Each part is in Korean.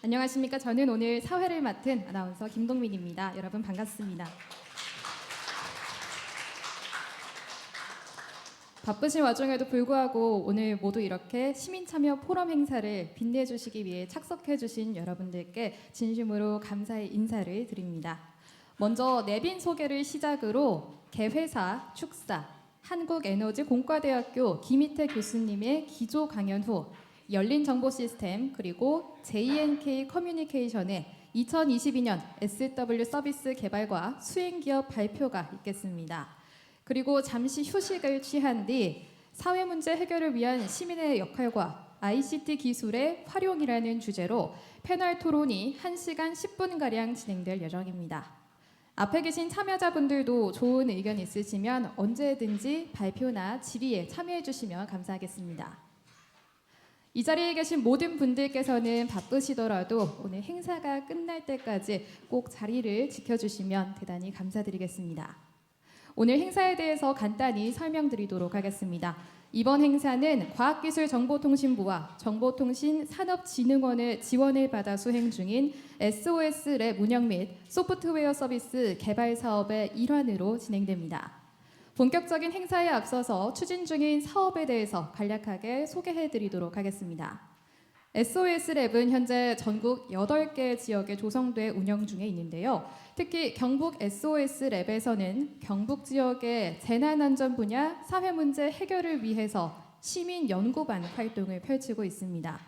안녕하십니까. 저는 오늘 사회를 맡은 아나운서 김동민입니다. 여러분 반갑습니다. 바쁘신 와중에도 불구하고 오늘 모두 이렇게 시민참여 포럼 행사를 빛내주시기 위해 착석해주신 여러분들께 진심으로 감사의 인사를 드립니다. 먼저 내빈 소개를 시작으로 개회사, 축사, 한국에너지공과대학교 김희태 교수님의 기조 강연 후 열린정보시스템 그리고 JNK 커뮤니케이션의 2022년 SW 서비스 개발과 수행기업 발표가 있겠습니다. 그리고 잠시 휴식을 취한 뒤 사회문제 해결을 위한 시민의 역할과 ICT 기술의 활용이라는 주제로 패널 토론이 1시간 10분가량 진행될 예정입니다. 앞에 계신 참여자분들도 좋은 의견 있으시면 언제든지 발표나 질의에 참여해 주시면 감사하겠습니다. 이 자리에 계신 모든 분들께서는 바쁘시더라도 오늘 행사가 끝날 때까지 꼭 자리를 지켜주시면 대단히 감사드리겠습니다. 오늘 행사에 대해서 간단히 설명드리도록 하겠습니다. 이번 행사는 과학기술정보통신부와 정보통신산업진흥원의 지원을 받아 수행 중인 SOS랩 운영 및 소프트웨어 서비스 개발 사업의 일환으로 진행됩니다. 본격적인 행사에 앞서서 추진 중인 사업에 대해서 간략하게 소개해드리도록 하겠습니다. SOS랩은 현재 전국 8개 지역에 조성돼 운영 중에 있는데요. 특히 경북 SOS랩에서는 경북 지역의 재난안전 분야 사회문제 해결을 위해서 시민연구반 활동을 펼치고 있습니다.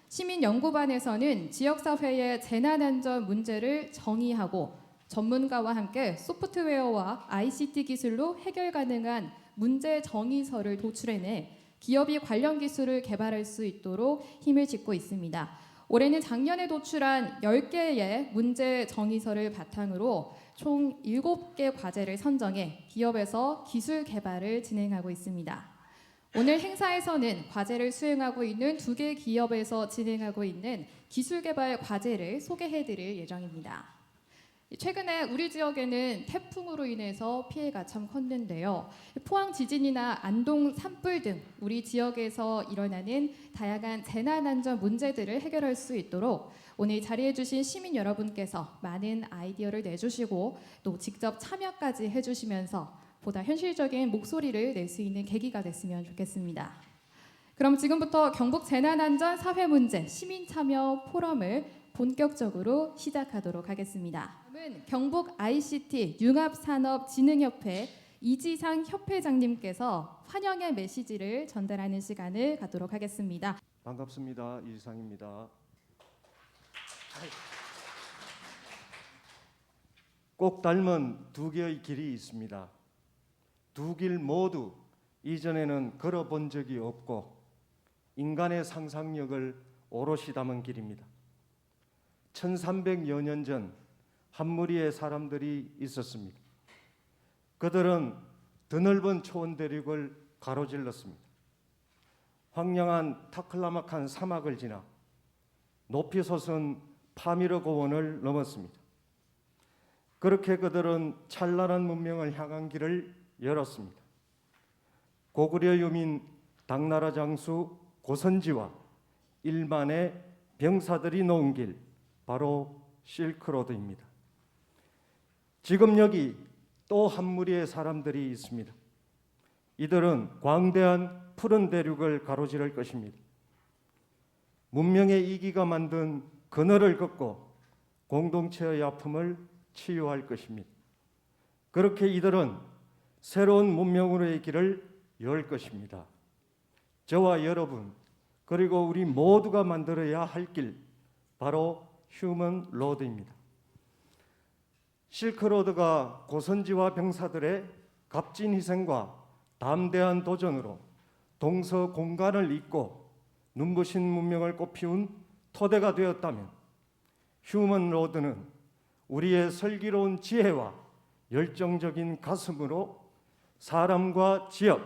시민연구반에서는 지역사회의 재난안전 문제를 정의하고 전문가와 함께 소프트웨어와 ICT 기술로 해결 가능한 문제 정의서를 도출해내 기업이 관련 기술을 개발할 수 있도록 힘을 싣고 있습니다. 올해는 작년에 도출한 10개의 문제 정의서를 바탕으로 총 7개 과제를 선정해 기업에서 기술 개발을 진행하고 있습니다. 오늘 행사에서는 과제를 수행하고 있는 2개 기업에서 진행하고 있는 기술 개발 과제를 소개해드릴 예정입니다. 최근에 우리 지역에는 태풍으로 인해서 피해가 참 컸는데요. 포항 지진이나 안동 산불 등 우리 지역에서 일어나는 다양한 재난안전 문제들을 해결할 수 있도록 오늘 자리해 주신 시민 여러분께서 많은 아이디어를 내주시고 또 직접 참여까지 해주시면서 보다 현실적인 목소리를 낼 수 있는 계기가 됐으면 좋겠습니다. 그럼 지금부터 경북 재난안전 사회문제 시민참여 포럼을 본격적으로 시작하도록 하겠습니다. 다음은 경북 ICT 융합산업진흥협회 이지상 협회장님께서 환영의 메시지를 전달하는 시간을 갖도록 하겠습니다. 반갑습니다. 이지상입니다. 꼭 닮은 2개의 길이 있습니다. 2길 모두 이전에는 걸어본 적이 없고 인간의 상상력을 오롯이 담은 길입니다. 1300여 년 전 한 무리의 사람들이 있었습니다. 그들은 드넓은 초원 대륙을 가로질렀습니다. 황량한 타클라마칸 사막을 지나 높이 솟은 파미르 고원을 넘었습니다. 그렇게 그들은 찬란한 문명을 향한 길을 열었습니다. 고구려 유민 당나라 장수 고선지와 1만의 병사들이 놓은 길, 바로 실크로드입니다. 지금 여기 또 한 무리의 사람들이 있습니다. 이들은 광대한 푸른 대륙을 가로지를 것입니다. 문명의 이기가 만든 그늘을 걷고 공동체의 아픔을 치유할 것입니다. 그렇게 이들은 새로운 문명으로의 길을 열 것입니다. 저와 여러분 그리고 우리 모두가 만들어야 할 길, 바로 휴먼 로드입니다. 실크로드가 고선지와 병사들의 값진 희생과 담대한 도전으로 동서 공간을 잇고 눈부신 문명을 꽃피운 토대가 되었다면 휴먼 로드는 우리의 슬기로운 지혜와 열정적인 가슴으로 사람과 지역,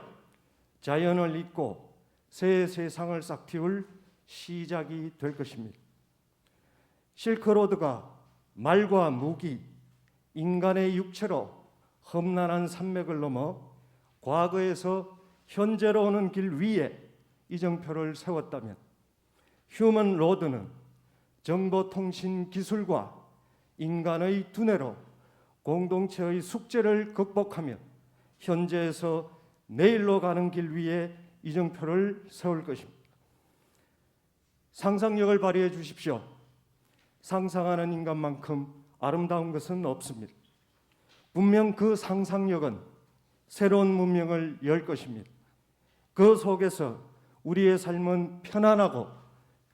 자연을 잇고 새 세상을 싹틔울 시작이 될 것입니다. 실크로드가 말과 무기, 인간의 육체로 험난한 산맥을 넘어 과거에서 현재로 오는 길 위에 이정표를 세웠다면 휴먼 로드는 정보통신 기술과 인간의 두뇌로 공동체의 숙제를 극복하며 현재에서 내일로 가는 길 위에 이정표를 세울 것입니다. 상상력을 발휘해 주십시오. 상상하는 인간만큼 아름다운 것은 없습니다. 분명 그 상상력은 새로운 문명을 열 것입니다. 그 속에서 우리의 삶은 편안하고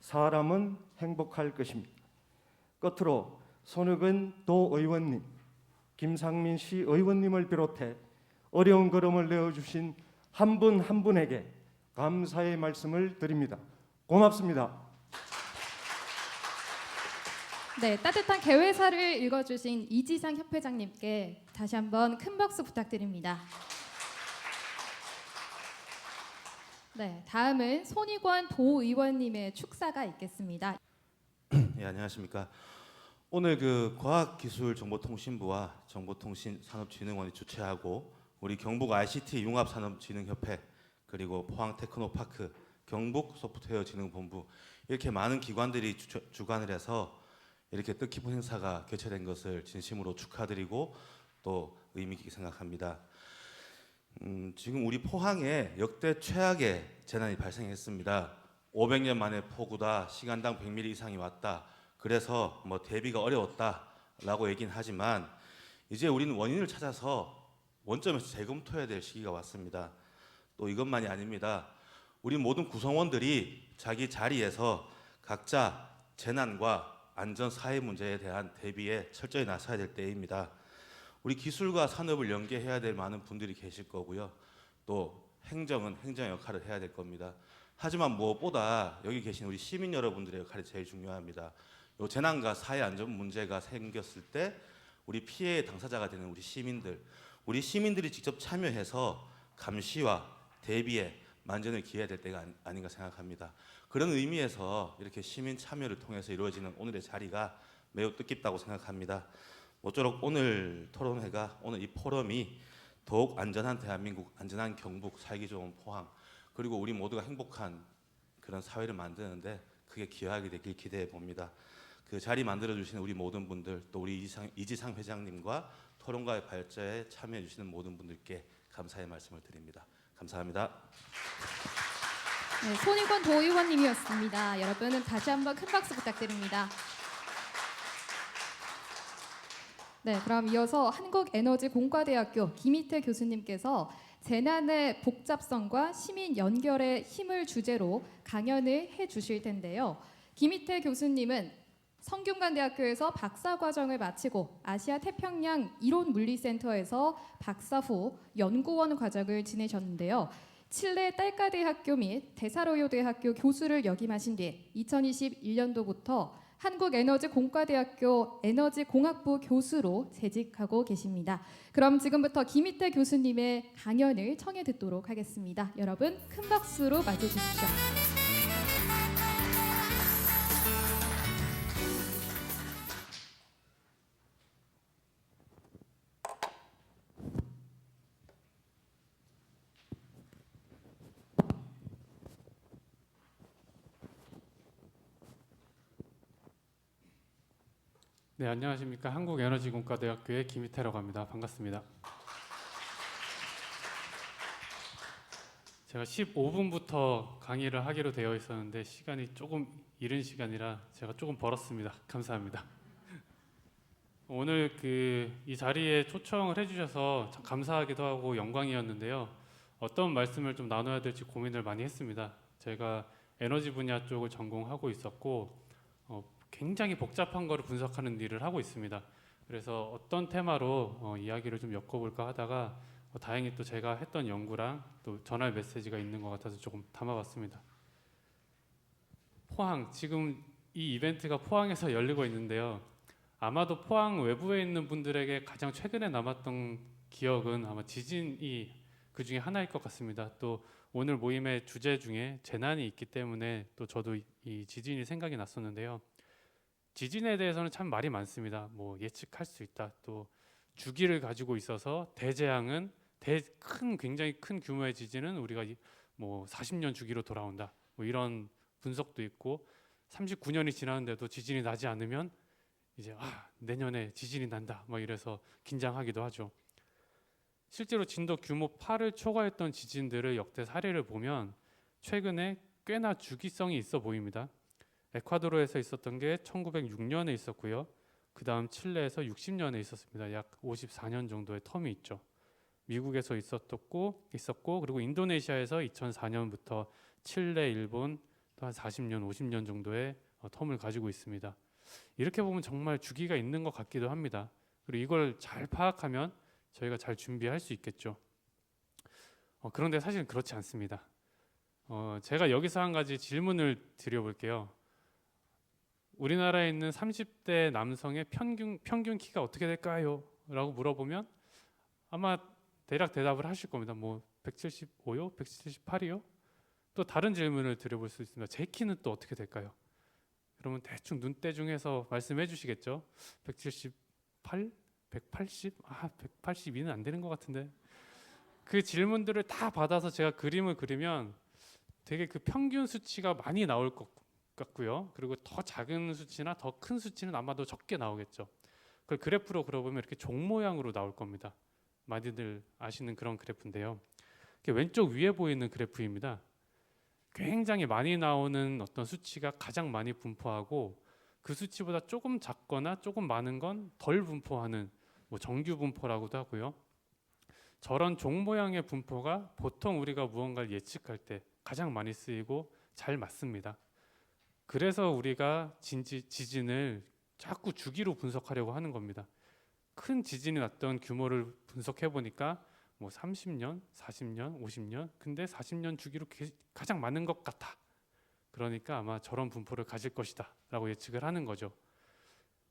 사람은 행복할 것입니다. 끝으로 손익은 도 의원님, 김상민 시 의원님을 비롯해 어려운 걸음을 내어주신 한 분 한 분에게 감사의 말씀을 드립니다. 고맙습니다. 네, 따뜻한 개회사를 읽어주신 이지상 협회장님께 다시 한번 큰 박수 부탁드립니다. 네, 다음은 손익원 도의원님의 축사가 있겠습니다. 예, 안녕하십니까. 오늘 그 과학기술정보통신부와 정보통신산업진흥원이 주최하고 우리 경북 ICT 융합산업진흥협회 그리고 포항테크노파크 경북소프트웨어진흥본부 이렇게 많은 기관들이 주관을 해서 이렇게 뜻깊은 행사가 개최된 것을 진심으로 축하드리고 또 의미 있게 생각합니다. 지금 우리 포항에 역대 최악의 재난이 발생했습니다. 500년 만에 폭우다, 시간당 100mm 이상이 왔다. 그래서 뭐 대비가 어려웠다라고 얘기는 하지만 이제 우리는 원인을 찾아서 원점에서 재검토해야 될 시기가 왔습니다. 또 이것만이 아닙니다. 우리 모든 구성원들이 자기 자리에서 각자 재난과 안전 사회 문제에 대한 대비에 철저히 나서야 될 때입니다. 우리 기술과 산업을 연계해야 될 많은 분들이 계실 거고요. 또 행정은 행정 역할을 해야 될 겁니다. 하지만 무엇보다 여기 계신 우리 시민 여러분들의 역할이 제일 중요합니다. 요 재난과 사회 안전 문제가 생겼을 때 우리 피해의 당사자가 되는 우리 시민들이 직접 참여해서 감시와 대비에 만전을 기해야 될 때가 아닌가 생각합니다. 그런 의미에서 이렇게 시민 참여를 통해서 이루어지는 오늘의 자리가 매우 뜻깊다고 생각합니다. 모쪼록 오늘 토론회가 오늘 이 포럼이 더욱 안전한 대한민국, 안전한 경북, 살기 좋은 포항 그리고 우리 모두가 행복한 그런 사회를 만드는데 크게 기여하게 되길 기대해 봅니다. 그 자리 만들어 주시는 우리 모든 분들 또 우리 이지상 회장님과 토론과의 발제에 참여해 주시는 모든 분들께 감사의 말씀을 드립니다. 감사합니다. 네, 손익원 도의원님이었습니다. 여러분 다시 한번 큰 박수 부탁드립니다. 네, 그럼 이어서 한국에너지공과대학교 김희태 교수님께서 재난의 복잡성과 시민 연결의 힘을 주제로 강연을 해주실 텐데요. 김희태 교수님은 성균관대학교에서 박사과정을 마치고 아시아 태평양 이론물리센터에서 박사 후 연구원 과정을 지내셨는데요. 칠레 딸까대학교 및 데사로요대학교 교수를 역임하신 뒤 2021년도부터 한국에너지공과대학교 에너지공학부 교수로 재직하고 계십니다. 그럼 지금부터 김희태 교수님의 강연을 청해 듣도록 하겠습니다. 여러분 큰 박수로 맞이해주십시오. 네, 안녕하십니까. 한국에너지공과대학교의 김희태라고 합니다. 반갑습니다. 제가 15분부터 강의를 하기로 되어 있었는데 시간이 조금 이른 시간이라 제가 조금 벌었습니다. 감사합니다. 오늘 이 자리에 초청을 해주셔서 참 감사하기도 하고 영광이었는데요. 어떤 말씀을 좀 나눠야 될지 고민을 많이 했습니다. 제가 에너지 분야 쪽을 전공하고 있었고 굉장히 복잡한 거를 분석하는 일을 하고 있습니다. 그래서 어떤 테마로 이야기를 좀 엮어볼까 하다가 다행히 또 제가 했던 연구랑 또 전할 메시지가 있는 것 같아서 조금 담아봤습니다. 포항, 지금 이 이벤트가 포항에서 열리고 있는데요. 아마도 포항 외부에 있는 분들에게 가장 최근에 남았던 기억은 아마 지진이 그 중에 하나일 것 같습니다. 또 오늘 모임의 주제 중에 재난이 있기 때문에 또 저도 이 지진이 생각이 났었는데요. 지진에 대해서는 참 말이 많습니다. 뭐 예측할 수 있다. 또 주기를 가지고 있어서 대재앙은 굉장히 큰 규모의 지진은 우리가 뭐 40년 주기로 돌아온다. 뭐 이런 분석도 있고 39년이 지났는데도 지진이 나지 않으면 이제 내년에 지진이 난다 막 이래서 긴장하기도 하죠. 실제로 진도 규모 8을 초과했던 지진들의 역대 사례를 보면 최근에 꽤나 주기성이 있어 보입니다. 에콰도르에서 있었던 게 1906년에 있었고요. 그 다음 칠레에서 60년에 있었습니다. 약 54년 정도의 텀이 있죠. 미국에서 있었고 그리고 인도네시아에서 2004년부터 칠레, 일본 또 한 40년, 50년 정도의 텀을 가지고 있습니다. 이렇게 보면 정말 주기가 있는 것 같기도 합니다. 그리고 이걸 잘 파악하면 저희가 잘 준비할 수 있겠죠. 그런데 사실은 그렇지 않습니다. 제가 여기서 한 가지 질문을 드려볼게요. 우리나라에 있는 30대 남성의 평균 키가 어떻게 될까요? 라고 물어보면 아마 대략 대답을 하실 겁니다. 뭐 175요? 178이요? 또 다른 질문을 드려볼 수 있습니다. 제 키는 또 어떻게 될까요? 그러면 대충 눈대중해서 말씀해 주시겠죠? 178? 180? 182는 안 되는 것 같은데. 그 질문들을 다 받아서 제가 그림을 그리면 되게 그 평균 수치가 많이 나올 것 같고요. 그리고 더 작은 수치나 더 큰 수치는 아마도 적게 나오겠죠. 그걸 그래프로 그려보면 이렇게 종 모양으로 나올 겁니다. 많이들 아시는 그런 그래프인데요. 왼쪽 위에 보이는 그래프입니다. 굉장히 많이 나오는 어떤 수치가 가장 많이 분포하고 그 수치보다 조금 작거나 조금 많은 건 덜 분포하는 뭐 정규 분포라고도 하고요. 저런 종 모양의 분포가 보통 우리가 무언가를 예측할 때 가장 많이 쓰이고 잘 맞습니다. 그래서 우리가 지진을 자꾸 주기로 분석하려고 하는 겁니다. 큰 지진이 났던 규모를 분석해 보니까 뭐 30년, 40년, 50년, 근데 40년 주기로 가장 많은 것 같아. 그러니까 아마 저런 분포를 가질 것이다 라고 예측을 하는 거죠.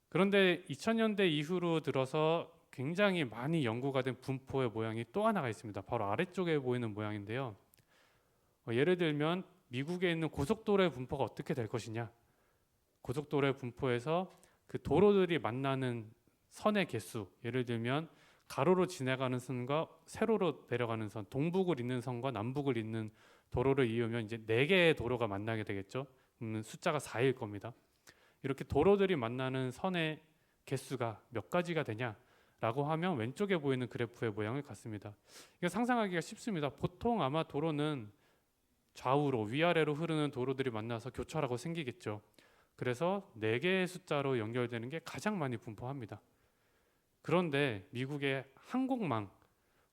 그런데 2000년대 이후로 들어서 굉장히 많이 연구가 된 분포의 모양이 또 하나가 있습니다. 바로 아래쪽에 보이는 모양인데요. 예를 들면 미국에 있는 고속도로의 분포가 어떻게 될 것이냐. 고속도로의 분포에서 그 도로들이 만나는 선의 개수, 예를 들면 가로로 지나가는 선과 세로로 내려가는 선, 동북을 잇는 선과 남북을 잇는 도로를 이으면 이제 4개의 도로가 만나게 되겠죠. 숫자가 4일 겁니다. 이렇게 도로들이 만나는 선의 개수가 몇 가지가 되냐라고 하면 왼쪽에 보이는 그래프의 모양을 갖습니다. 이거 상상하기가 쉽습니다. 보통 아마 도로는 좌우로 위아래로 흐르는 도로들이 만나서 교차라고 생기겠죠. 그래서 4개의 숫자로 연결되는 게 가장 많이 분포합니다. 그런데 미국의 항공망,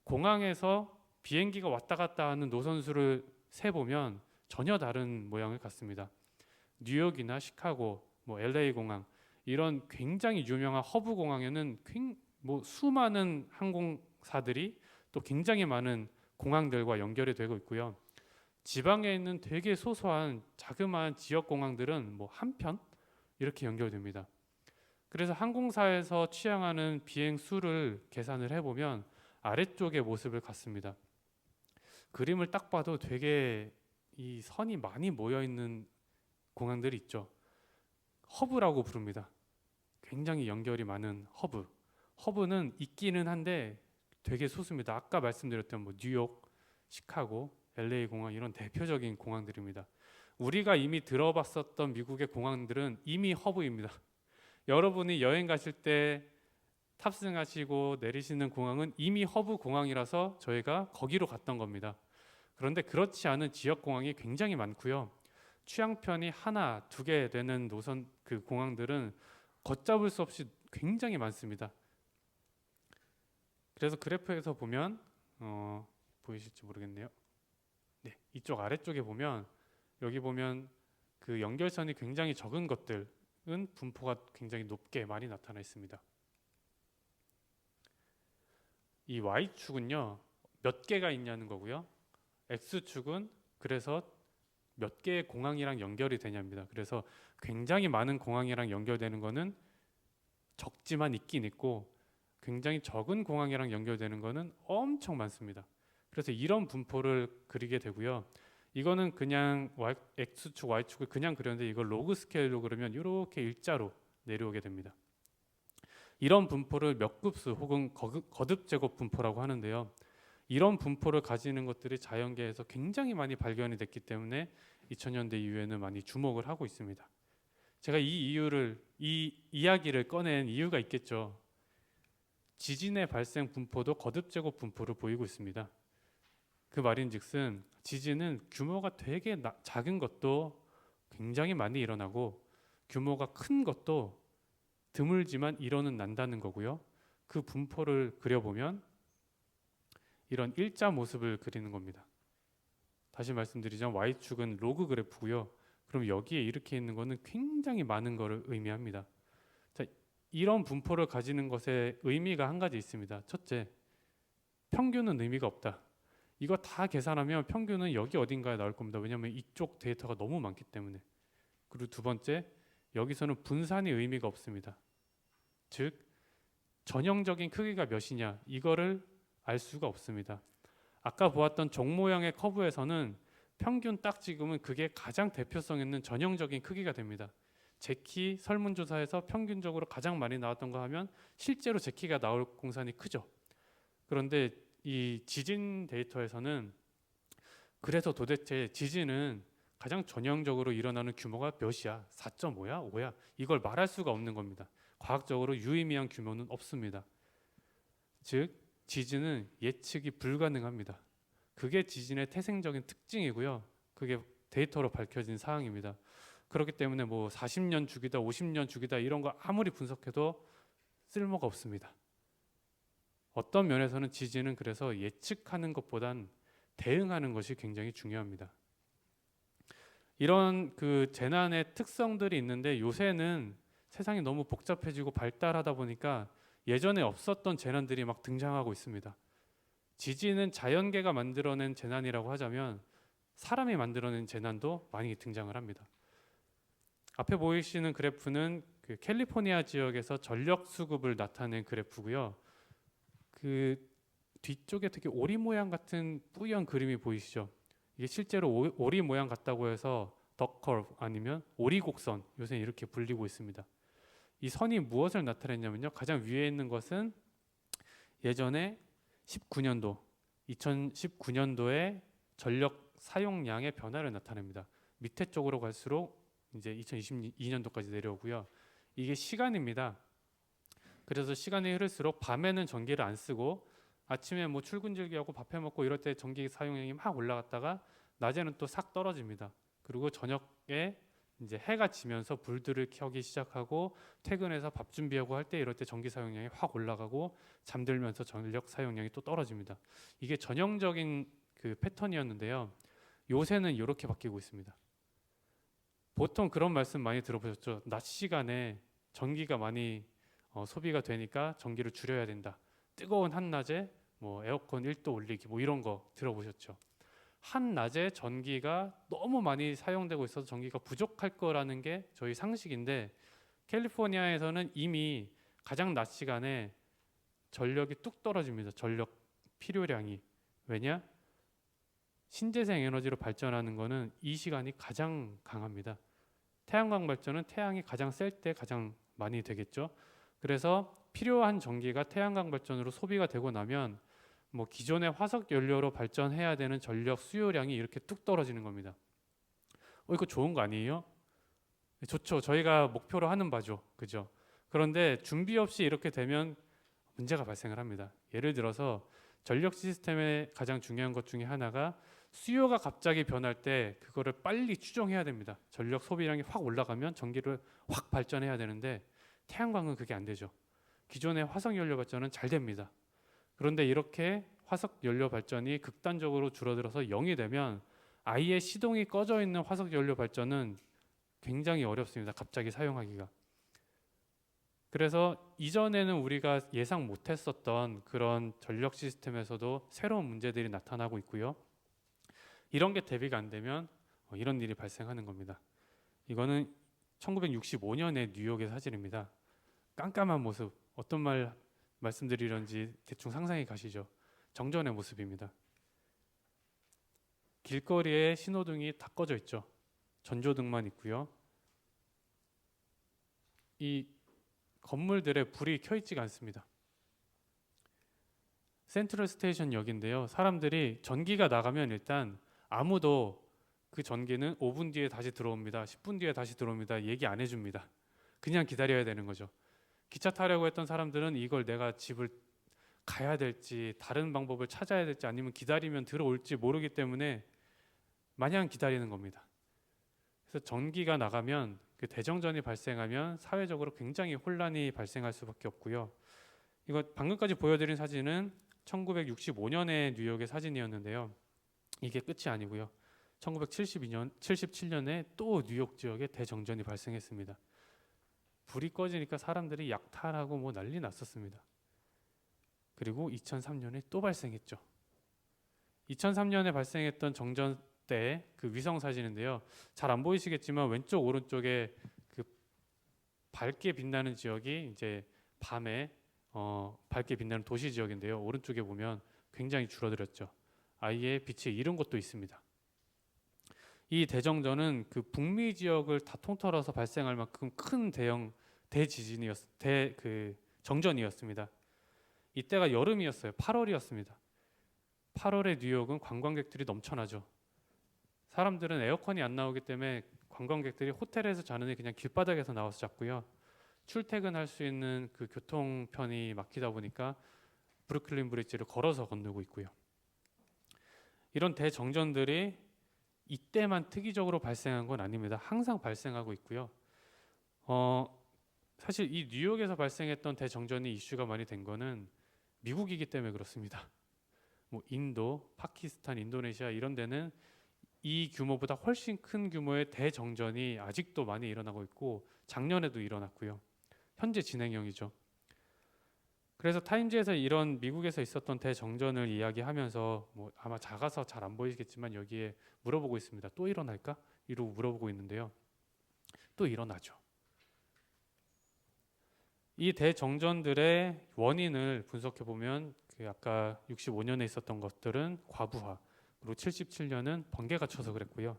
공항에서 비행기가 왔다 갔다 하는 노선수를 세보면 전혀 다른 모양을 갖습니다. 뉴욕이나 시카고, 뭐 LA 공항 이런 굉장히 유명한 허브 공항에는 수많은 항공사들이 또 굉장히 많은 공항들과 연결이 되고 있고요. 지방에 있는 되게 소소한 자그마한 지역 공항들은 뭐 한 편 이렇게 연결됩니다. 그래서 항공사에서 취향하는 비행 수를 계산을 해보면 아래쪽의 모습을 갖습니다. 그림을 딱 봐도 되게 이 선이 많이 모여 있는 공항들이 있죠. 허브라고 부릅니다. 굉장히 연결이 많은 허브. 허브는 있기는 한데 되게 소수입니다. 아까 말씀드렸던 뭐 뉴욕, 시카고, LA 공항 이런 대표적인 공항들입니다. 우리가 이미 들어봤었던 미국의 공항들은 이미 허브입니다. 여러분이 여행 가실 때 탑승하시고 내리시는 공항은 이미 허브 공항이라서 저희가 거기로 갔던 겁니다. 그런데 그렇지 않은 지역 공항이 굉장히 많고요. 취향편이 하나, 2개 되는 노선 그 공항들은 걷잡을 수 없이 굉장히 많습니다. 그래서 그래프에서 보면 보이실지 모르겠네요. 네, 이쪽 아래쪽에 보면 여기 보면 그 연결선이 굉장히 적은 것들은 분포가 굉장히 높게 많이 나타나 있습니다. 이 Y축은요 몇 개가 있냐는 거고요. X축은 그래서 몇 개의 공항이랑 연결이 되냐입니다. 그래서 굉장히 많은 공항이랑 연결되는 거는 적지만 있긴 있고 굉장히 적은 공항이랑 연결되는 거는 엄청 많습니다. 그래서 이런 분포를 그리게 되고요. 이거는 그냥 X축, Y축을 그냥 그렸는데 이걸 로그 스케일로 그리면 이렇게 일자로 내려오게 됩니다. 이런 분포를 몇 급수 혹은 거듭 제곱 분포라고 하는데요. 이런 분포를 가지는 것들이 자연계에서 굉장히 많이 발견이 됐기 때문에 2000년대 이후에는 많이 주목을 하고 있습니다. 제가 이 이야기를 꺼낸 이유가 있겠죠. 지진의 발생 분포도 거듭 제곱 분포를 보이고 있습니다. 그 말인즉슨 지진은 규모가 되게 작은 것도 굉장히 많이 일어나고 규모가 큰 것도 드물지만 일어는 난다는 거고요. 그 분포를 그려보면 이런 일자 모습을 그리는 겁니다. 다시 말씀드리자면 Y축은 로그 그래프고요. 그럼 여기에 이렇게 있는 거는 굉장히 많은 것을 의미합니다. 자, 이런 분포를 가지는 것에 의미가 한 가지 있습니다. 첫째, 평균은 의미가 없다. 이거 다 계산하면 평균은 여기 어딘가에 나올 겁니다. 왜냐하면 이쪽 데이터가 너무 많기 때문에. 그리고 두 번째, 여기서는 분산이 의미가 없습니다. 즉, 전형적인 크기가 몇이냐 이거를 알 수가 없습니다. 아까 보았던 종 모양의 커브에서는 평균 딱 찍으면 그게 가장 대표성 있는 전형적인 크기가 됩니다. 제 키 설문조사에서 평균적으로 가장 많이 나왔던 거 하면 실제로 제 키가 나올 공산이 크죠. 그런데 이 지진 데이터에서는 그래서 도대체 지진은 가장 전형적으로 일어나는 규모가 몇이야? 4.5야? 5야? 이걸 말할 수가 없는 겁니다. 과학적으로 유의미한 규모는 없습니다. 즉 지진은 예측이 불가능합니다. 그게 지진의 태생적인 특징이고요. 그게 데이터로 밝혀진 사항입니다. 그렇기 때문에 뭐 40년 주기다, 50년 주기다 이런 거 아무리 분석해도 쓸모가 없습니다. 어떤 면에서는 지진은 그래서 예측하는 것보단 대응하는 것이 굉장히 중요합니다. 이런 그 재난의 특성들이 있는데 요새는 세상이 너무 복잡해지고 발달하다 보니까 예전에 없었던 재난들이 막 등장하고 있습니다. 지진은 자연계가 만들어낸 재난이라고 하자면 사람이 만들어낸 재난도 많이 등장을 합니다. 앞에 보이시는 그래프는 그 캘리포니아 지역에서 전력 수급을 나타낸 그래프고요. 그 뒤쪽에 되게 오리 모양 같은 뿌연 그림이 보이시죠? 이게 실제로 오리 모양 같다고 해서 덕 커브 아니면 오리 곡선, 요새 이렇게 불리고 있습니다. 이 선이 무엇을 나타냈냐면요. 가장 위에 있는 것은 예전에 2019년도의 전력 사용량의 변화를 나타냅니다. 밑에 쪽으로 갈수록 이제 2022년도까지 내려오고요. 이게 시간입니다. 그래서 시간이 흐를수록 밤에는 전기를 안 쓰고 아침에 뭐 출근 즐기하고 밥 해 먹고 이럴 때 전기 사용량이 막 올라갔다가 낮에는 또 싹 떨어집니다. 그리고 저녁에 이제 해가 지면서 불들을 켜기 시작하고 퇴근해서 밥 준비하고 할 때 이럴 때 전기 사용량이 확 올라가고 잠들면서 전력 사용량이 또 떨어집니다. 이게 전형적인 그 패턴이었는데요. 요새는 이렇게 바뀌고 있습니다. 보통 그런 말씀 많이 들어보셨죠? 낮 시간에 전기가 많이 소비가 되니까 전기를 줄여야 된다. 뜨거운 한낮에 뭐 에어컨 1도 올리기 뭐 이런 거 들어보셨죠? 한낮에 전기가 너무 많이 사용되고 있어서 전기가 부족할 거라는 게 저희 상식인데 캘리포니아에서는 이미 가장 낮 시간에 전력이 뚝 떨어집니다. 전력 필요량이. 왜냐? 신재생 에너지로 발전하는 거는 이 시간이 가장 강합니다. 태양광 발전은 태양이 가장 셀 때 가장 많이 되겠죠. 그래서 필요한 전기가 태양광 발전으로 소비가 되고 나면 뭐 기존의 화석 연료로 발전해야 되는 전력 수요량이 이렇게 뚝 떨어지는 겁니다. 이거 좋은 거 아니에요? 좋죠. 저희가 목표로 하는 바죠. 그죠? 그런데 준비 없이 이렇게 되면 문제가 발생을 합니다. 예를 들어서 전력 시스템의 가장 중요한 것 중에 하나가 수요가 갑자기 변할 때 그거를 빨리 추정해야 됩니다. 전력 소비량이 확 올라가면 전기를 확 발전해야 되는데 태양광은 그게 안 되죠. 기존의 화석 연료 발전은 잘 됩니다. 그런데 이렇게 화석 연료 발전이 극단적으로 줄어들어서 0이 되면 아예 시동이 꺼져 있는 화석 연료 발전은 굉장히 어렵습니다. 갑자기 사용하기가. 그래서 이전에는 우리가 예상 못했었던 그런 전력 시스템에서도 새로운 문제들이 나타나고 있고요. 이런 게 대비가 안 되면 이런 일이 발생하는 겁니다. 이거는 1965년의 뉴욕의 사진입니다. 깜깜한 모습, 어떤 말씀드리려는지 대충 상상이 가시죠? 정전의 모습입니다. 길거리에 신호등이 다 꺼져 있죠. 전조등만 있고요. 이 건물들에 불이 켜 있지가 않습니다. 센트럴 스테이션 역인데요. 사람들이 전기가 나가면 일단 아무도 그 전기는 5분 뒤에 다시 들어옵니다. 10분 뒤에 다시 들어옵니다. 얘기 안 해줍니다. 그냥 기다려야 되는 거죠. 기차 타려고 했던 사람들은 이걸 내가 집을 가야 될지 다른 방법을 찾아야 될지 아니면 기다리면 들어올지 모르기 때문에 마냥 기다리는 겁니다. 그래서 전기가 나가면 그 대정전이 발생하면 사회적으로 굉장히 혼란이 발생할 수밖에 없고요. 이거 방금까지 보여드린 사진은 1965년의 뉴욕의 사진이었는데요. 이게 끝이 아니고요. 77년에 또 뉴욕 지역에 대정전이 발생했습니다. 불이 꺼지니까 사람들이 약탈하고 뭐 난리 났었습니다. 그리고 2003년에 또 발생했죠. 2003년에 발생했던 정전 때 그 위성 사진인데요. 잘 안 보이시겠지만 왼쪽 오른쪽에 그 밝게 빛나는 지역이 이제 밤에 밝게 빛나는 도시 지역인데요. 오른쪽에 보면 굉장히 줄어들었죠. 아예 빛을 잃은 곳도 있습니다. 이 대정전은 그 북미 지역을 다 통틀어서 발생할 만큼 큰 대형 정전이었습니다. 이때가 여름이었어요. 8월이었습니다. 8월의 뉴욕은 관광객들이 넘쳐나죠. 사람들은 에어컨이 안 나오기 때문에 관광객들이 호텔에서 자느니 그냥 길바닥에서 나와서 잤고요. 출퇴근할 수 있는 그 교통편이 막히다 보니까 브루클린 브리지를 걸어서 건너고 있고요. 이런 대정전들이 이때만 특이적으로 발생한 건 아닙니다. 항상 발생하고 있고요. 사실 이 뉴욕에서 발생했던 대정전이 이슈가 많이 된 거는 미국이기 때문에 그렇습니다. 뭐 인도, 파키스탄, 인도네시아 이런 데는 이 규모보다 훨씬 큰 규모의 대정전이 아직도 많이 일어나고 있고 작년에도 일어났고요. 현재 진행형이죠. 그래서 타임즈에서 이런 미국에서 있었던 대정전을 이야기하면서 뭐 아마 작아서 잘 안 보이겠지만 여기에 물어보고 있습니다. 또 일어날까? 이러고 물어보고 있는데요. 또 일어나죠. 이 대정전들의 원인을 분석해 보면 그 아까 65년에 있었던 것들은 과부하, 그리고 77년은 번개가 쳐서 그랬고요.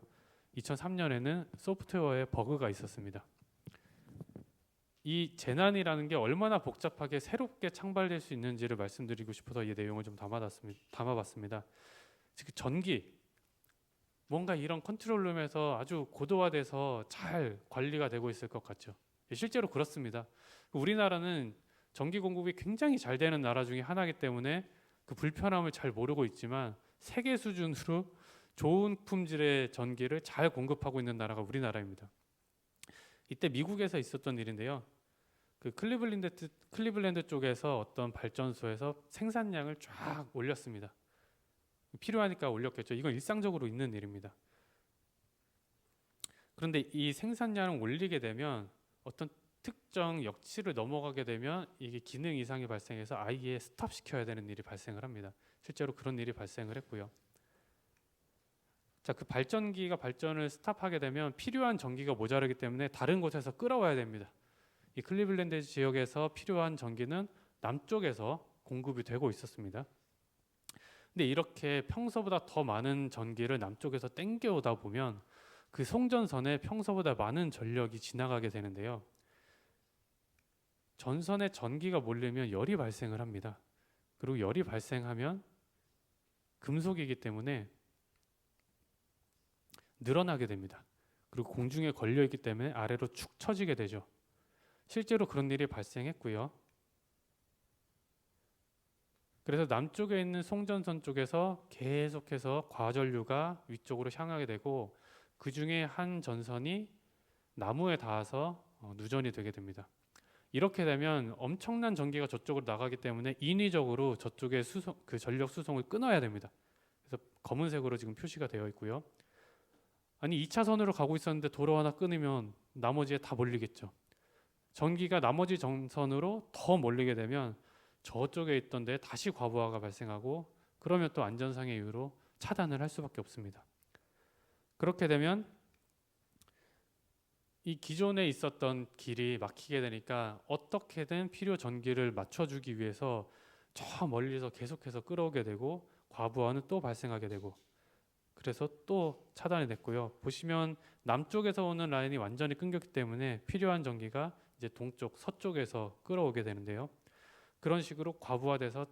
2003년에는 소프트웨어에 버그가 있었습니다. 이 재난이라는 게 얼마나 복잡하게 새롭게 창발될 수 있는지를 말씀드리고 싶어서 이 내용을 좀 담아봤습니다. 즉 전기, 뭔가 이런 컨트롤룸에서 아주 고도화돼서 잘 관리가 되고 있을 것 같죠. 실제로 그렇습니다. 우리나라는 전기 공급이 굉장히 잘 되는 나라 중에 하나이기 때문에 그 불편함을 잘 모르고 있지만 세계 수준으로 좋은 품질의 전기를 잘 공급하고 있는 나라가 우리나라입니다. 이때 미국에서 있었던 일인데요. 그 클리블랜드 쪽에서 어떤 발전소에서 생산량을 쫙 올렸습니다. 필요하니까 올렸겠죠. 이건 일상적으로 있는 일입니다. 그런데 이 생산량을 올리게 되면 어떤 특정 역치를 넘어가게 되면 이게 기능 이상이 발생해서 아예 스탑시켜야 되는 일이 발생을 합니다. 실제로 그런 일이 발생을 했고요. 자, 그 발전기가 발전을 스탑하게 되면 필요한 전기가 모자라기 때문에 다른 곳에서 끌어와야 됩니다. 이 클리블랜드 지역에서 필요한 전기는 남쪽에서 공급이 되고 있었습니다. 근데 이렇게 평소보다 더 많은 전기를 남쪽에서 땡겨오다 보면 그 송전선에 평소보다 많은 전력이 지나가게 되는데요. 전선에 전기가 몰리면 열이 발생을 합니다. 그리고 열이 발생하면 금속이기 때문에 늘어나게 됩니다. 그리고 공중에 걸려있기 때문에 아래로 축 처지게 되죠. 실제로 그런 일이 발생했고요. 그래서 남쪽에 있는 송전선 쪽에서 계속해서 과전류가 위쪽으로 향하게 되고 그 중에 한 전선이 나무에 닿아서 누전이 되게 됩니다. 이렇게 되면 엄청난 전기가 저쪽으로 나가기 때문에 인위적으로 저쪽의 그 전력 수송을 끊어야 됩니다. 그래서 검은색으로 지금 표시가 되어 있고요. 아니 2차선으로 가고 있었는데 도로 하나 끊으면 나머지에 다 몰리겠죠. 전기가 나머지 전선으로 더 몰리게 되면 저쪽에 있던 데 다시 과부하가 발생하고 그러면 또 안전상의 이유로 차단을 할 수밖에 없습니다. 그렇게 되면 이 기존에 있었던 길이 막히게 되니까 어떻게든 필요 전기를 맞춰주기 위해서 저 멀리서 계속해서 끌어오게 되고 과부하는 또 발생하게 되고 그래서 또 차단이 됐고요. 보시면 남쪽에서 오는 라인이 완전히 끊겼기 때문에 필요한 전기가 이제 동쪽, 서쪽에서 끌어오게 되는데요. 그런 식으로 과부하돼서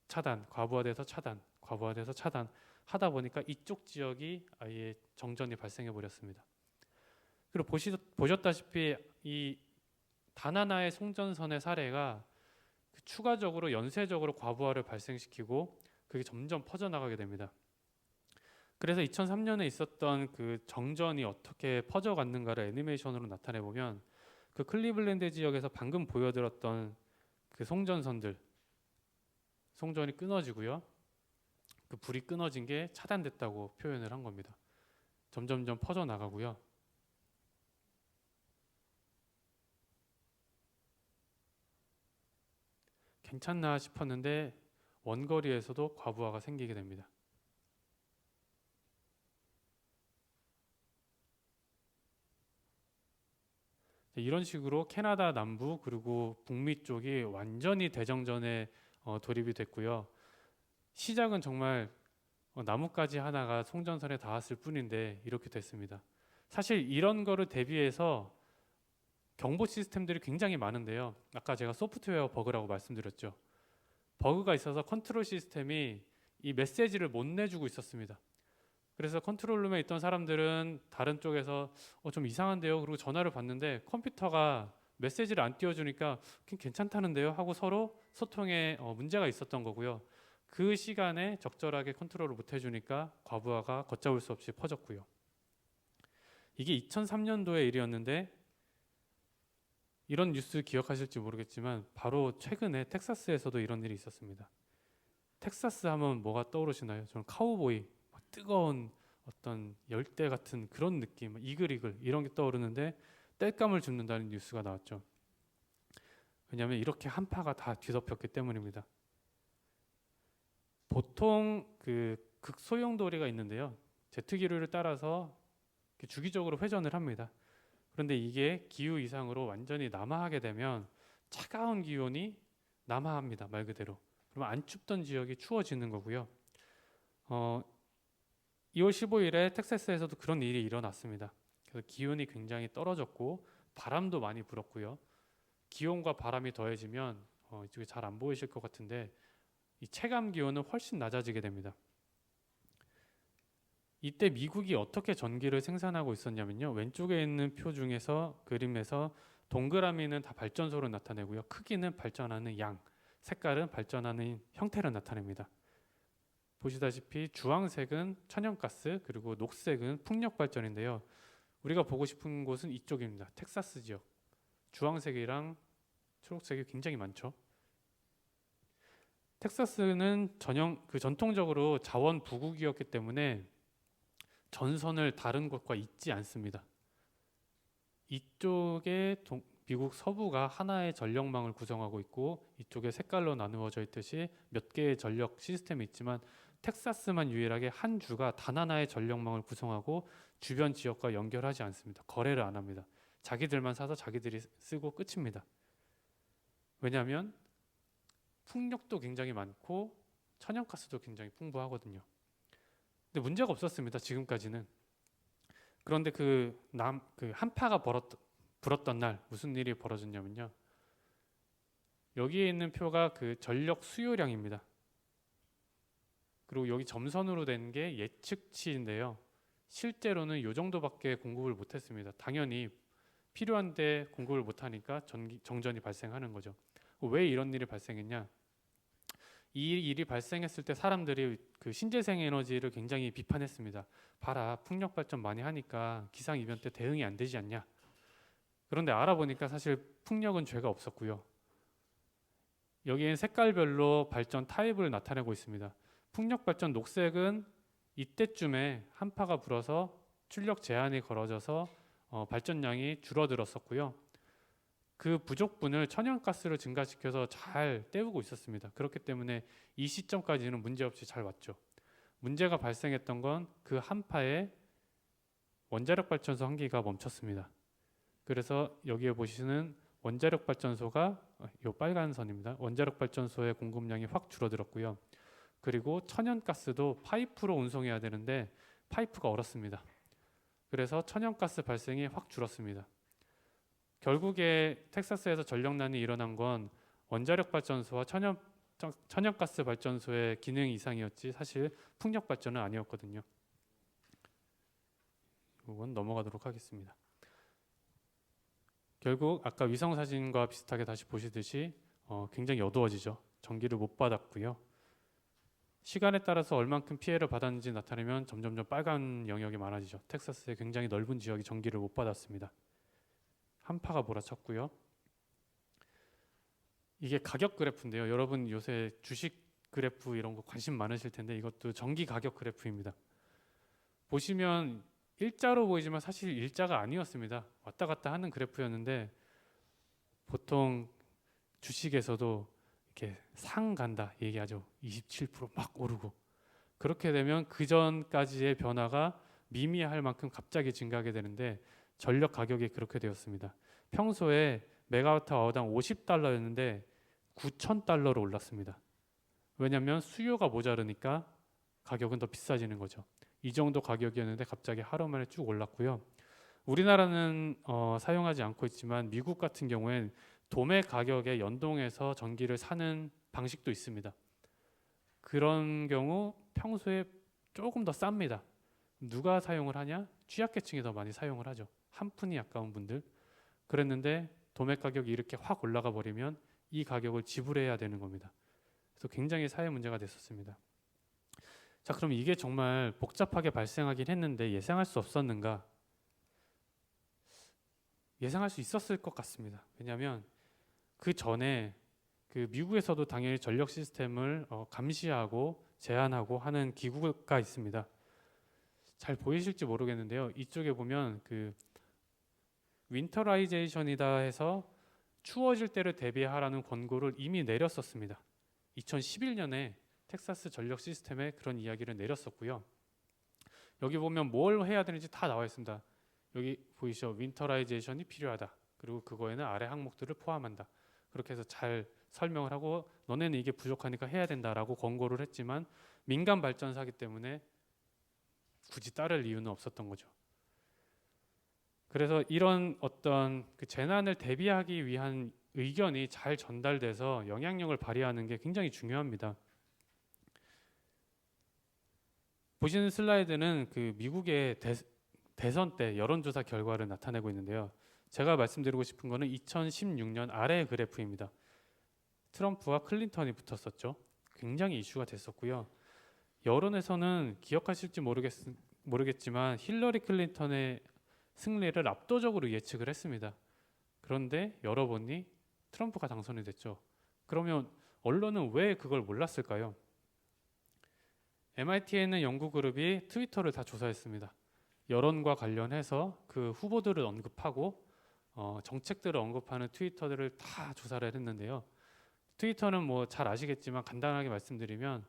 차단, 과부하돼서 차단, 과부하돼서 차단 하다 보니까 이쪽 지역이 아예 정전이 발생해 버렸습니다. 그리고 보셨다시피 이 단 하나의 송전선의 사례가 추가적으로 연쇄적으로 과부하를 발생시키고 그게 점점 퍼져나가게 됩니다. 그래서 2003년에 있었던 그 정전이 어떻게 퍼져갔는가를 애니메이션으로 나타내 보면 그 클리블랜드 지역에서 방금 보여드렸던 그 송전선들, 송전이 끊어지고요. 그 불이 끊어진 게 차단됐다고 표현을 한 겁니다. 점점점 퍼져나가고요. 괜찮나 싶었는데 원거리에서도 과부하가 생기게 됩니다. 이런 식으로 캐나다 남부 그리고 북미 쪽이 완전히 대정전에 돌입이 됐고요. 시작은 정말 나뭇가지 하나가 송전선에 닿았을 뿐인데 이렇게 됐습니다. 사실 이런 거를 대비해서 경보 시스템들이 굉장히 많은데요. 아까 제가 소프트웨어 버그라고 말씀드렸죠. 버그가 있어서 컨트롤 시스템이 이 메시지를 못 내주고 있었습니다. 그래서 컨트롤룸에 있던 사람들은 다른 쪽에서 좀 이상한데요. 그리고 전화를 받는데 컴퓨터가 메시지를 안 띄워주니까 괜찮다는데요 하고 서로 소통에 문제가 있었던 거고요. 그 시간에 적절하게 컨트롤을 못 해주니까 과부하가 걷잡을 수 없이 퍼졌고요. 이게 2003년도의 일이었는데 이런 뉴스 기억하실지 모르겠지만 바로 최근에 텍사스에서도 이런 일이 있었습니다. 텍사스 하면 뭐가 떠오르시나요? 저는 카우보이, 뜨거운 어떤 열대 같은 그런 느낌, 이글이글 이런 게 떠오르는데 땔감을 줍는다는 뉴스가 나왔죠. 왜냐하면 이렇게 한파가 다 뒤덮였기 때문입니다. 보통 그 극소용돌이가 있는데요. 제트기류를 따라서 주기적으로 회전을 합니다. 그런데 이게 기후 이상으로 완전히 남하하게 되면 차가운 기온이 남하합니다. 말 그대로. 그러면 안 춥던 지역이 추워지는 거고요. 2월 15일에 텍사스에서도 그런 일이 일어났습니다. 그래서 기온이 굉장히 떨어졌고 바람도 많이 불었고요. 기온과 바람이 더해지면 이쪽에 잘 안 보이실 것 같은데 이 체감 기온은 훨씬 낮아지게 됩니다. 이때 미국이 어떻게 전기를 생산하고 있었냐면요. 왼쪽에 있는 표 중에서 그림에서 동그라미는 다 발전소를 나타내고요. 크기는 발전하는 양, 색깔은 발전하는 형태를 나타냅니다. 보시다시피 주황색은 천연가스 그리고 녹색은 풍력 발전인데요. 우리가 보고 싶은 곳은 이쪽입니다. 텍사스 지역. 주황색이랑 초록색이 굉장히 많죠. 텍사스는 전통적으로 자원 부국이었기 때문에 전선을 다른 곳과 잇지 않습니다. 이쪽에 미국 서부가 하나의 전력망을 구성하고 있고 이쪽에 색깔로 나누어져 있듯이 몇 개의 전력 시스템이 있지만 텍사스만 유일하게 한 주가 단 하나의 전력망을 구성하고 주변 지역과 연결하지 않습니다. 거래를 안 합니다. 자기들만 사서 자기들이 쓰고 끝입니다. 왜냐하면 풍력도 굉장히 많고 천연가스도 굉장히 풍부하거든요. 근데 문제가 없었습니다. 지금까지는. 그런데 그 한파가 불었던 날 무슨 일이 벌어졌냐면요. 여기에 있는 표가 그 전력 수요량입니다. 그리고 여기 점선으로 된 게 예측치인데요. 실제로는 이 정도밖에 공급을 못했습니다. 당연히 필요한데 공급을 못하니까 정전이 발생하는 거죠. 왜 이런 일이 발생했냐? 이 일이 발생했을 때 사람들이 그 신재생 에너지를 굉장히 비판했습니다. 봐라, 풍력 발전 많이 하니까 기상 이변 때 대응이 안 되지 않냐? 그런데 알아보니까 사실 풍력은 죄가 없었고요. 여기엔 색깔별로 발전 타입을 나타내고 있습니다. 풍력 발전 녹색은 이때쯤에 한파가 불어서 출력 제한이 걸어져서 발전량이 줄어들었었고요. 그 부족분을 천연가스를 증가시켜서 잘 때우고 있었습니다. 그렇기 때문에 이 시점까지는 문제없이 잘 왔죠. 문제가 발생했던 건 그 한파에 원자력 발전소 한 기가 멈췄습니다. 그래서 여기에 보시는 원자력 발전소가 이 빨간 선입니다. 원자력 발전소의 공급량이 확 줄어들었고요. 그리고 천연가스도 파이프로 운송해야 되는데 파이프가 얼었습니다. 그래서 천연가스 발생이 확 줄었습니다. 결국에 텍사스에서 전력난이 일어난 건 원자력 발전소와 천연가스 발전소의 기능 이상이었지 사실 풍력 발전은 아니었거든요. 이건 넘어가도록 하겠습니다. 결국 아까 위성 사진과 비슷하게 다시 보시듯이 굉장히 어두워지죠. 전기를 못 받았고요. 시간에 따라서 얼만큼 피해를 받았는지 나타내면 점점점 빨간 영역이 많아지죠. 텍사스의 굉장히 넓은 지역이 전기를 못 받았습니다. 한파가 몰아쳤고요. 이게 가격 그래프인데요. 여러분 요새 주식 그래프 이런 거 관심 많으실 텐데 이것도 전기 가격 그래프입니다. 보시면 일자로 보이지만 사실 일자가 아니었습니다. 왔다 갔다 하는 그래프였는데 보통 주식에서도 이렇게 상 간다 얘기하죠. 27%막 오르고 그렇게 되면 그 전까지의 변화가 미미할 만큼 갑자기 증가하게 되는데 전력 가격이 그렇게 되었습니다. 평소에 메가와트 아워당 50달러였는데 9,000달러로 올랐습니다. 왜냐하면 수요가 모자르니까 가격은 더 비싸지는 거죠. 이 정도 가격이었는데 갑자기 하루 만에 쭉 올랐고요. 우리나라는 사용하지 않고 있지만 미국 같은 경우엔 도매 가격에 연동해서 전기를 사는 방식도 있습니다. 그런 경우 평소에 조금 더 쌉니다. 누가 사용을 하냐? 취약계층이 더 많이 사용을 하죠. 한 푼이 아까운 분들. 그랬는데 도매 가격이 이렇게 확 올라가 버리면 이 가격을 지불해야 되는 겁니다. 그래서 굉장히 사회 문제가 됐었습니다. 자, 그럼 이게 정말 복잡하게 발생하긴 했는데 예상할 수 없었는가? 예상할 수 있었을 것 같습니다. 왜냐하면 그 전에 그 미국에서도 당연히 전력 시스템을 감시하고 제한하고 하는 기구가 있습니다. 잘 보이실지 모르겠는데요. 이쪽에 보면 그 윈터라이제이션이다 해서 추워질 때를 대비하라는 권고를 이미 내렸었습니다. 2011년에 텍사스 전력 시스템에 그런 이야기를 내렸었고요. 여기 보면 뭘 해야 되는지 다 나와 있습니다. 여기 보이시죠? 윈터라이제이션이 필요하다. 그리고 그거에는 아래 항목들을 포함한다. 그렇게 해서 잘 설명을 하고 너네는 이게 부족하니까 해야 된다라고 권고를 했지만 민간 발전사기 때문에 굳이 따를 이유는 없었던 거죠. 그래서 이런 어떤 그 재난을 대비하기 위한 의견이 잘 전달돼서 영향력을 발휘하는 게 굉장히 중요합니다. 보시는 슬라이드는 그 미국의 대선 때 여론조사 결과를 나타내고 있는데요. 제가 말씀드리고 싶은 거는 2016년 아래 그래프입니다. 트럼프와 클린턴이 붙었었죠. 굉장히 이슈가 됐었고요. 여론에서는 기억하실지 모르겠지만 힐러리 클린턴의 승리를 압도적으로 예측을 했습니다. 그런데 열어보니 트럼프가 당선이 됐죠. 그러면 언론은 왜 그걸 몰랐을까요? MIT에 있는 연구그룹이 트위터를 다 조사했습니다. 여론과 관련해서 그 후보들을 언급하고 정책들을 언급하는 트위터들을 다 조사를 했는데요. 트위터는 뭐 잘 아시겠지만 간단하게 말씀드리면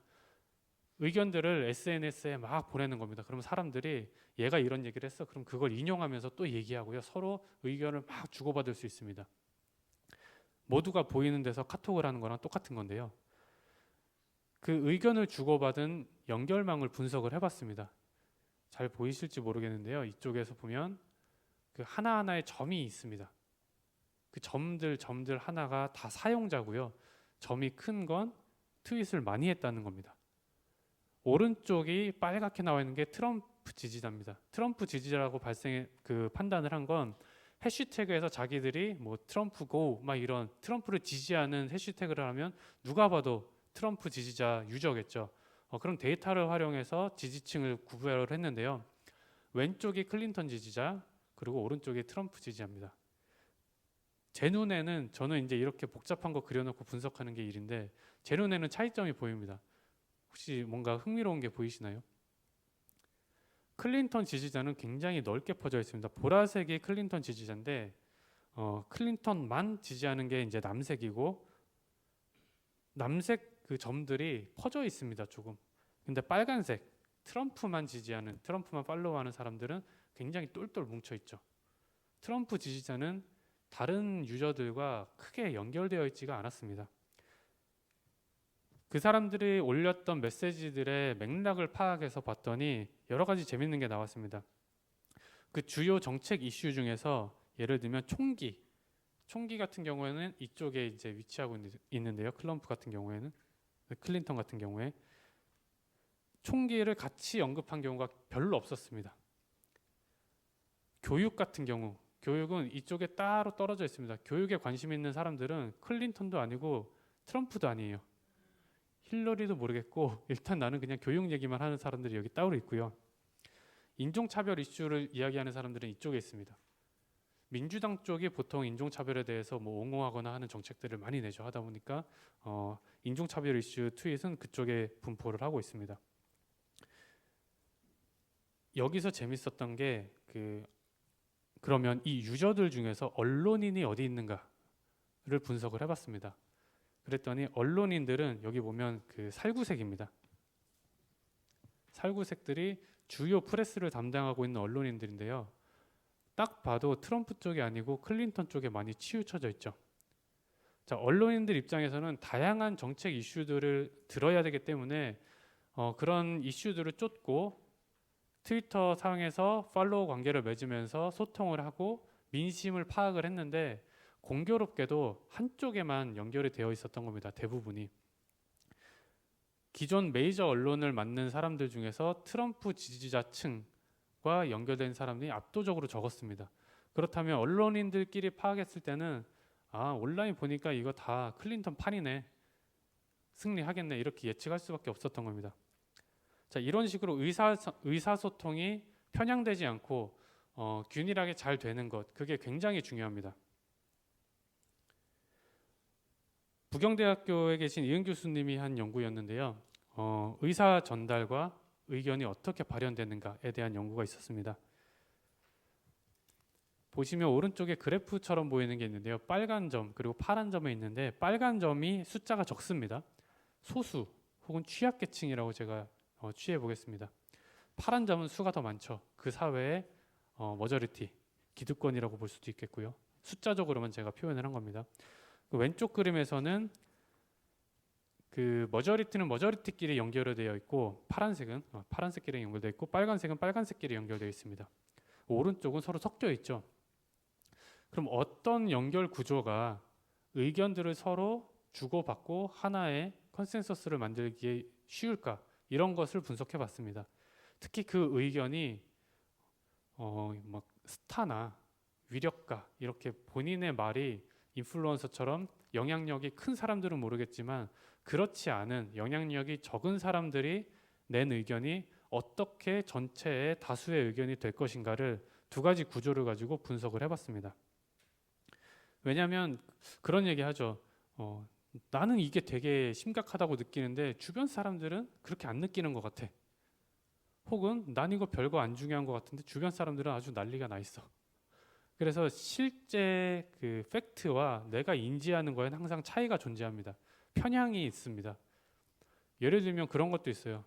의견들을 SNS에 막 보내는 겁니다. 그러면 사람들이 얘가 이런 얘기를 했어. 그럼 그걸 인용하면서 또 얘기하고요. 서로 의견을 막 주고받을 수 있습니다. 모두가 보이는 데서 카톡을 하는 거랑 똑같은 건데요. 그 의견을 주고받은 연결망을 분석을 해봤습니다. 잘 보이실지 모르겠는데요. 이쪽에서 보면 그 하나하나의 점이 있습니다. 그 점들 하나가 다 사용자고요. 점이 큰 건 트윗을 많이 했다는 겁니다. 오른쪽이 빨갛게 나와 있는 게 트럼프 지지자입니다. 트럼프 지지자라고 판단을 한 건 해시태그에서 자기들이 뭐 트럼프 고 막 이런 트럼프를 지지하는 해시태그를 하면 누가 봐도 트럼프 지지자 유저겠죠. 그런 데이터를 활용해서 지지층을 구별을 했는데요. 왼쪽이 클린턴 지지자, 그리고 오른쪽이 트럼프 지지자입니다. 제 눈에는 저는 이제 이렇게 복잡한 거 그려놓고 분석하는 게 일인데 제 눈에는 차이점이 보입니다. 혹시 뭔가 흥미로운 게 보이시나요? 클린턴 지지자는 굉장히 넓게 퍼져 있습니다. 보라색이 클린턴 지지자인데 클린턴만 지지하는 게 이제 남색이고 남색 그 점들이 퍼져 있습니다. 조금. 근데 빨간색 트럼프만 지지하는 트럼프만 팔로우하는 사람들은 굉장히 똘똘 뭉쳐 있죠. 트럼프 지지자는 다른 유저들과 크게 연결되어 있지가 않았습니다. 그 사람들이 올렸던 메시지들의 맥락을 파악해서 봤더니 여러 가지 재밌는 게 나왔습니다. 그 주요 정책 이슈 중에서 예를 들면 총기 같은 경우에는 이쪽에 이제 위치하고 있는데요. 클럼프 같은 경우에는 클린턴 같은 경우에 총기를 같이 언급한 경우가 별로 없었습니다. 교육 같은 경우, 교육은 이쪽에 따로 떨어져 있습니다. 교육에 관심 있는 사람들은 클린턴도 아니고 트럼프도 아니에요. 힐러리도 모르겠고 일단 나는 그냥 교육 얘기만 하는 사람들이 여기 따로 있고요. 인종차별 이슈를 이야기하는 사람들은 이쪽에 있습니다. 민주당 쪽이 보통 인종차별에 대해서 뭐 옹호하거나 하는 정책들을 많이 내죠. 하다 보니까 인종차별 이슈 트윗은 그쪽에 분포를 하고 있습니다. 여기서 재밌었던 게 그러면 이 유저들 중에서 언론인이 어디 있는가를 분석을 해봤습니다. 그랬더니 언론인들은 여기 보면 그 살구색입니다. 살구색들이 주요 프레스를 담당하고 있는 언론인들인데요. 딱 봐도 트럼프 쪽이 아니고 클린턴 쪽에 많이 치우쳐져 있죠. 자, 언론인들 입장에서는 다양한 정책 이슈들을 들어야 되기 때문에 그런 이슈들을 쫓고 트위터 상에서 팔로워 관계를 맺으면서 소통을 하고 민심을 파악을 했는데 공교롭게도 한쪽에만 연결이 되어 있었던 겁니다. 대부분이. 기존 메이저 언론을 맡는 사람들 중에서 트럼프 지지자층과 연결된 사람들이 압도적으로 적었습니다. 그렇다면 언론인들끼리 파악했을 때는 온라인 보니까 이거 다 클린턴 판이네, 승리하겠네, 이렇게 예측할 수밖에 없었던 겁니다. 자, 이런 식으로 의사소통이 편향되지 않고 균일하게 잘 되는 것, 그게 굉장히 중요합니다. 부경대학교에 계신 이은 교수님이 한 연구였는데요. 의사 전달과 의견이 어떻게 발현되는가에 대한 연구가 있었습니다. 보시면 오른쪽에 그래프처럼 보이는 게 있는데요. 빨간 점 그리고 파란 점이 있는데 빨간 점이 숫자가 적습니다. 소수 혹은 취약계층이라고 제가 취해 보겠습니다. 파란 점은 수가 더 많죠. 그 사회의 머저리티, 기득권이라고 볼 수도 있겠고요. 숫자적으로만 제가 표현을 한 겁니다. 그 왼쪽 그림에서는 그 머저리티는 머저리티끼리 연결되어 있고 파란색은 파란색끼리 연결되어 있고 빨간색은 빨간색끼리 연결되어 있습니다. 오른쪽은 서로 섞여 있죠. 그럼 어떤 연결 구조가 의견들을 서로 주고받고 하나의 컨센서스를 만들기에 쉬울까? 이런 것을 분석해 봤습니다. 특히 그 의견이 막 스타나 위력가 이렇게 본인의 말이 인플루언서처럼 영향력이 큰 사람들은 모르겠지만 그렇지 않은 영향력이 적은 사람들이 낸 의견이 어떻게 전체의 다수의 의견이 될 것인가를 두 가지 구조를 가지고 분석을 해봤습니다. 왜냐하면 그런 얘기 하죠. 나는 이게 되게 심각하다고 느끼는데 주변 사람들은 그렇게 안 느끼는 것 같아. 혹은 난 이거 별거 안 중요한 것 같은데 주변 사람들은 아주 난리가 나 있어. 그래서 실제 그 팩트와 내가 인지하는 거에는 항상 차이가 존재합니다. 편향이 있습니다. 예를 들면 그런 것도 있어요.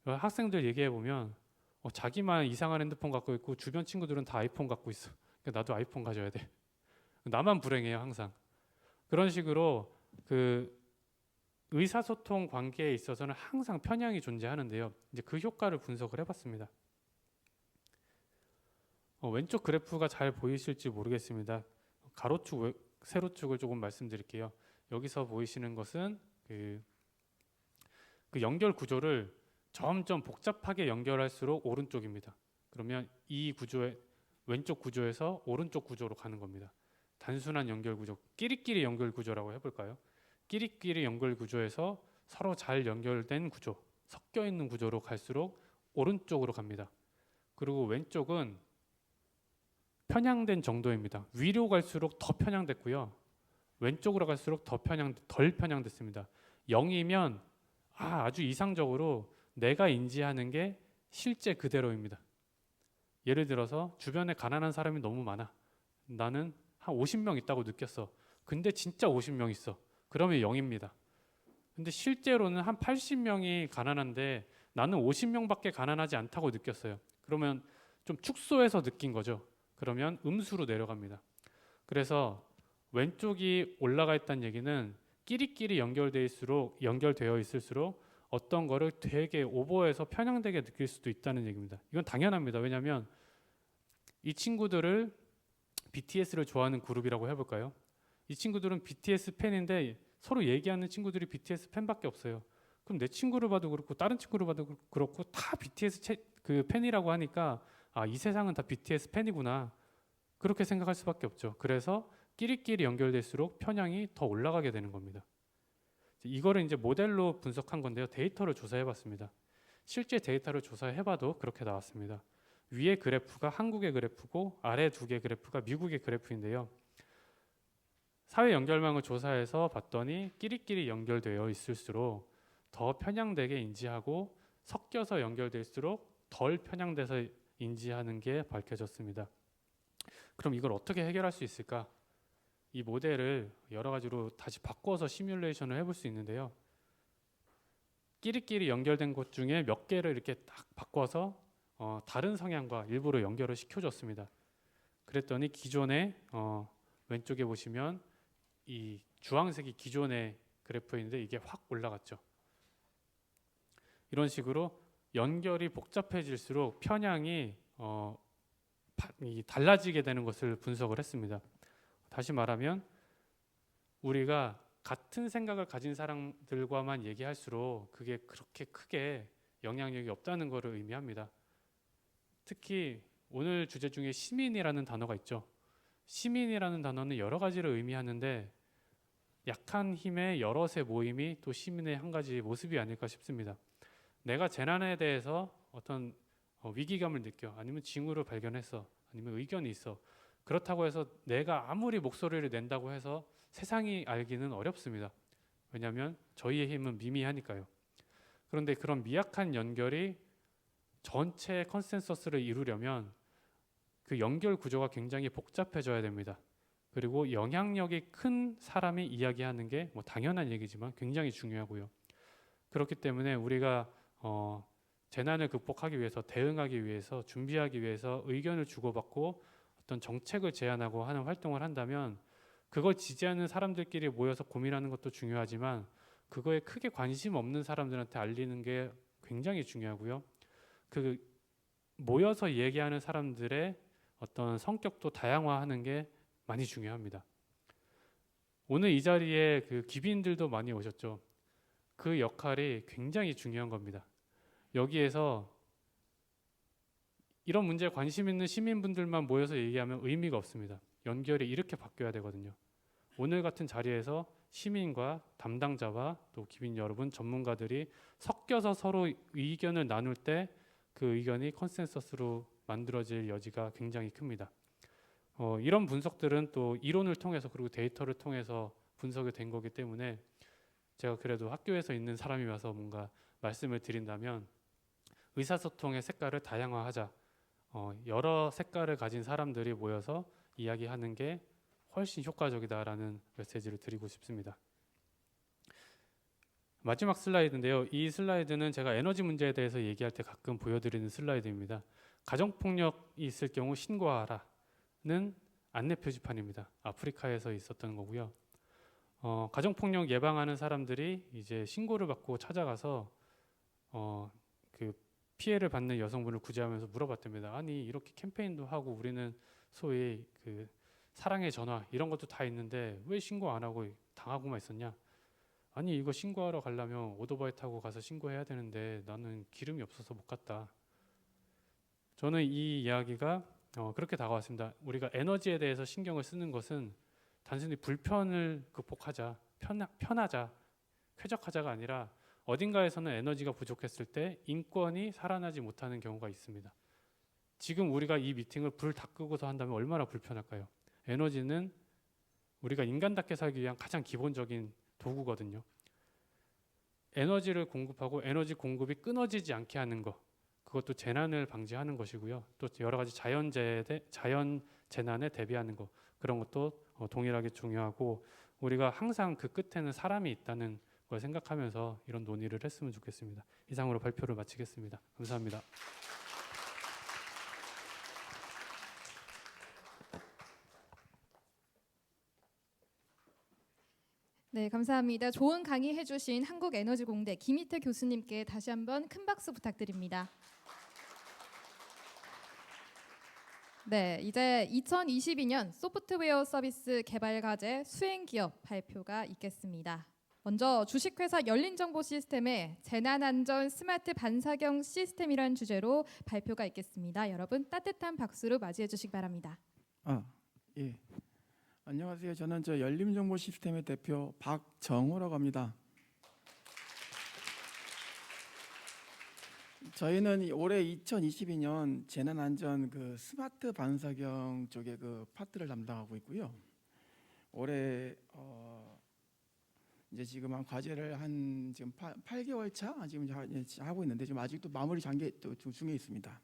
학생들 얘기해 보면 자기만 이상한 핸드폰 갖고 있고 주변 친구들은 다 아이폰 갖고 있어. 그러니까 나도 아이폰 가져야 돼. 나만 불행해요, 항상. 그런 식으로 그 의사소통 관계에 있어서는 항상 편향이 존재하는데요. 이제 그 효과를 분석을 해봤습니다. 왼쪽 그래프가 잘 보이실지 모르겠습니다. 가로축, 세로축을 조금 말씀드릴게요. 여기서 보이시는 것은 그 연결 구조를 점점 복잡하게 연결할수록 오른쪽입니다. 그러면 이 구조의 왼쪽 구조에서 오른쪽 구조로 가는 겁니다. 단순한 연결 구조, 끼리끼리 연결 구조라고 해볼까요? 끼리끼리 연결 구조에서 서로 잘 연결된 구조, 섞여 있는 구조로 갈수록 오른쪽으로 갑니다. 그리고 왼쪽은 편향된 정도입니다. 위로 갈수록 더 편향됐고요. 왼쪽으로 갈수록 덜 편향됐습니다. 0이면 아주 이상적으로 내가 인지하는 게 실제 그대로입니다. 예를 들어서 주변에 가난한 사람이 너무 많아. 나는 한 50명 있다고 느꼈어. 근데 진짜 50명 있어. 그러면 0입니다. 근데 실제로는 한 80명이 가난한데 나는 50명밖에 가난하지 않다고 느꼈어요. 그러면 좀 축소해서 느낀 거죠. 그러면 음수로 내려갑니다. 그래서 왼쪽이 올라가 있다는 얘기는 끼리끼리 연결되어 있을수록 어떤 거를 되게 오버해서 편향되게 느낄 수도 있다는 얘기입니다. 이건 당연합니다. 왜냐하면 이 친구들을 BTS를 좋아하는 그룹이라고 해볼까요? 이 친구들은 BTS 팬인데 서로 얘기하는 친구들이 BTS 팬밖에 없어요. 그럼 내 친구를 봐도 그렇고 다른 친구를 봐도 그렇고 다 BTS 그 팬이라고 하니까 아, 이 세상은 다 BTS 팬이구나. 그렇게 생각할 수밖에 없죠. 그래서 끼리끼리 연결될수록 편향이 더 올라가게 되는 겁니다. 이거를 이제 모델로 분석한 건데요. 데이터를 조사해봤습니다. 실제 데이터를 조사해봐도 그렇게 나왔습니다. 위에 그래프가 한국의 그래프고 아래 두 개 그래프가 미국의 그래프인데요. 사회 연결망을 조사해서 봤더니 끼리끼리 연결되어 있을수록 더 편향되게 인지하고 섞여서 연결될수록 덜 편향돼서 인지하는 게 밝혀졌습니다. 그럼 이걸 어떻게 해결할 수 있을까? 이 모델을 여러 가지로 다시 바꿔서 시뮬레이션을 해볼 수 있는데요. 끼리끼리 연결된 것 중에 몇 개를 이렇게 딱 바꿔서 다른 성향과 일부러 연결을 시켜줬습니다. 그랬더니 기존에 왼쪽에 보시면 이 주황색이 기존의 그래프인데 이게 확 올라갔죠. 이런 식으로 연결이 복잡해질수록 편향이 달라지게 되는 것을 분석을 했습니다. 다시 말하면 우리가 같은 생각을 가진 사람들과만 얘기할수록 그게 그렇게 크게 영향력이 없다는 것을 의미합니다. 특히 오늘 주제 중에 시민이라는 단어가 있죠. 시민이라는 단어는 여러 가지를 의미하는데 약한 힘의 여럿의 모임이 또 시민의 한 가지 모습이 아닐까 싶습니다. 내가 재난에 대해서 어떤 위기감을 느껴, 아니면 징후를 발견했어, 아니면 의견이 있어. 그렇다고 해서 내가 아무리 목소리를 낸다고 해서 세상이 알기는 어렵습니다. 왜냐하면 저희의 힘은 미미하니까요. 그런데 그런 미약한 연결이 전체 컨센서스를 이루려면 그 연결 구조가 굉장히 복잡해져야 됩니다. 그리고 영향력이 큰 사람이 이야기하는 게 뭐 당연한 얘기지만 굉장히 중요하고요. 그렇기 때문에 우리가 재난을 극복하기 위해서, 대응하기 위해서, 준비하기 위해서 의견을 주고받고 어떤 정책을 제안하고 하는 활동을 한다면 그걸 지지하는 사람들끼리 모여서 고민하는 것도 중요하지만 그거에 크게 관심 없는 사람들한테 알리는 게 굉장히 중요하고요. 그 모여서 얘기하는 사람들의 어떤 성격도 다양화하는 게 많이 중요합니다. 오늘 이 자리에 그 귀빈들도 많이 오셨죠. 그 역할이 굉장히 중요한 겁니다. 여기에서 이런 문제에 관심 있는 시민분들만 모여서 얘기하면 의미가 없습니다. 연결이 이렇게 바뀌어야 되거든요. 오늘 같은 자리에서 시민과 담당자와 또 귀빈 여러분, 전문가들이 섞여서 서로 의견을 나눌 때 그 의견이 컨센서스로 만들어질 여지가 굉장히 큽니다. 이런 분석들은 또 이론을 통해서 그리고 데이터를 통해서 분석이 된 거기 때문에 제가 그래도 학교에서 있는 사람이라서 뭔가 말씀을 드린다면 의사소통의 색깔을 다양화하자. 여러 색깔을 가진 사람들이 모여서 이야기하는 게 훨씬 효과적이다라는 메시지를 드리고 싶습니다. 마지막 슬라이드인데요. 이 슬라이드는 제가 에너지 문제에 대해서 얘기할 때 가끔 보여드리는 슬라이드입니다. 가정폭력이 있을 경우 신고하라는 안내 표지판입니다. 아프리카에서 있었던 거고요. 가정폭력 예방하는 사람들이 이제 신고를 받고 찾아가서 그 피해를 받는 여성분을 구제하면서 물어봤답니다. 아니 이렇게 캠페인도 하고 우리는 소위 그 사랑의 전화 이런 것도 다 있는데 왜 신고 안 하고 당하고만 있었냐? 아니 이거 신고하러 가려면 오토바이 타고 가서 신고해야 되는데 나는 기름이 없어서 못 갔다. 저는 이 이야기가 그렇게 다가왔습니다. 우리가 에너지에 대해서 신경을 쓰는 것은 단순히 불편을 극복하자, 편하자, 쾌적하자가 아니라 어딘가에서는 에너지가 부족했을 때 인권이 살아나지 못하는 경우가 있습니다. 지금 우리가 이 미팅을 불 다 끄고서 한다면 얼마나 불편할까요? 에너지는 우리가 인간답게 살기 위한 가장 기본적인 도구거든요. 에너지를 공급하고 에너지 공급이 끊어지지 않게 하는 것, 그것도 재난을 방지하는 것이고요. 또 여러 가지 자연 재난에 대비하는 것, 그런 것도 동일하게 중요하고 우리가 항상 그 끝에는 사람이 있다는 걸 생각하면서 이런 논의를 했으면 좋겠습니다. 이상으로 발표를 마치겠습니다. 감사합니다. 네, 감사합니다. 좋은 강의 해주신 한국에너지공대 김희태 교수님께 다시 한번 큰 박수 부탁드립니다. 네, 이제 2022년 소프트웨어 서비스 개발 과제 수행 기업 발표가 있겠습니다. 먼저 주식회사 열린정보 시스템의 재난안전 스마트 반사경 시스템이라는 주제로 발표가 있겠습니다. 여러분 따뜻한 박수로 맞이해 주시기 바랍니다. 예. 안녕하세요. 저는 열림정보 시스템의 대표 박정호라고 합니다. 저희는 올해 2022년 재난안전 스마트 반사경 쪽의 파트를 담당하고 있고요. 올해 이제 지금 한 과제를 지금 8개월 차 지금 하고 있는데 지금 아직도 마무리 단계 중에 있습니다.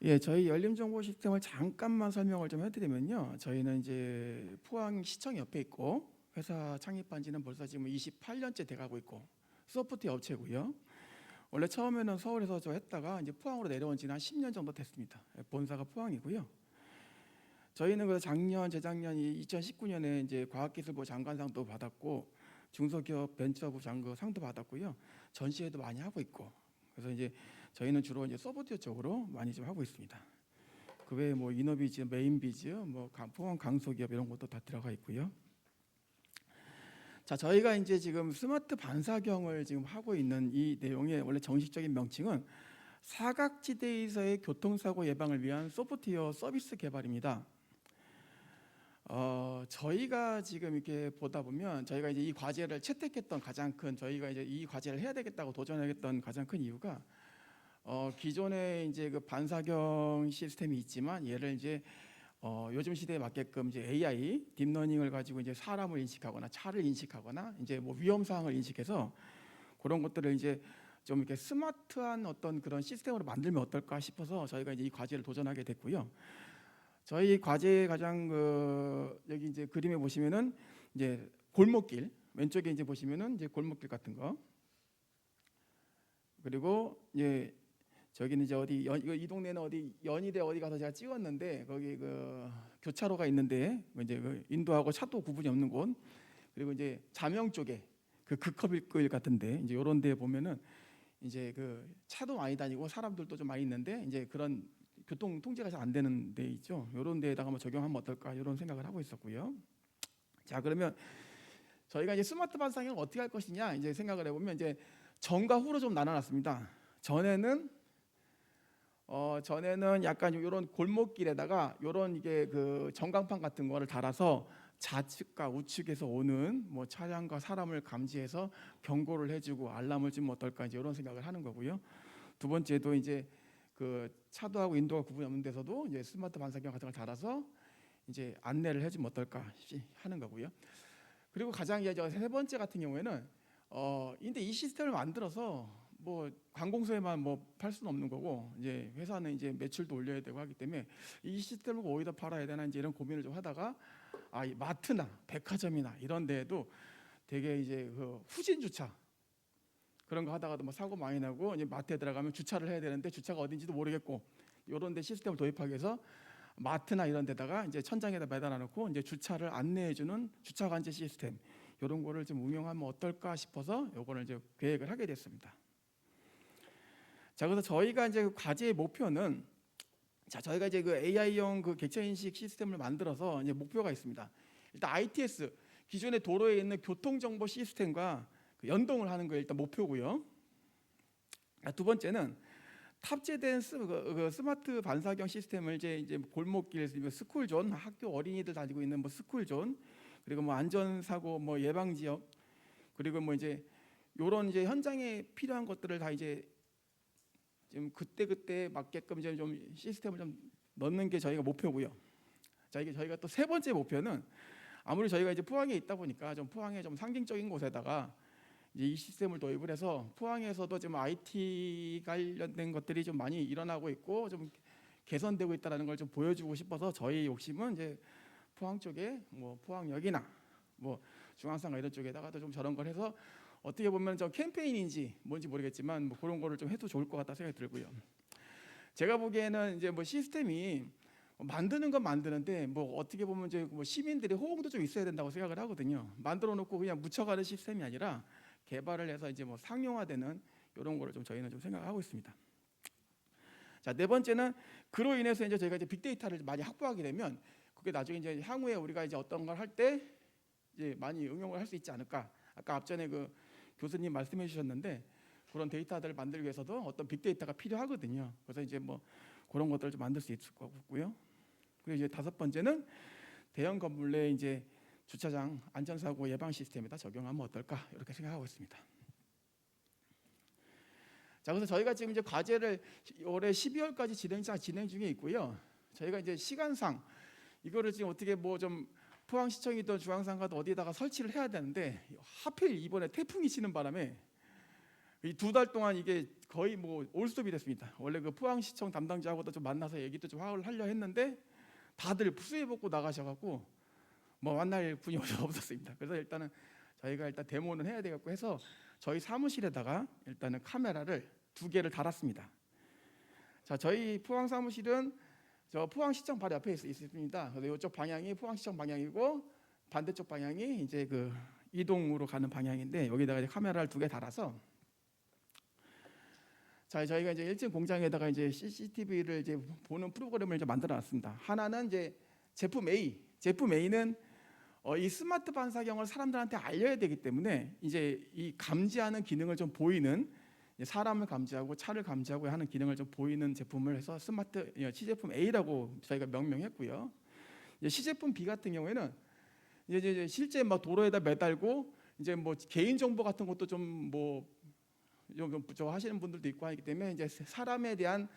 예, 저희 열림정보 시스템을 잠깐만 설명을 좀 해드리면요. 저희는 이제 포항시청 옆에 있고 회사 창립한 지는 벌써 지금 28년째 돼가고 있고 소프트웨어 업체고요. 원래 처음에는 서울에서 했다가 이제 포항으로 내려온 지는 한 10년 정도 됐습니다. 본사가 포항이고요. 저희는 그래서 작년, 재작년 2019년에 이제 과학기술부 장관상도 받았고 중소기업 벤처부 상도 받았고요. 전시회도 많이 하고 있고 그래서 이제 저희는 주로 이제 소프트웨어 쪽으로 많이 좀 하고 있습니다. 그 외에 뭐 이노비즈, 메인비즈, 뭐 포항 강소기업 이런 것도 다 들어가 있고요. 자, 저희가 이제 지금 스마트 반사경을 지금 하고 있는 이 내용의 원래 정식적인 명칭은 사각지대에서의 교통사고 예방을 위한 소프트웨어 서비스 개발입니다. 저희가 지금 이렇게 보다 보면 저희가 이제 이 과제를 채택했던 가장 큰 저희가 이제 이 과제를 해야 되겠다고 도전하겠던 가장 큰 이유가 기존에 이제 반사경 시스템이 있지만 얘를 이제 요즘 시대에 맞게끔 이제 AI 딥러닝을 가지고 이제 사람을 인식하거나 차를 인식하거나 이제 뭐 위험 사항을 인식해서 그런 것들을 이제 좀 이렇게 스마트한 어떤 그런 시스템으로 만들면 어떨까 싶어서 저희가 이제 이 과제를 도전하게 됐고요. 저희 과제 가장 여기 이제 그림에 보시면은 이제 골목길 왼쪽에 이제 보시면은 이제 골목길 같은 거 그리고 이제 저기는 이제 이 동네는 어디 연희대 어디 가서 제가 찍었는데 거기 교차로가 있는데 이제 인도하고 차도 구분이 없는 곳 그리고 이제 자명 쪽에 극커빌길 같은데 이제 이런 데 보면은 이제 차도 많이 다니고 사람들도 좀 많이 있는데 이제 그런 교통 통제가 잘 안 되는 데 있죠. 이런 데에다가 한번 적용하면 어떨까 이런 생각을 하고 있었고요. 자, 그러면 저희가 이제 스마트 반사경을 어떻게 할 것이냐 이제 생각을 해보면 이제 전과 후로 좀 나눠놨습니다. 전에는 약간 이런 골목길에다가 이런 이게 전광판 같은 거를 달아서 좌측과 우측에서 오는 뭐 차량과 사람을 감지해서 경고를 해주고 알람을 주면 어떨까 이제 이런 생각을 하는 거고요. 두 번째도 이제 차도하고 인도가 구분이 없는 데서도 이제 스마트 반사경 같은 걸 달아서 이제 안내를 해주면 어떨까 하는 거고요. 그리고 가장 이제 세 번째 같은 경우에는 근데 이 시스템을 만들어서 뭐 관공서에만 뭐 팔 수는 없는 거고 이제 회사는 이제 매출도 올려야 되고 하기 때문에 이 시스템을 어디다 팔아야 되나 이제 이런 고민을 좀 하다가 이 마트나 백화점이나 이런 데에도 되게 이제 후진 주차 그런 거 하다가도 뭐 사고 많이 나고 이제 마트에 들어가면 주차를 해야 되는데 주차가 어딘지도 모르겠고 이런 데 시스템을 도입하기 위해서 마트나 이런 데다가 이제 천장에다 매달아 놓고 이제 주차를 안내해 주는 주차 관제 시스템 이런 거를 좀 운영하면 어떨까 싶어서 요거를 이제 계획을 하게 됐습니다. 자, 그래서 저희가 이제 과제의 목표는 저희가 이제 AI용 객차 인식 시스템을 만들어서 이제 목표가 있습니다. 일단 ITS 기존의 도로에 있는 교통 정보 시스템과 연동을 하는 거 일단 목표고요. 두 번째는 탑재된 스마트 반사경 시스템을 이제 골목길, 스쿨존, 학교 어린이들 다니고 있는 뭐 스쿨존, 그리고 뭐 안전사고 뭐 예방 지역, 그리고 뭐 이제 요런 이제 현장에 필요한 것들을 다 이제 지금 그때 맞게끔 이제 좀 시스템을 좀 넣는 게 저희가 목표고요. 자, 이게 저희가 또 세 번째 목표는 아무리 저희가 이제 포항에 있다 보니까 좀 포항의 좀 상징적인 곳에다가 이제 이 시스템을 도입을 해서 포항에서도 지금 IT 관련된 것들이 좀 많이 일어나고 있고 좀 개선되고 있다는 걸 좀 보여주고 싶어서 저희 욕심은 이제 포항 쪽에 뭐 포항역이나 뭐 중앙상가 이런 쪽에다가도 좀 저런 걸 해서 어떻게 보면 저 캠페인인지 뭔지 모르겠지만 뭐 그런 거를 좀 해도 좋을 것 같다 생각이 들고요. 제가 보기에는 이제 뭐 시스템이 만드는 건 만드는데 뭐 어떻게 보면 이제 뭐 시민들의 호응도 좀 있어야 된다고 생각을 하거든요. 만들어 놓고 그냥 묻혀가는 시스템이 아니라 개발을 해서 이제 뭐 상용화되는 이런 거를 좀 저희는 좀 생각하고 있습니다. 자, 네 번째는 그로 인해서 이제 저희가 이제 빅데이터를 많이 확보하게 되면 그게 나중에 이제 향후에 우리가 이제 어떤 걸 할 때 이제 많이 응용을 할 수 있지 않을까. 아까 앞전에 그 교수님 말씀해 주셨는데 그런 데이터들을 만들기 위해서도 어떤 빅데이터가 필요하거든요. 그래서 이제 뭐 그런 것들을 좀 만들 수 있을 것 같고요. 그리고 이제 다섯 번째는 대형 건물 내 이제 주차장 안전사고 예방 시스템에다 적용하면 어떨까 이렇게 생각하고 있습니다. 자, 그래서 저희가 지금 이제 과제를 올해 12월까지 진행 중에 있고요. 저희가 이제 시간상 이거를 지금 어떻게 뭐 좀 포항시청이든 중앙상가도 어디다가 설치를 해야 되는데 하필 이번에 태풍이 치는 바람에 이 2달 동안 이게 거의 뭐 올스톱이 됐습니다. 원래 그 포항시청 담당자하고도 좀 만나서 얘기도 좀 하려 했는데 다들 수해 복구 나가셔갖고 뭐 만날 분이 없었습니다. 그래서 일단은 저희가 일단 데모는 해야 되겠고 해서 저희 사무실에다가 일단은 카메라를 2개를 달았습니다. 자, 저희 포항 사무실은 저 포항시청 바로 옆에 있습니다. 그래서 이쪽 방향이 포항시청 방향이고 반대쪽 방향이 이제 그 이동으로 가는 방향인데 여기다가 이제 카메라를 2개 달아서 자, 저희가 이제 1층 공장에다가 이제 CCTV를 이제 보는 프로그램을 이제 만들어놨습니다. 하나는 이제 제품 A는 이 스마트 반사경을 사람들한테 알려야 되기 때문에 이제 이 감지하는 기능을 좀 보이는 사람을 감지하고 차를 감지하고 하는 기능을 좀 보이는 제품을 해서 스마트 시제품 A라고 저희가 명명했고요. 이제 시제품 B 같은 경우에는 이제 실제 막 도로에다 매달고 이제 뭐 개인 정보 같은 것도 좀 저 하시는 분들도 있고 하기 때문에 이제 사람에 대한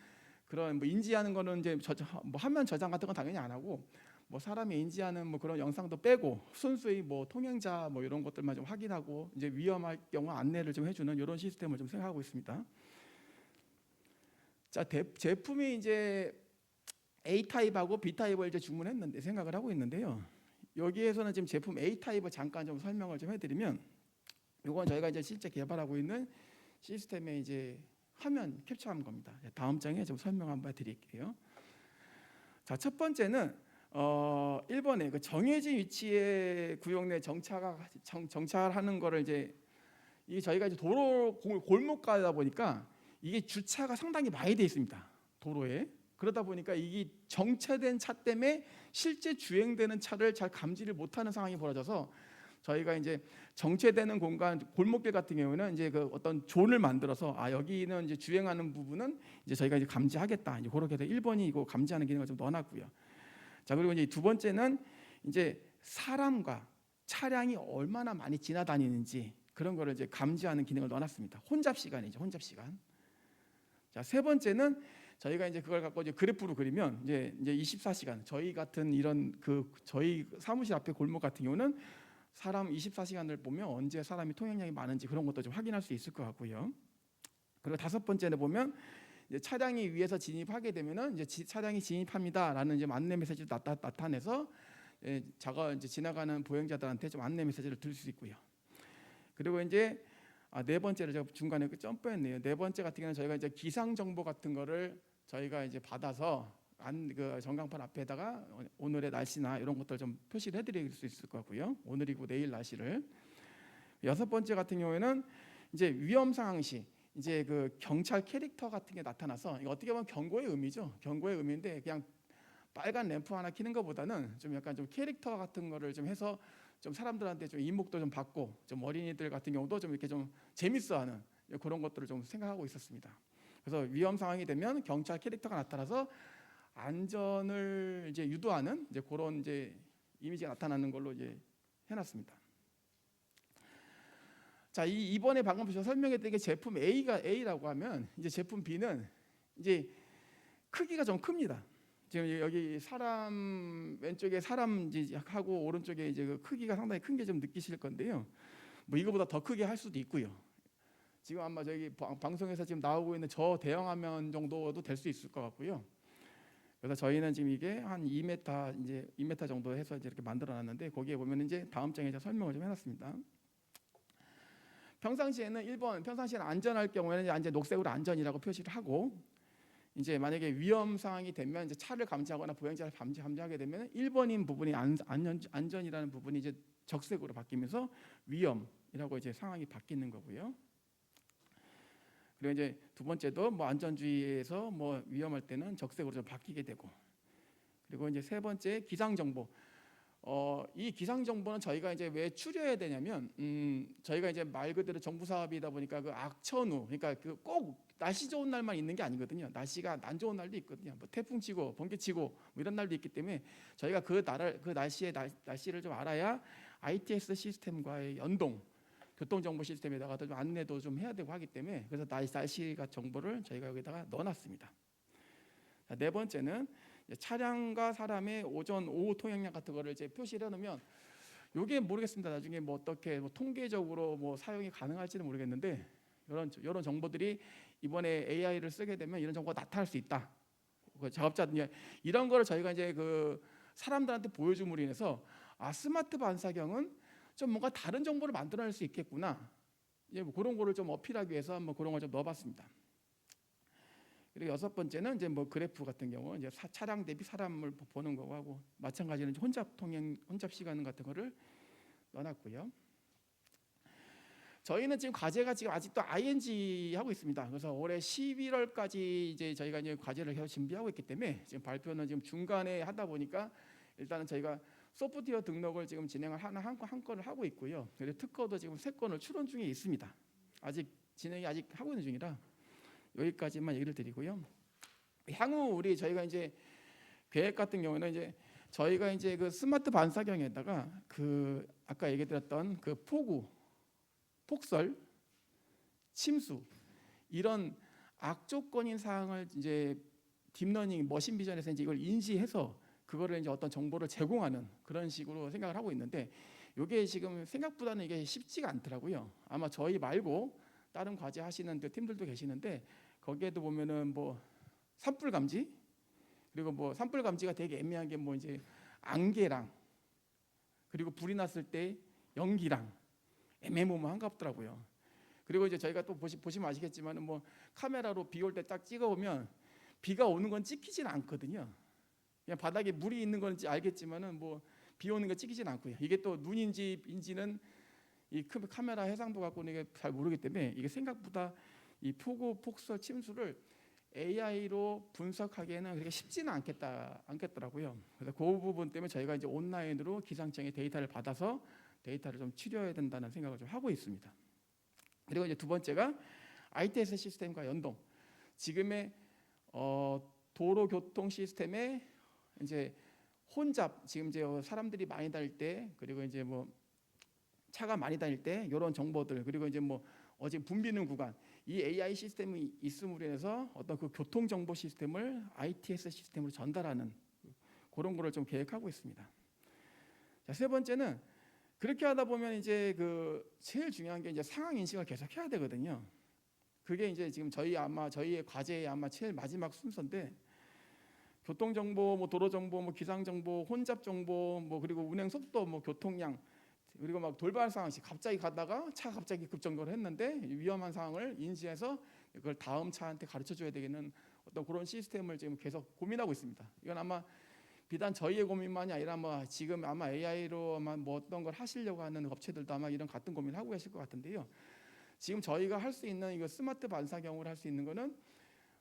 그런 뭐 인지하는 거는 이제 뭐 화면 저장 같은 건 당연히 안 하고 뭐 사람이 인지하는 뭐 그런 영상도 빼고 순수히 뭐 통행자 뭐 이런 것들만 좀 확인하고 이제 위험할 경우 안내를 좀 해주는 이런 시스템을 좀 생각하고 있습니다. 자, 제품이 이제 A 타입하고 B 타입을 이제 주문했는데 생각을 하고 있는데요. 여기에서는 지금 제품 A 타입을 잠깐 좀 설명을 좀 해드리면, 이건 저희가 이제 실제 개발하고 있는 시스템에 이제 화면 캡처한 겁니다. 다음 장에 좀 설명 한번 드릴게요. 자, 첫 번째는 1번에 그 정해진 위치에 구역 내 정차하는 거를 이제 이게 저희가 이제 도로 골목 가다 보니까 이게 주차가 상당히 많이 돼 있습니다. 도로에. 그러다 보니까 이게 정체된 차 때문에 실제 주행되는 차를 잘 감지를 못하는 상황이 벌어져서 저희가 이제 정체되는 공간 골목길 같은 경우는 이제 그 어떤 존을 만들어서 여기는 이제 주행하는 부분은 이제 저희가 이제 감지하겠다. 이제 그렇게 해서 1번이 이거 감지하는 기능을 좀 넣어놨고요. 자, 그리고 이제 두 번째는 이제 사람과 차량이 얼마나 많이 지나다니는지 그런 거를 이제 감지하는 기능을 넣어놨습니다. 혼잡 시간이죠, 혼잡 시간. 자, 세 번째는 저희가 이제 그걸 갖고 이제 그래프로 그리면 이제 24시간 저희 같은 이런 그 저희 사무실 앞에 골목 같은 경우는 사람 24시간을 보면 언제 사람이 통행량이 많은지 그런 것도 좀 확인할 수 있을 것 같고요. 그리고 다섯 번째는 보면 이제 차량이 위에서 진입하게 되면은 이제 차량이 진입합니다라는 이제 안내 메시지를 나타내서 이제 지나가는 보행자들한테 좀 안내 메시지를 드릴 수 있고요. 그리고 이제 네 번째를 제가 중간에 점프했네요. 네 번째 같은 경우는 저희가 이제 기상 정보 같은 거를 저희가 이제 받아서 그 전광판 앞에다가 오늘의 날씨나 이런 것들 좀 표시를 해드릴 수 있을 것 같고요. 오늘이고 내일 날씨를. 여섯 번째 같은 경우에는 이제 위험 상황 시 이제 그 경찰 캐릭터 같은 게 나타나서 이거 어떻게 보면 경고의 의미죠. 경고의 의미인데 그냥 빨간 램프 하나 켜는 것보다는 좀 약간 좀 캐릭터 같은 거를 좀 해서 좀 사람들한테 좀 이목도 좀 받고 좀 어린이들 같은 경우도 좀 이렇게 좀 재밌어하는 그런 것들을 좀 생각하고 있었습니다. 그래서 위험 상황이 되면 경찰 캐릭터가 나타나서 안전을 이제 유도하는 이제 그런 이제 이미지가 나타나는 걸로 이제 해놨습니다. 자, 이번에 방금 제가 설명했던 게 제품 A라고 하면 이제 제품 B는 이제 크기가 좀 큽니다. 지금 여기 사람 왼쪽에 사람 하고 오른쪽에 이제 그 크기가 상당히 큰 게 좀 느끼실 건데요. 뭐 이거보다 더 크게 할 수도 있고요. 지금 아마 저기 방송에서 지금 나오고 있는 저 대형 화면 정도도 될 수 있을 것 같고요. 그래서 저희는 지금 이게 한 2m 이제 2m 정도 해서 이제 이렇게 만들어놨는데 거기에 보면 이제 다음 장에 제가 설명을 좀 해놨습니다. 평상시에는 1번 평상시에는 안전할 경우에는 이제 녹색으로 안전이라고 표시를 하고 이제 만약에 위험 상황이 되면 이제 차를 감지하거나 보행자를 감지하게 되면 1번인 부분이 안전이라는 부분이 이제 적색으로 바뀌면서 위험이라고 이제 상황이 바뀌는 거고요. 그리고 이제 두 번째도 뭐 안전주의에서 뭐 위험할 때는 적색으로 좀 바뀌게 되고, 그리고 이제 세 번째 기상 정보. 이 기상 정보는 저희가 이제 왜 추려야 되냐면 저희가 이제 말 그대로 정부 사업이다 보니까 그 악천후, 그러니까 그 꼭 날씨 좋은 날만 있는 게 아니거든요. 날씨가 안 좋은 날도 있거든요. 뭐 태풍 치고 번개 치고 뭐 이런 날도 있기 때문에 저희가 그 날씨를 좀 알아야 ITS 시스템과의 연동, 교통 정보 시스템에다가 좀 안내도 좀 해야 되고 하기 때문에 그래서 날씨가 정보를 저희가 여기다가 넣어놨습니다. 자, 네 번째는 차량과 사람의 오전 오후 통행량 같은 거를 이제 표시를 해놓으면 이게 모르겠습니다. 나중에 뭐 어떻게 뭐 통계적으로 뭐 사용이 가능할지는 모르겠는데 이런 정보들이 이번에 AI를 쓰게 되면 이런 정보가 나타날 수 있다. 그 작업자들 이런 거를 저희가 이제 그 사람들한테 보여줌으로 인해서 스마트 반사경은 좀 뭔가 다른 정보를 만들어낼 수 있겠구나. 이제 뭐 그런 거를 좀 어필하기 위해서 한번 그런 걸 좀 넣어봤습니다. 그리고 여섯 번째는 이제 뭐 그래프 같은 경우 이제 차량 대비 사람을 보는 거고 하고 마찬가지로 혼잡 시간 같은 거를 넣어놨고요. 저희는 지금 과제가 지금 아직도 ING 하고 있습니다. 그래서 올해 11월까지 이제 저희가 이제 과제를 계속 준비하고 있기 때문에 지금 발표는 지금 중간에 하다 보니까 일단은 저희가 소프트웨어 등록을 지금 진행을 한 건을 하고 있고요. 그리고 특허도 지금 3건을 출원 중에 있습니다. 아직 진행이 아직 하고 있는 중이라 여기까지만 얘기를 드리고요. 향후 저희가 이제 계획 같은 경우는 이제 저희가 이제 그 스마트 반사경에다가 그 아까 얘기 드렸던 그 폭우, 폭설, 침수 이런 악조건인 사항을 이제 딥러닝 머신 비전에서 이제 이걸 인지해서 그거를 이제 어떤 정보를 제공하는 그런 식으로 생각을 하고 있는데 이게 지금 생각보다는 이게 쉽지가 않더라고요. 아마 저희 말고 다른 과제 하시는 팀들도 계시는데 거기에도 보면은 뭐 산불 감지 그리고 뭐 산불 감지가 되게 애매한 게 뭐 이제 안개랑 그리고 불이 났을 때 연기랑 애매모호한갑더라고요. 그리고 이제 저희가 또 보시면 아시겠지만은 뭐 카메라로 비 올 때 딱 찍어보면 비가 오는 건 찍히진 않거든요. 그냥 바닥에 물이 있는 건지 알겠지만은 뭐 비 오는 거 찍히진 않고요. 이게 또 눈인지는 이 카메라 해상도 갖고는 이게 잘 모르기 때문에 이게 생각보다 이 폭우, 폭설, 침수를 AI로 분석하기에는 그렇게 쉽지는 않겠더라고요. 그래서 그 부분 때문에 저희가 이제 온라인으로 기상청의 데이터를 받아서 데이터를 좀 치료해야 된다는 생각을 좀 하고 있습니다. 그리고 이제 두 번째가 ITS 시스템과 연동. 지금의 도로 교통 시스템에 이제 혼잡, 지금 이제 사람들이 많이 다닐 때 그리고 이제 뭐 차가 많이 다닐 때 이런 정보들 그리고 이제 뭐 어제 붐비는 구간 이 AI 시스템이 있음으로 인해서 어떤 그 교통 정보 시스템을 ITS 시스템으로 전달하는 그런 거를 좀 계획하고 있습니다. 자, 세 번째는 그렇게 하다 보면 이제 그 제일 중요한 게 이제 상황 인식을 계속 해야 되거든요. 그게 이제 지금 저희의 과제의 아마 제일 마지막 순서인데 교통 정보, 뭐 도로 정보, 뭐 기상 정보, 혼잡 정보, 뭐 그리고 운행 속도, 뭐 교통량 그리고 막 돌발 상황씩 갑자기 가다가 차 갑자기 급정거를 했는데 위험한 상황을 인지해서 그걸 다음 차한테 가르쳐 줘야 되겠는 어떤 그런 시스템을 지금 계속 고민하고 있습니다. 이건 아마 비단 저희의 고민만이 아니라 뭐 지금 아마 AI로만 뭐 어떤 걸 하시려고 하는 업체들도 아마 이런 같은 고민을 하고 계실 것 같은데요. 지금 저희가 할 수 있는 이거 스마트 반사경을 할 수 있는 거는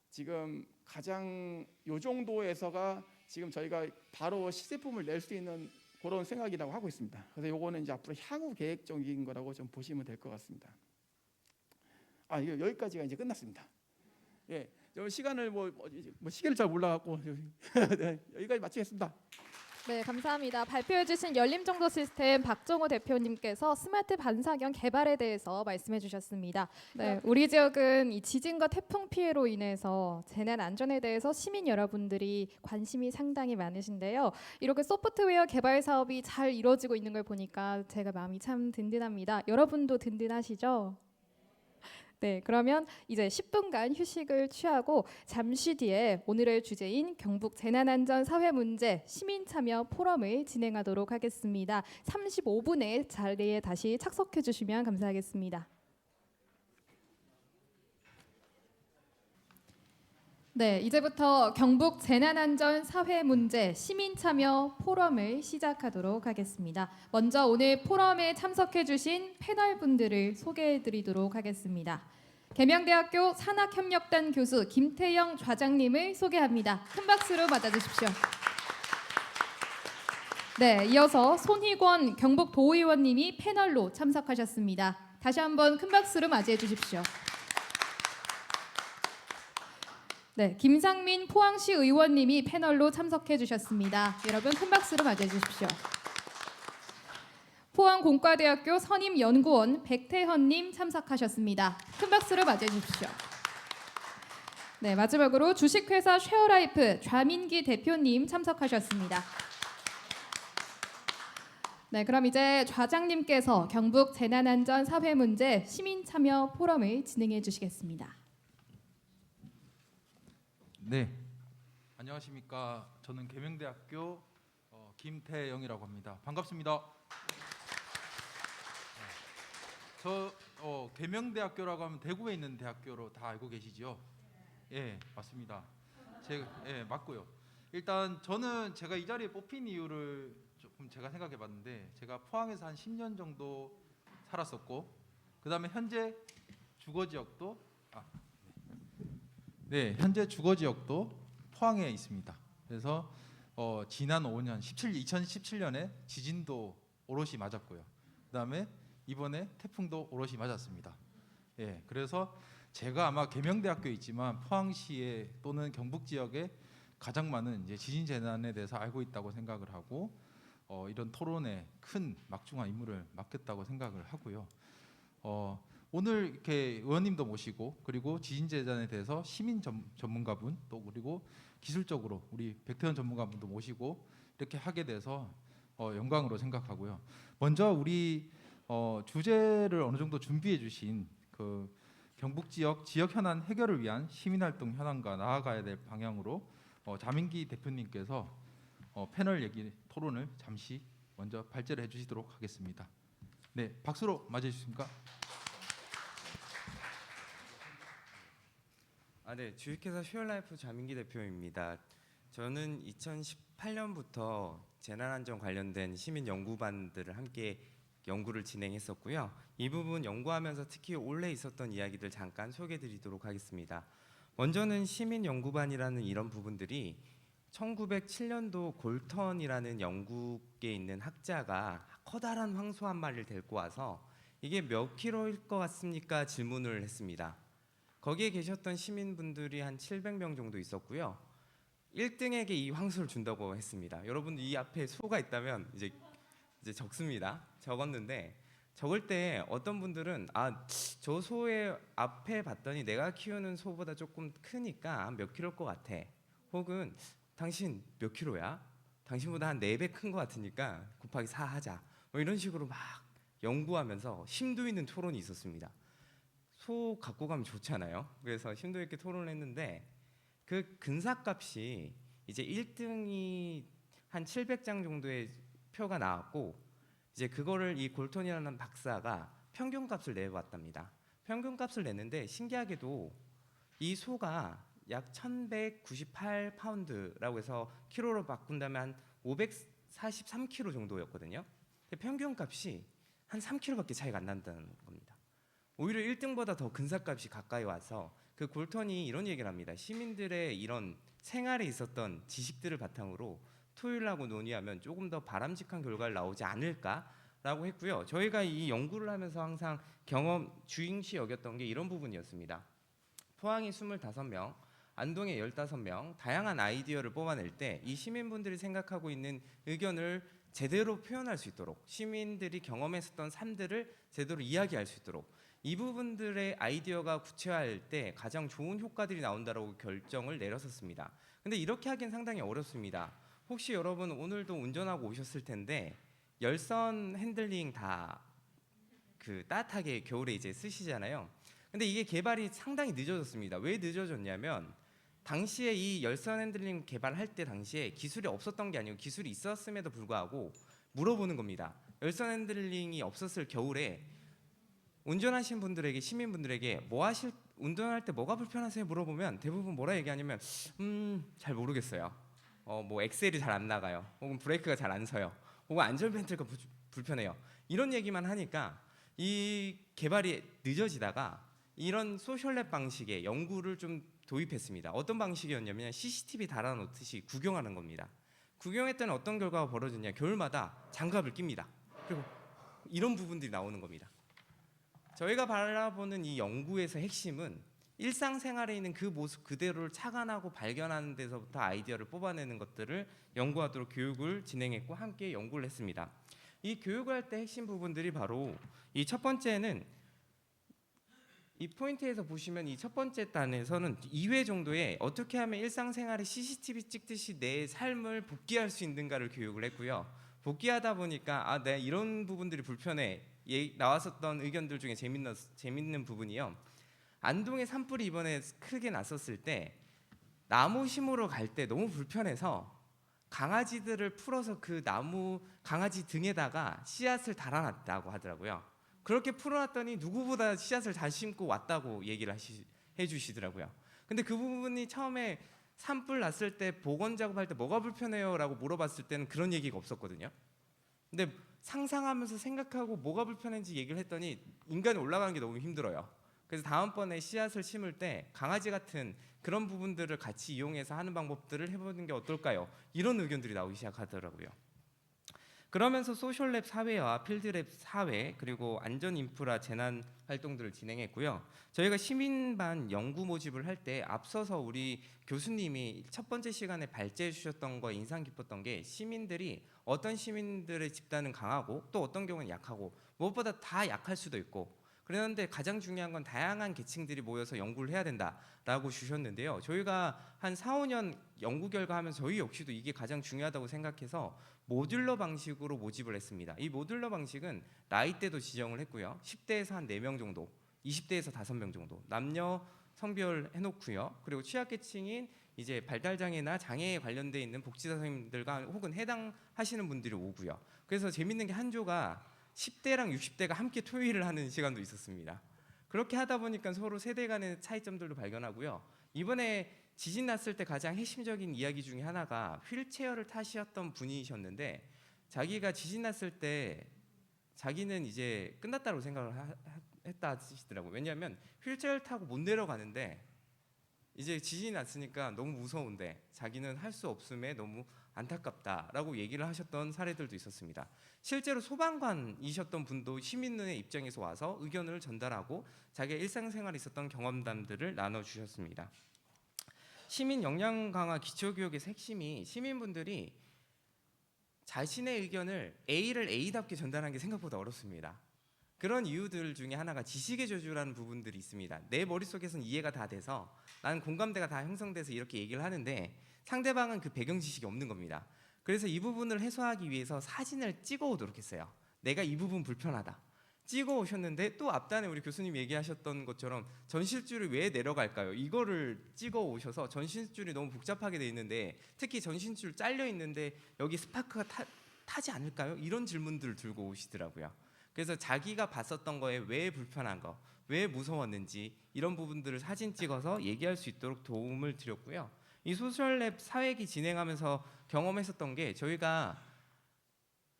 지금 가장 요 정도에서가 지금 저희가 바로 시제품을 낼 수 있는 그런 생각이라고 하고 있습니다. 그래서 요거는 이제 앞으로 향후 계획적인 거라고 좀 보시면 될 것 같습니다. 이거 여기까지가 이제 끝났습니다. 예, 저 시간을 뭐 시계를 잘 몰라갖고 네, 여기까지 마치겠습니다. 네, 감사합니다. 발표해주신 열림정보 시스템 박정호 대표님께서 스마트 반사경 개발에 대해서 말씀해 주셨습니다. 네, 우리 지역은 이 지진과 태풍 피해로 인해서 재난 안전에 대해서 시민 여러분들이 관심이 상당히 많으신데요. 이렇게 소프트웨어 개발 사업이 잘 이루어지고 있는 걸 보니까 제가 마음이 참 든든합니다. 여러분도 든든하시죠? 네, 그러면 이제 10분간 휴식을 취하고 잠시 뒤에 오늘의 주제인 경북 재난안전 사회문제 시민참여 포럼을 진행하도록 하겠습니다. 35분에 자리에 다시 착석해 주시면 감사하겠습니다. 네, 이제부터 경북 재난안전 사회문제 시민참여 포럼을 시작하도록 하겠습니다. 먼저 오늘 포럼에 참석해 주신 패널분들을 소개해 드리도록 하겠습니다. 계명대학교 산학협력단 교수 김태영 좌장님을 소개합니다. 큰 박수로 맞아주십시오. 네, 이어서 손희권 경북도의원님이 패널로 참석하셨습니다. 다시 한번 큰 박수로 맞이해 주십시오. 네, 김상민 포항시 의원님이 패널로 참석해 주셨습니다. 여러분 큰 박수로 맞이해 주십시오. 포항공과대학교 선임연구원 백태현님 참석하셨습니다. 큰 박수로 맞이해 주십시오. 네, 마지막으로 주식회사 쉐어라이프 좌민기 대표님 참석하셨습니다. 네, 그럼 이제 좌장님께서 경북 재난안전 사회문제 시민참여 포럼을 진행해 주시겠습니다. 네, 안녕하십니까. 저는 계명대학교 김태영이라고 합니다. 반갑습니다. 저 계명대학교라고 하면 대구에 있는 대학교로 다 알고 계시죠? 예, 맞습니다. 맞고요. 일단 저는 제가 이 자리에 뽑힌 이유를 조금 제가 생각해봤는데, 제가 포항에서 한 10년 정도 살았었고, 그 다음에 현재 주거 지역도 현재 주거 지역도 포항에 있습니다. 그래서 지난 5년 2017년에 지진도 오롯이 맞았고요. 그다음에 이번에 태풍도 오롯이 맞았습니다. 예, 그래서 제가 아마 계명대학교에 있지만 포항시에 또는 경북 지역에 가장 많은 이제 지진 재난에 대해서 알고 있다고 생각을 하고 이런 토론에 큰 막중한 임무를 맡겠다고 생각을 하고요. 오늘 이렇게 의원님도 모시고, 그리고 지진 재난에 대해서 시민 전문가분, 또 그리고 기술적으로 우리 백태현 전문가분도 모시고 이렇게 하게 돼서 영광으로 생각하고요. 먼저 우리 주제를 어느 정도 준비해 주신 그 경북 지역 현안 해결을 위한 시민활동 현안과 나아가야 될 방향으로 자민기 대표님께서 패널 토론을 잠시 먼저 발제를 해주시도록 하겠습니다. 네, 박수로 맞이해 주십니까? 네, 주식회사 쉐어라이프 자민기 대표입니다. 저는 2018년부터 재난안전 관련된 시민 연구반들을 함께 연구를 진행했었고요. 이 부분 연구하면서 특히 올해 있었던 이야기들 잠깐 소개해드리도록 하겠습니다. 먼저는 시민 연구반이라는 이런 부분들이 1907년도 골턴이라는 영국에 있는 학자가 커다란 황소 한 마리를 데리고 와서 이게 몇 킬로일 것 같습니까? 질문을 했습니다. 거기에 계셨던 시민분들이 한 700명 정도 있었고요. 1등에게 이 황소를 준다고 했습니다. 여러분 이 앞에 소가 있다면 이제 적습니다. 적었는데 적을 때 어떤 분들은 저 소의 앞에 봤더니 내가 키우는 소보다 조금 크니까 몇 킬로일 것 같아. 혹은 당신 몇 킬로야? 당신보다 한 4배 큰 것 같으니까 곱하기 4 하자. 뭐 이런 식으로 막 연구하면서 심도 있는 토론이 있었습니다. 소 갖고 가면 좋잖아요. 그래서 심도 있게 토론을 했는데 그 근사값이 이제 1등이 한 700장 정도의 표가 나왔고, 이제 그거를 이 골턴이라는 박사가 평균값을 내봤답니다. 평균값을 냈는데 신기하게도 이 소가 약 1198파운드라고 해서 키로로 바꾼다면 한 543kg 정도였거든요. 근데 평균값이 한 3kg밖에 차이가 안 난다는 겁니다. 오히려 1등보다 더 근사값이 가까이 와서 그 골턴이 이런 얘기를 합니다. 시민들의 이런 생활에 있었던 지식들을 바탕으로 토요일하고 논의하면 조금 더 바람직한 결과를 나오지 않을까라고 했고요. 저희가 이 연구를 하면서 항상 주인시 여겼던 게 이런 부분이었습니다. 포항이 25명, 안동에 15명, 다양한 아이디어를 뽑아낼 때 이 시민분들이 생각하고 있는 의견을 제대로 표현할 수 있도록, 시민들이 경험했었던 삶들을 제대로 이야기할 수 있도록 이 부분들의 아이디어가 구체화할 때 가장 좋은 효과들이 나온다라고 결정을 내렸었습니다. 근데 이렇게 하긴 상당히 어렵습니다. 혹시 여러분 오늘도 운전하고 오셨을 텐데 열선 핸들링 다 따뜻하게 겨울에 이제 쓰시잖아요. 근데 이게 개발이 상당히 늦어졌습니다. 왜 늦어졌냐면 당시에 이 열선 핸들링 개발할 때 당시에 기술이 없었던 게 아니고 기술이 있었음에도 불구하고 물어보는 겁니다. 열선 핸들링이 없었을 겨울에 운전하신 분들에게, 시민분들에게 운전할 때 뭐가 불편하세요? 물어보면 대부분 뭐라 얘기하냐면 잘 모르겠어요. 뭐 엑셀이 잘 안 나가요. 혹은 브레이크가 잘 안 서요. 혹은 안전벨트가 불편해요. 이런 얘기만 하니까 이 개발이 늦어지다가 이런 소셜랩 방식의 연구를 좀 도입했습니다. 어떤 방식이었냐면 CCTV 달아놓듯이 구경하는 겁니다. 구경했더니 어떤 결과가 벌어졌냐? 겨울마다 장갑을 낍니다. 그리고 이런 부분들이 나오는 겁니다. 저희가 바라보는 이 연구에서 핵심은 일상생활에 있는 그 모습 그대로를 착안하고 발견하는 데서부터 아이디어를 뽑아내는 것들을 연구하도록 교육을 진행했고 함께 연구를 했습니다. 이 교육을 할 때 핵심 부분들이 바로 이 첫 번째는 이 포인트에서 보시면 이 첫 번째 단에서는 2회 정도에 어떻게 하면 일상생활에 CCTV 찍듯이 내 삶을 복귀할 수 있는가를 교육을 했고요. 복귀하다 보니까 네, 이런 부분들이 불편해. 나왔었던 의견들 중에 재밌는 부분이요. 안동에 산불이 이번에 크게 났었을 때 나무 심으러 갈 때 너무 불편해서 강아지들을 풀어서 그 나무 강아지 등에다가 씨앗을 달아놨다고 하더라고요. 그렇게 풀어놨더니 누구보다 씨앗을 잘 심고 왔다고 얘기를 해주시더라고요. 근데 그 부분이 처음에 산불 났을 때 복원 작업할 때 뭐가 불편해요? 라고 물어봤을 때는 그런 얘기가 없었거든요. 근데 상상하면서 생각하고 뭐가 불편한지 얘기를 했더니 인간이 올라가는 게 너무 힘들어요. 그래서 다음번에 씨앗을 심을 때 강아지 같은 그런 부분들을 같이 이용해서 하는 방법들을 해보는 게 어떨까요? 이런 의견들이 나오기 시작하더라고요. 그러면서 소셜랩 4회와 필드랩 4회 그리고 안전인프라 재난 활동들을 진행했고요. 저희가 시민반 연구 모집을 할 때 앞서서 우리 교수님이 첫 번째 시간에 발제해 주셨던 거 인상 깊었던 게 시민들이 어떤 시민들의 집단은 강하고 또 어떤 경우는 약하고 무엇보다 다 약할 수도 있고 그런데 가장 중요한 건 다양한 계층들이 모여서 연구를 해야 된다라고 주셨는데요. 저희가 한 4, 5년 연구 결과 하면서 저희 역시도 이게 가장 중요하다고 생각해서 모듈러 방식으로 모집을 했습니다. 이 모듈러 방식은 나이대도 지정을 했고요. 10대에서 한 4명 정도, 20대에서 5명 정도, 남녀 성별 해놓고요. 그리고 취약계층인 이제 발달장애나 장애에 관련돼 있는 복지사 선생님들과 혹은 해당하시는 분들이 오고요. 그래서 재밌는 게 한 조가 10대랑 60대가 함께 토의를 하는 시간도 있었습니다. 그렇게 하다 보니까 서로 세대 간의 차이점들도 발견하고요. 이번에 지진 났을 때 가장 핵심적인 이야기 중에 하나가 휠체어를 타시었던 분이셨는데 자기가 지진 났을 때 자기는 이제 끝났다고 생각을 했다 하시더라고요. 왜냐하면 휠체어를 타고 못 내려가는데 이제 지진이 났으니까 너무 무서운데 자기는 할 수 없음에 너무 안타깝다라고 얘기를 하셨던 사례들도 있었습니다. 실제로 소방관이셨던 분도 시민의 입장에서 와서 의견을 전달하고 자기의 일상생활에 있었던 경험담들을 나눠주셨습니다. 시민 역량 강화 기초교육의 핵심이 시민분들이 자신의 의견을 A를 A답게 전달하는 게 생각보다 어렵습니다. 그런 이유들 중에 하나가 지식의 저주라는 부분들이 있습니다. 내 머릿속에서는 이해가 다 돼서 나는 공감대가 다 형성돼서 이렇게 얘기를 하는데 상대방은 그 배경 지식이 없는 겁니다. 그래서 이 부분을 해소하기 위해서 사진을 찍어 오도록 했어요. 내가 이 부분 불편하다. 찍어 오셨는데 또 앞단에 우리 교수님 얘기하셨던 것처럼 전실줄이 왜 내려갈까요? 이거를 찍어 오셔서 전실줄이 너무 복잡하게 돼 있는데 특히 전실줄 잘려 있는데 여기 스파크가 타지 않을까요? 이런 질문들을 들고 오시더라고요. 그래서 자기가 봤었던 거에 왜 불편한 거, 왜 무서웠는지 이런 부분들을 사진 찍어서 얘기할 수 있도록 도움을 드렸고요. 이 소셜랩 사회기 진행하면서 경험했었던 게 저희가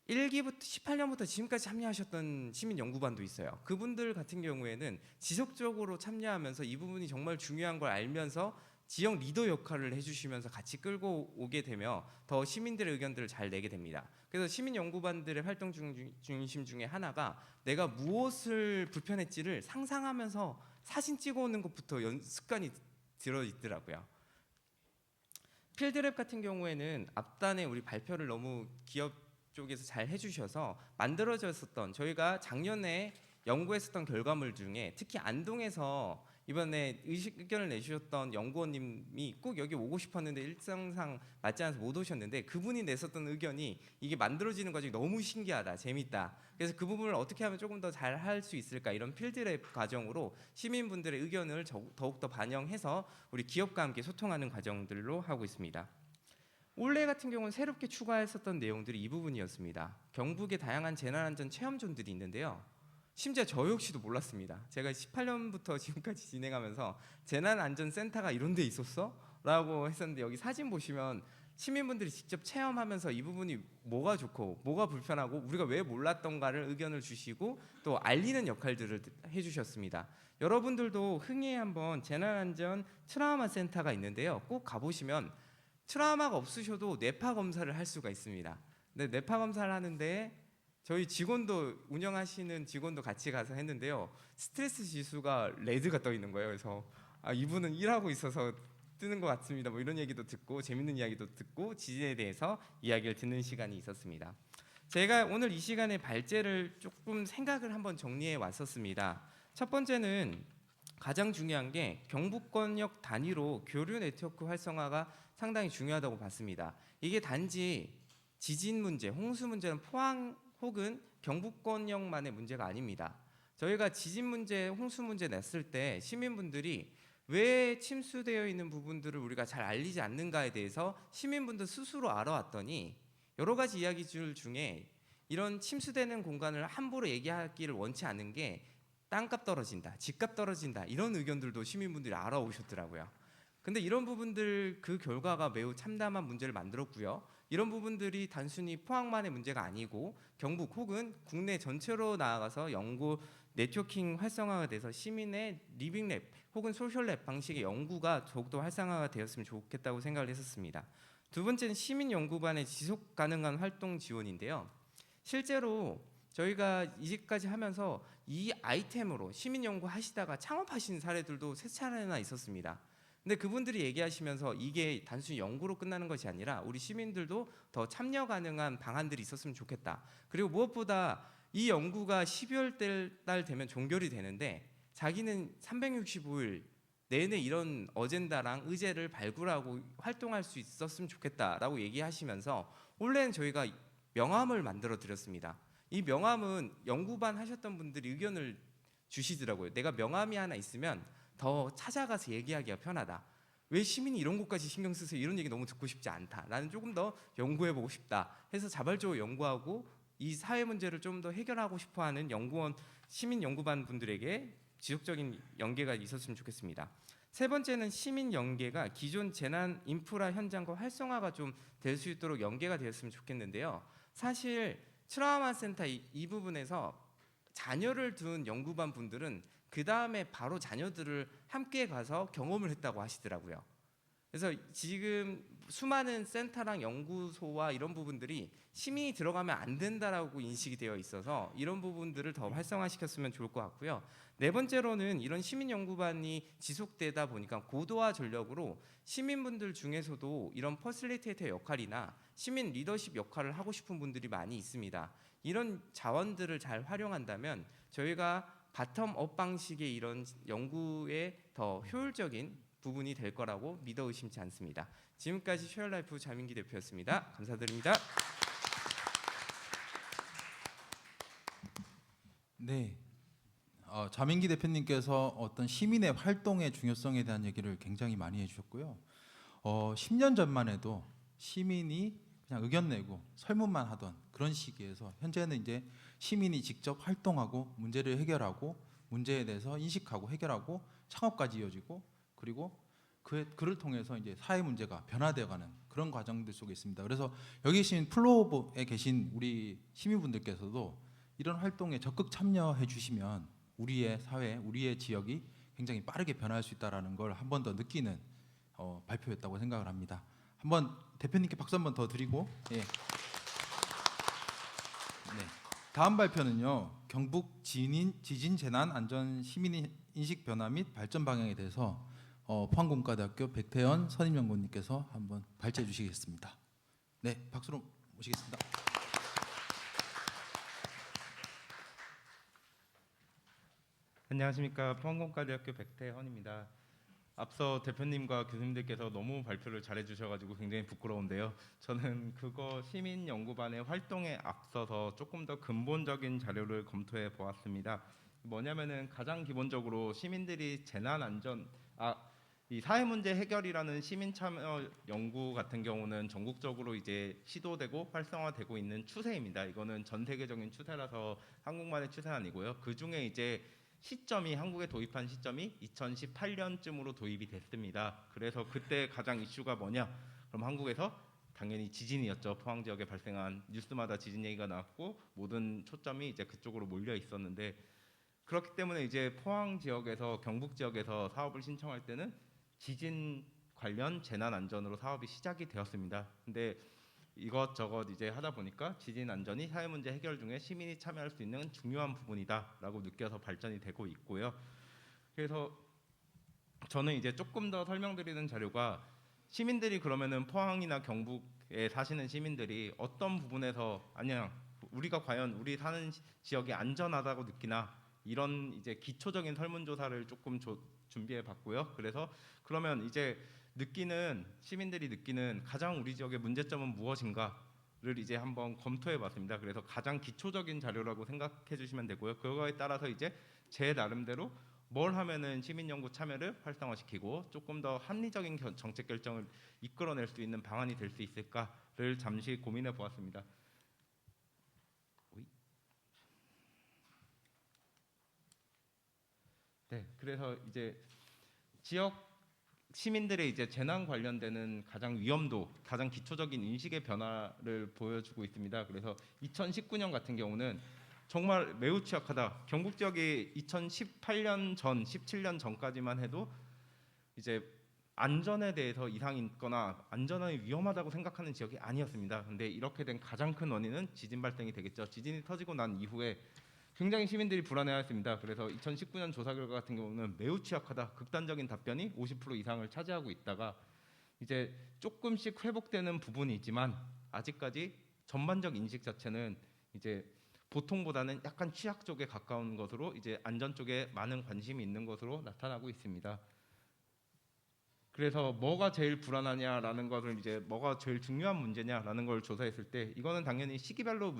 1기부터 18년부터 지금까지 참여하셨던 시민 연구반도 있어요. 그분들 같은 경우에는 지속적으로 참여하면서 이 부분이 정말 중요한 걸 알면서 지역 리더 역할을 해주시면서 같이 끌고 오게 되며 더 시민들의 의견들을 잘 내게 됩니다. 그래서 시민 연구반들의 활동 중심 중에 하나가 내가 무엇을 불편했지를 상상하면서 사진 찍어오는 것부터 습관이 들어있더라고요. 필드랩 같은 경우에는 앞단에 우리 발표를 너무 기업 쪽에서 잘 해주셔서 만들어졌었던 저희가 작년에 연구했었던 결과물 중에 특히 안동에서 이번에 의견을 내주셨던 연구원님이 꼭 여기 오고 싶었는데 일정상 맞지 않아서 못 오셨는데 그분이 냈었던 의견이 이게 만들어지는 과정이 너무 신기하다, 재밌다. 그래서 그 부분을 어떻게 하면 조금 더 잘 할 수 있을까 이런 필드랩 과정으로 시민분들의 의견을 더욱더 반영해서 우리 기업과 함께 소통하는 과정들로 하고 있습니다. 올해 같은 경우는 새롭게 추가했었던 내용들이 이 부분이었습니다. 경북의 다양한 재난안전 체험존들이 있는데요. 심지어 저 역시도 몰랐습니다. 제가 18년부터 지금까지 진행하면서 재난안전센터가 이런 데 있었어? 라고 했었는데 여기 사진 보시면 시민분들이 직접 체험하면서 이 부분이 뭐가 좋고 뭐가 불편하고 우리가 왜 몰랐던가를 의견을 주시고 또 알리는 역할들을 해주셨습니다. 여러분들도 흥에 한번 재난안전 트라우마 센터가 있는데요. 꼭 가보시면 트라우마가 없으셔도 뇌파 검사를 할 수가 있습니다. 근데 뇌파 검사를 하는데 저희 직원도 운영하시는 직원도 같이 가서 했는데요. 스트레스 지수가 레드가 떠 있는 거예요. 그래서 이분은 일하고 있어서 뜨는 것 같습니다. 뭐 이런 얘기도 듣고 재밌는 이야기도 듣고 지진에 대해서 이야기를 듣는 시간이 있었습니다. 제가 오늘 이 시간에 발제를 조금 생각을 한번 정리해 왔었습니다. 첫 번째는 가장 중요한 게 경북권역 단위로 교류 네트워크 활성화가 상당히 중요하다고 봤습니다. 이게 단지 지진 문제, 홍수 문제는 포항 혹은 경북권역만의 문제가 아닙니다. 저희가 지진 문제, 홍수 문제 냈을 때 시민분들이 왜 침수되어 있는 부분들을 우리가 잘 알리지 않는가에 대해서 시민분들 스스로 알아왔더니 여러 가지 이야기들 중에 이런 침수되는 공간을 함부로 얘기하기를 원치 않는 게 땅값 떨어진다, 집값 떨어진다 이런 의견들도 시민분들이 알아오셨더라고요. 근데 이런 부분들 그 결과가 매우 참담한 문제를 만들었고요. 이런 부분들이 단순히 포항만의 문제가 아니고 경북 혹은 국내 전체로 나아가서 연구 네트워킹 활성화가 돼서 시민의 리빙랩 혹은 소셜랩 방식의 연구가 더욱더 활성화가 되었으면 좋겠다고 생각을 했었습니다. 두 번째는 시민 연구반의 지속 가능한 활동 지원인데요. 실제로 저희가 이제까지 하면서 이 아이템으로 시민 연구 하시다가 창업하신 사례들도 세 차례나 있었습니다. 근데 그분들이 얘기하시면서 이게 단순히 연구로 끝나는 것이 아니라 우리 시민들도 더 참여 가능한 방안들이 있었으면 좋겠다. 그리고 무엇보다 이 연구가 12월 달 되면 종결이 되는데 자기는 365일 내내 이런 어젠다랑 의제를 발굴하고 활동할 수 있었으면 좋겠다라고 얘기하시면서 원래는 저희가 명함을 만들어 드렸습니다. 이 명함은 연구반 하셨던 분들이 의견을 주시더라고요. 내가 명함이 하나 있으면 더 찾아가서 얘기하기가 편하다. 왜 시민이 이런 것까지 신경 쓰세요? 이런 얘기 너무 듣고 싶지 않다. 나는 조금 더 연구해보고 싶다. 해서 자발적으로 연구하고 이 사회 문제를 좀 더 해결하고 싶어하는 연구원, 시민 연구반 분들에게 지속적인 연계가 있었으면 좋겠습니다. 세 번째는 시민 연계가 기존 재난 인프라 현장과 활성화가 좀 될 수 있도록 연계가 되었으면 좋겠는데요. 사실 트라우마 센터 이 부분에서 자녀를 둔 연구반 분들은 그 다음에 바로 자녀들을 함께 가서 경험을 했다고 하시더라고요. 그래서 지금 수많은 센터랑 연구소와 이런 부분들이 시민이 들어가면 안 된다라고 인식이 되어 있어서 이런 부분들을 더 활성화시켰으면 좋을 것 같고요. 네 번째로는 이런 시민 연구반이 지속되다 보니까 고도화 전력으로 시민분들 중에서도 이런 퍼실리테이터 역할이나 시민 리더십 역할을 하고 싶은 분들이 많이 있습니다. 이런 자원들을 잘 활용한다면 저희가 바텀업 방식의 이런 연구에 더 효율적인 부분이 될 거라고 믿어 의심치 않습니다. 지금까지 쉐어라이프 자민기 대표였습니다. 감사드립니다. 네, 자민기 대표님께서 어떤 시민의 활동의 중요성에 대한 얘기를 굉장히 많이 해주셨고요. 10년 전만 해도 시민이 그냥 의견 내고 설문만 하던 그런 시기에서 현재는 이제 시민이 직접 활동하고 문제를 해결하고 문제에 대해서 인식하고 해결하고 창업까지 이어지고 그리고 그를 통해서 이제 사회 문제가 변화되어가는 그런 과정들 속에 있습니다. 그래서 여기 계신 플로어에 계신 우리 시민분들께서도 이런 활동에 적극 참여해 주시면 우리의 사회, 우리의 지역이 굉장히 빠르게 변화할 수 있다는 걸 한 번 더 느끼는 발표였다고 생각을 합니다. 한번 대표님께 박수 한번 더 드리고 예. 네. 다음 발표는요. 경북 지진 재난 안전 시민 인식 변화 및 발전 방향에 대해서 포항공과대학교 백태현 선임연구원님께서 한번 발제해 주시겠습니다. 네, 박수로 모시겠습니다. 안녕하십니까. 포항공과대학교 백태헌입니다. 앞서 대표님과 교수님들께서 너무 발표를 잘해주셔가지고 굉장히 부끄러운데요. 저는 그거 시민연구반의 활동에 앞서서 조금 더 근본적인 자료를 검토해 보았습니다. 뭐냐면은 가장 기본적으로 시민들이 이 사회 문제 해결이라는 시민 참여 연구 같은 경우는 전국적으로 이제 시도되고 활성화되고 있는 추세입니다. 이거는 전 세계적인 추세라서 한국만의 추세는 아니고요. 그 중에 이제 한국에 도입한 시점이 2018년쯤으로 도입이 됐습니다. 그래서 그때 가장 이슈가 뭐냐? 그럼 한국에서 당연히 지진이었죠. 포항 지역에 발생한 뉴스마다 지진 얘기가 나왔고 모든 초점이 이제 그쪽으로 몰려 있었는데 그렇기 때문에 이제 포항 지역에서 경북 지역에서 사업을 신청할 때는 지진 관련 재난 안전으로 사업이 시작이 되었습니다. 근데 이것저것 이제 하다 보니까 지진 안전이 사회 문제 해결 중에 시민이 참여할 수 있는 중요한 부분이다라고 느껴서 발전이 되고 있고요. 그래서 저는 이제 조금 더 설명드리는 자료가 시민들이 그러면은 포항이나 경북에 사시는 시민들이 어떤 부분에서 아니야 우리가 과연 우리 사는 지역이 안전하다고 느끼나 이런 이제 기초적인 설문조사를 조금 준비해 봤고요. 그래서 그러면 이제 시민들이 느끼는 가장 우리 지역의 문제점은 무엇인가를 이제 한번 검토해 봤습니다. 그래서 가장 기초적인 자료라고 생각해 주시면 되고요. 그거에 따라서 이제 제 나름대로 뭘 하면은 시민 연구 참여를 활성화시키고 조금 더 합리적인 정책 결정을 이끌어낼 수 있는 방안이 될 수 있을까를 잠시 고민해 보았습니다. 네, 그래서 이제 지역 시민들의 이제 재난 관련되는 가장 위험도, 가장 기초적인 인식의 변화를 보여주고 있습니다. 그래서 2019년 같은 경우는 정말 매우 취약하다. 경북 지역이 2018년 전, 17년 전까지만 해도 이제 안전에 대해서 이상이 있거나 안전하게 위험하다고 생각하는 지역이 아니었습니다. 근데 이렇게 된 가장 큰 원인은 지진 발생이 되겠죠. 지진이 터지고 난 이후에 굉장히 시민들이 불안해했습니다. 그래서 2019년 조사 결과 같은 경우는 매우 취약하다, 극단적인 답변이 50% 이상을 차지하고 있다가 이제 조금씩 회복되는 부분이지만 아직까지 전반적 인식 자체는 이제 보통보다는 약간 취약 쪽에 가까운 것으로 이제 안전 쪽에 많은 관심이 있는 것으로 나타나고 있습니다. 그래서 뭐가 제일 불안하냐라는 것을 이제 뭐가 제일 중요한 문제냐라는 걸 조사했을 때 이거는 당연히 시기별로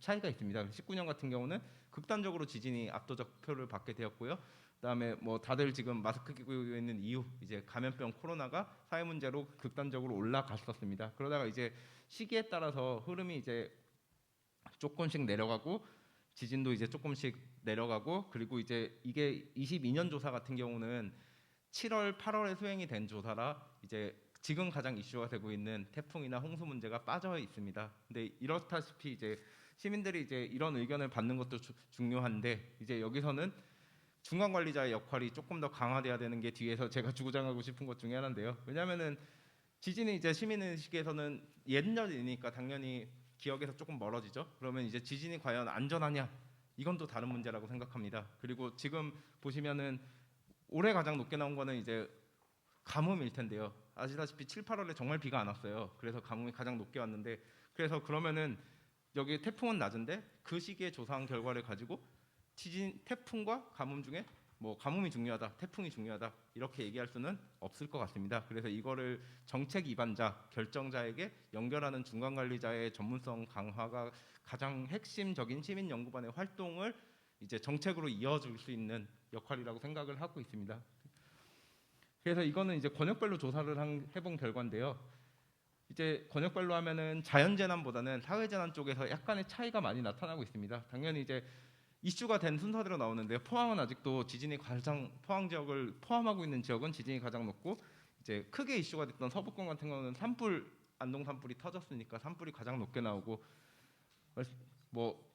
차이가 있습니다. 19년 같은 경우는 극단적으로 지진이 압도적 표를 받게 되었고요. 그다음에 뭐 다들 지금 마스크 끼고 있는 이유 이제 감염병 코로나가 사회 문제로 극단적으로 올라갔었습니다. 그러다가 이제 시기에 따라서 흐름이 이제 조금씩 내려가고 지진도 이제 조금씩 내려가고 그리고 이제 이게 22년 조사 같은 경우는 7월, 8월에 수행이 된 조사라 이제 지금 가장 이슈가 되고 있는 태풍이나 홍수 문제가 빠져 있습니다. 근데 이렇다시피 이제 시민들이 이제 이런 의견을 받는 것도 중요한데 이제 여기서는 중간 관리자의 역할이 조금 더 강화돼야 되는 게 뒤에서 제가 주장하고 싶은 것 중에 하나인데요. 왜냐하면은 지진이 이제 시민의식에서는 옛날이니까 당연히 기억에서 조금 멀어지죠. 그러면 이제 지진이 과연 안전하냐? 이건 또 다른 문제라고 생각합니다. 그리고 지금 보시면은 올해 가장 높게 나온 거는 이제 가뭄일 텐데요. 아시다시피 7, 8월에 정말 비가 안 왔어요. 그래서 가뭄이 가장 높게 왔는데 그래서 그러면은 여기 태풍은 낮은데 그 시기에 조사한 결과를 가지고 태풍과 가뭄 중에 뭐 가뭄이 중요하다, 태풍이 중요하다 이렇게 얘기할 수는 없을 것 같습니다. 그래서 이거를 정책 입안자, 결정자에게 연결하는 중간 관리자의 전문성 강화가 가장 핵심적인 시민 연구반의 활동을 이제 정책으로 이어줄 수 있는 역할이라고 생각을 하고 있습니다. 그래서 이거는 이제 권역별로 조사를 해본 결과인데요. 이제 권역별로 하면은 자연재난보다는 사회재난 쪽에서 약간의 차이가 많이 나타나고 있습니다. 당연히 이제 이슈가 된 순서대로 나오는데요. 포항은 아직도 지진이 가장 포항 지역을 포함하고 있는 지역은 지진이 가장 높고 이제 크게 이슈가 됐던 서부권 같은 경우는 안동 산불이 터졌으니까 산불이 가장 높게 나오고 뭐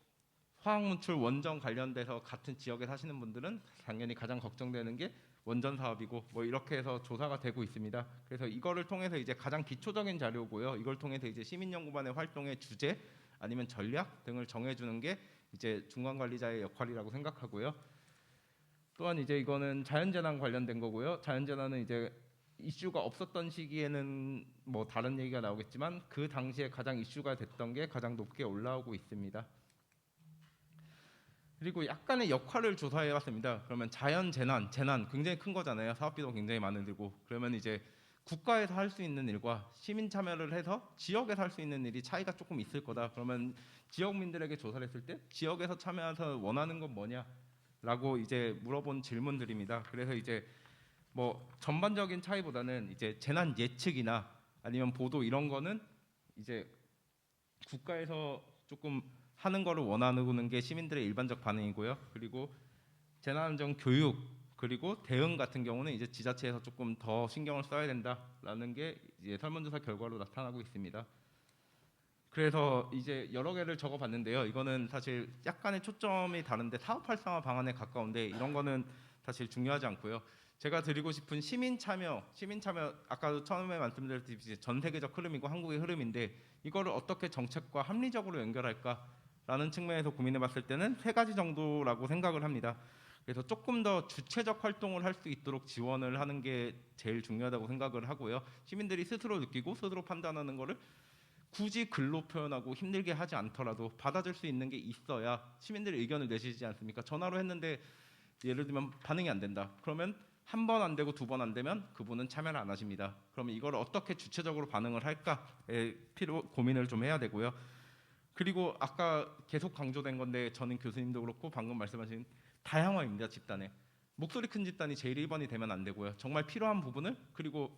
화학문출 원전 관련돼서 같은 지역에 사시는 분들은 당연히 가장 걱정되는 게 원전 사업이고 뭐 이렇게 해서 조사가 되고 있습니다. 그래서 이거를 통해서 이제 가장 기초적인 자료고요. 이걸 통해서 이제 시민연구반의 활동의 주제 아니면 전략 등을 정해주는 게 이제 중간관리자의 역할이라고 생각하고요. 또한 이제 이거는 자연재난 관련된 거고요. 자연재난은 이제 이슈가 없었던 시기에는 뭐 다른 얘기가 나오겠지만 그 당시에 가장 이슈가 됐던 게 가장 높게 올라오고 있습니다. 그리고 약간의 역할을 조사해봤습니다. 그러면 재난 굉장히 큰 거잖아요. 사업비도 굉장히 많이 들고 그러면 이제 국가에서 할 수 있는 일과 시민 참여를 해서 지역에서 할 수 있는 일이 차이가 조금 있을 거다. 그러면 지역민들에게 조사를 했을 때 지역에서 참여해서 원하는 건 뭐냐라고 이제 물어본 질문들입니다. 그래서 이제 뭐 전반적인 차이보다는 이제 재난 예측이나 아니면 보도 이런 거는 이제 국가에서 조금 하는 거를 원하는 게 시민들의 일반적 반응이고요. 그리고 재난안전 교육 그리고 대응 같은 경우는 이제 지자체에서 조금 더 신경을 써야 된다라는 게 이제 설문조사 결과로 나타나고 있습니다. 그래서 이제 여러 개를 적어봤는데요. 이거는 사실 약간의 초점이 다른데 사업 활성화 방안에 가까운데 이런 거는 사실 중요하지 않고요. 제가 드리고 싶은 시민 참여 아까도 처음에 말씀드렸듯이 전 세계적 흐름이고 한국의 흐름인데 이거를 어떻게 정책과 합리적으로 연결할까라는 측면에서 고민해봤을 때는 세 가지 정도라고 생각을 합니다. 그래서 조금 더 주체적 활동을 할 수 있도록 지원을 하는 게 제일 중요하다고 생각을 하고요. 시민들이 스스로 느끼고 스스로 판단하는 거를 굳이 글로 표현하고 힘들게 하지 않더라도 받아줄 수 있는 게 있어야 시민들이 의견을 내시지 않습니까? 전화로 했는데 예를 들면 반응이 안 된다. 그러면 한 번 안 되고 두 번 안 되면 그분은 참여를 안 하십니다. 그러면 이걸 어떻게 주체적으로 반응을 할까에 고민을 좀 해야 되고요. 그리고 아까 계속 강조된 건데 저는 교수님도 그렇고 방금 말씀하신 다양화입니다. 집단에 목소리 큰 집단이 제일 1번이 되면 안 되고요. 정말 필요한 부분을 그리고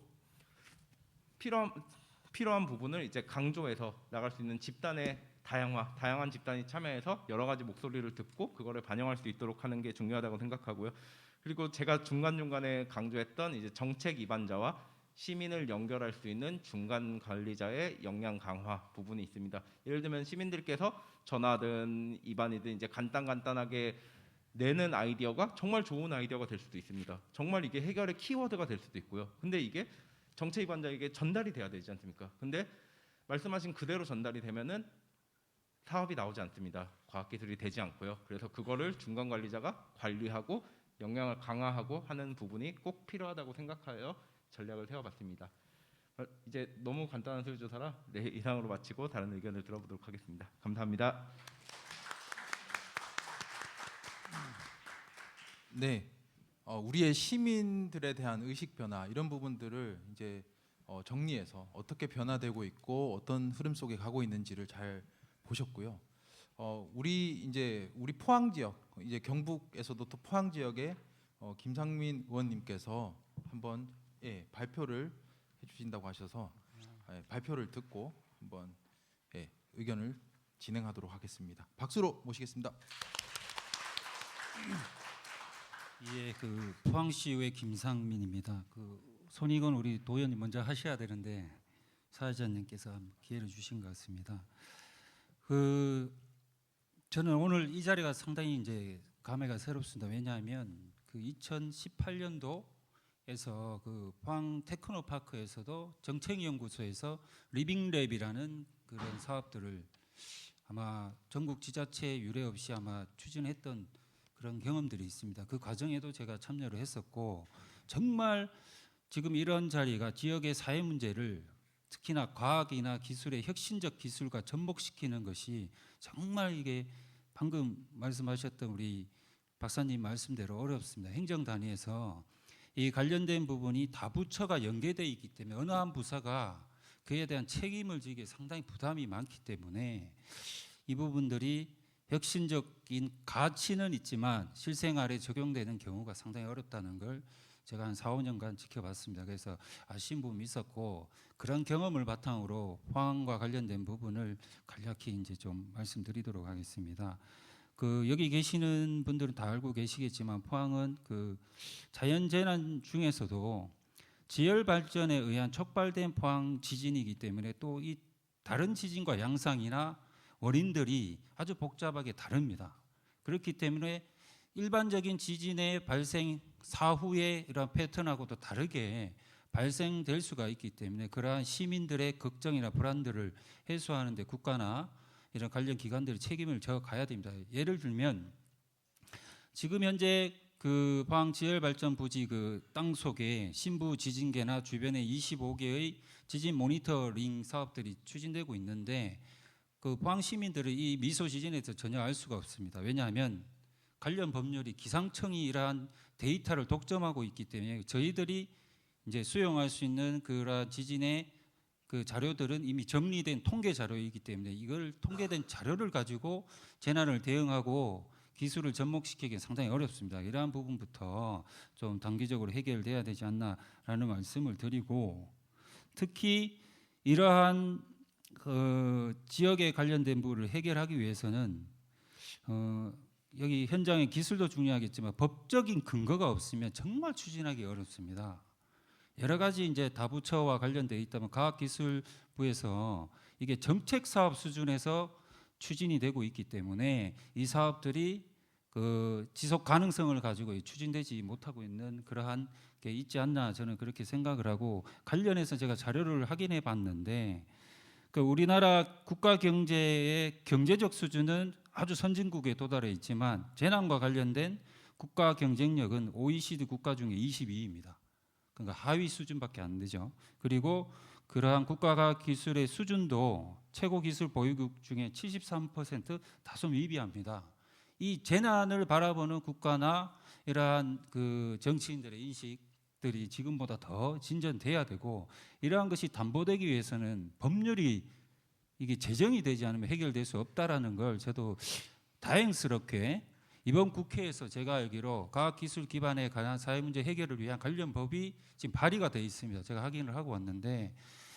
필요한 부분을 이제 강조해서 나갈 수 있는 집단의 다양한 집단이 참여해서 여러 가지 목소리를 듣고 그거를 반영할 수 있도록 하는 게 중요하다고 생각하고요. 그리고 제가 중간중간에 강조했던 이제 정책 입안자와 시민을 연결할 수 있는 중간 관리자의 역량 강화 부분이 있습니다. 예를 들면 시민들께서 전화든 입안이든 이제 간단하게 내는 아이디어가 정말 좋은 아이디어가 될 수도 있습니다. 정말 이게 해결의 키워드가 될 수도 있고요. 근데 이게 정책 입안자에게 전달이 돼야 되지 않습니까? 근데 말씀하신 그대로 전달이 되면은 사업이 나오지 않습니다. 과학기술이 되지 않고요. 그래서 그거를 중간 관리자가 관리하고 역량을 강화하고 하는 부분이 꼭 필요하다고 생각하여 전략을 세워봤습니다. 이제 너무 간단한 설조사라 이상으로 마치고 다른 의견을 들어보도록 하겠습니다. 감사합니다. 네, 우리의 시민들에 대한 의식 변화 이런 부분들을 이제 정리해서 어떻게 변화되고 있고 어떤 흐름 속에 가고 있는지를 잘 보셨고요. 우리 포항 지역 이제 경북에서도 또 포항 지역에 김상민 의원님께서 한번 발표를 해주신다고 하셔서 발표를 듣고 한번 의견을 진행하도록 하겠습니다. 박수로 모시겠습니다. 예, 그 포항시의회 김상민입니다. 그 손익은 우리 도의원님 먼저 하셔야 되는데 사회자님께서 기회를 주신 것 같습니다. 저는 오늘 이 자리가 상당히 이제 감회가 새롭습니다. 왜냐하면 그 2018년도에서 그 포항 테크노파크에서도 정책연구소에서 리빙랩이라는 그런 사업들을 아마 전국 지자체 유례 없이 아마 추진했던 그런 경험들이 있습니다. 그 과정에도 제가 참여를 했었고 정말 지금 이런 자리가 지역의 사회 문제를 특히나 과학이나 기술의 혁신적 기술과 접목시키는 것이 정말 이게 방금 말씀하셨던 우리 박사님 말씀대로 어렵습니다. 행정 단위에서 이 관련된 부분이 다부처가 연계되어 있기 때문에 어느 한 부서가 그에 대한 책임을 지기에 상당히 부담이 많기 때문에 이 부분들이 혁신적인 가치는 있지만 실생활에 적용되는 경우가 상당히 어렵다는 걸 제가 한 4, 5년간 지켜봤습니다. 그래서 아쉬운 부분이 있었고 그런 경험을 바탕으로 포항과 관련된 부분을 간략히 이제 좀 말씀드리도록 하겠습니다. 여기 계시는 분들은 다 알고 계시겠지만 포항은 그 자연재난 중에서도 지열 발전에 의한 촉발된 포항 지진이기 때문에 또 이 다른 지진과 양상이나 원인들이 아주 복잡하게 다릅니다. 그렇기 때문에 일반적인 지진의 발생 사후의 이런 패턴하고도 다르게 발생될 수가 있기 때문에 그러한 시민들의 걱정이나 불안들을 해소하는 데 국가나 이런 관련 기관들이 책임을 져가야 됩니다. 예를 들면 지금 현재 그 포항 지열발전 부지 그 땅 속에 신부 지진계나 주변에 25개의 지진 모니터링 사업들이 추진되고 있는데 그 포항 시민들은 이 미소 지진에 대해서 전혀 알 수가 없습니다. 왜냐하면 관련 법률이 기상청이 이러한 데이터를 독점하고 있기 때문에 저희들이 이제 수용할 수 있는 그런 지진의 그 자료들은 이미 정리된 통계 자료이기 때문에 이걸 통계된 자료를 가지고 재난을 대응하고 기술을 접목시키기 상당히 어렵습니다. 이러한 부분부터 좀 단기적으로 해결돼야 되지 않나라는 말씀을 드리고 특히 이러한 그 지역에 관련된 부분을 해결하기 위해서는 여기 현장의 기술도 중요하겠지만 법적인 근거가 없으면 정말 추진하기 어렵습니다. 여러 가지 이제 다부처와 관련되어 있다면 과학기술부에서 이게 정책 사업 수준에서 추진이 되고 있기 때문에 이 사업들이 그 지속 가능성을 가지고 추진되지 못하고 있는 그러한 게 있지 않나 저는 그렇게 생각을 하고, 관련해서 제가 자료를 확인해 봤는데 그 우리나라 국가 경제의 경제적 수준은 아주 선진국에 도달해 있지만 재난과 관련된 국가 경쟁력은 OECD 국가 중에 22위입니다. 그러니까 하위 수준밖에 안 되죠. 그리고 그러한 국가과학 기술의 수준도 최고 기술 보유국 중에 73% 다소 미비합니다. 이 재난을 바라보는 국가나 이러한 그 정치인들의 인식들이 지금보다 더 진전돼야 되고, 이러한 것이 담보되기 위해서는 법률이 이게 제정이 되지 않으면 해결될 수 없다라는 걸 저도 다행스럽게 이번 국회에서 제가 알기로 과학기술 기반에 관한 사회문제 해결을 위한 관련 법이 지금 발의가 되어 있습니다. 제가 확인을 하고 왔는데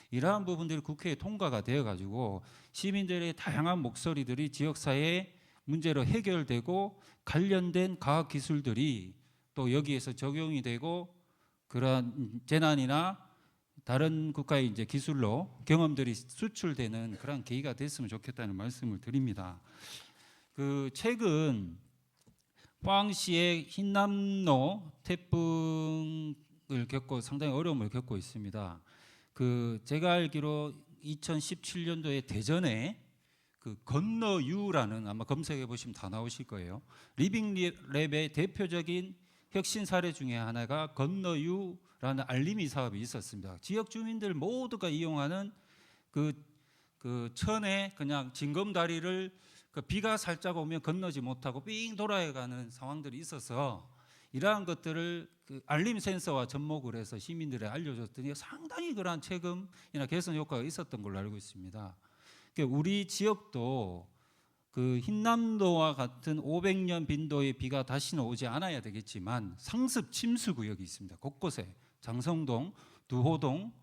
이러한 부분들이 국회에 통과가 되어가지고 시민들의 다양한 목소리들이 지역사회의 문제로 해결되고 관련된 과학기술들이 또 여기에서 적용이 되고 그러한 재난이나 다른 국가의 이제 기술로 경험들이 수출되는 그런 계기가 됐으면 좋겠다는 말씀을 드립니다. 그 최근 포항시의 흰남노 태풍을 겪고 상당히 어려움을 겪고 있습니다. 그 제가 알기로 2017년도에 대전에 그 건너유라는, 아마 검색해 보시면 다 나오실 거예요. 리빙랩의 대표적인 혁신 사례 중에 하나가 건너유라는 알림이 사업이 있었습니다. 지역 주민들 모두가 이용하는 그 천에 그냥 징검다리를 그 비가 살짝 오면 건너지 못하고 삥 돌아가는 상황들이 있어서 이러한 것들을 그 알림 센서와 접목을 해서 시민들에 알려줬더니 상당히 그러한 체감이나 개선 효과가 있었던 걸로 알고 있습니다. 그러니까 우리 지역도 그 흰남도와 같은 500년 빈도의 비가 다시는 오지 않아야 되겠지만 상습 침수 구역이 있습니다. 곳곳에 장성동, 두호동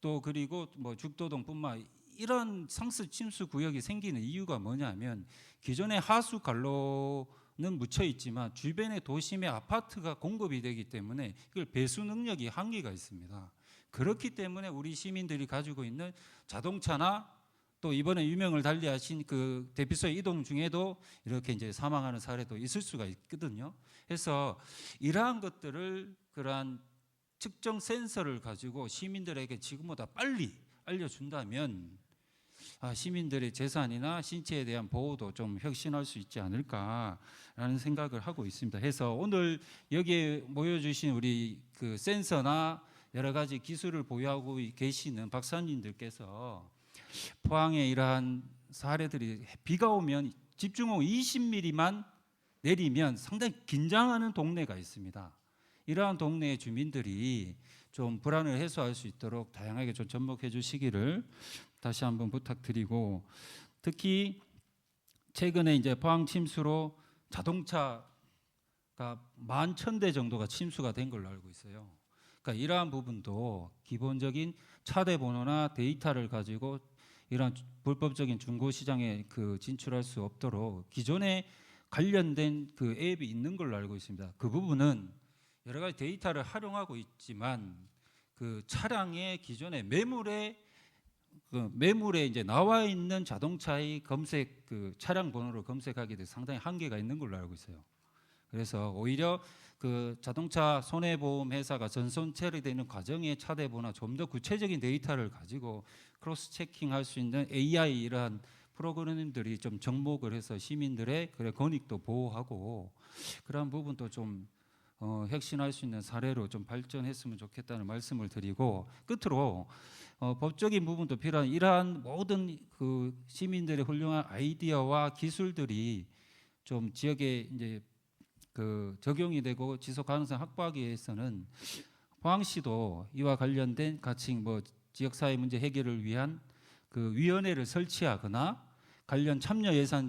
또 그리고 뭐 죽도동뿐만 이런 상습 침수 구역이 생기는 이유가 뭐냐면 기존의 하수 관로는 묻혀 있지만 주변의 도심의 아파트가 공급이 되기 때문에 이걸 배수 능력이 한계가 있습니다. 그렇기 때문에 우리 시민들이 가지고 있는 자동차나 또 이번에 유명을 달리하신 그 대피소의 이동 중에도 이렇게 이제 사망하는 사례도 있을 수가 있거든요. 그래서 이러한 것들을 그러한 측정 센서를 가지고 시민들에게 지금보다 빨리 알려준다면 시민들의 재산이나 신체에 대한 보호도 좀 혁신할 수 있지 않을까라는 생각을 하고 있습니다. 해서 오늘 여기에 모여주신 우리 그 센서나 여러 가지 기술을 보유하고 계시는 박사님들께서 포항에 이러한 사례들이 비가 오면 집중호우 20mm만 내리면 상당히 긴장하는 동네가 있습니다. 이러한 동네의 주민들이 좀 불안을 해소할 수 있도록 다양하게 좀 접목해 주시기를 다시 한번 부탁드리고, 특히 최근에 이제 포항 침수로 자동차가 11,000대 정도가 침수가 된 걸로 알고 있어요. 그러니까 이러한 부분도 기본적인 차대 번호나 데이터를 가지고 이러한 불법적인 중고 시장에 그 진출할 수 없도록 기존에 관련된 그 앱이 있는 걸로 알고 있습니다. 그 부분은 여러 가지 데이터를 활용하고 있지만 그 차량의 기존의 매물에 이제 나와 있는 자동차의 검색 그 차량 번호를 검색하게 돼 상당히 한계가 있는 걸로 알고 있어요. 그래서 오히려 그 자동차 손해보험 회사가 전선 처리되는 과정의 차대 번호나 좀 더 구체적인 데이터를 가지고 크로스 체킹할 수 있는 AI 이러한 프로그램들이 좀 접목을 해서 시민들의 그래 권익도 보호하고 그런 부분도 좀 혁신할 수 있는 사례로 좀 발전했으면 좋겠다는 말씀을 드리고, 끝으로 법적인 부분도 필요한 이러한 모든 그 시민들의 훌륭한 아이디어와 기술들이 좀 지역에 이제 그 적용이 되고 지속 가능성 확보하기 위해서는 포항시도 이와 관련된 같이 뭐 지역 사회 문제 해결을 위한 그 위원회를 설치하거나 관련 참여 예산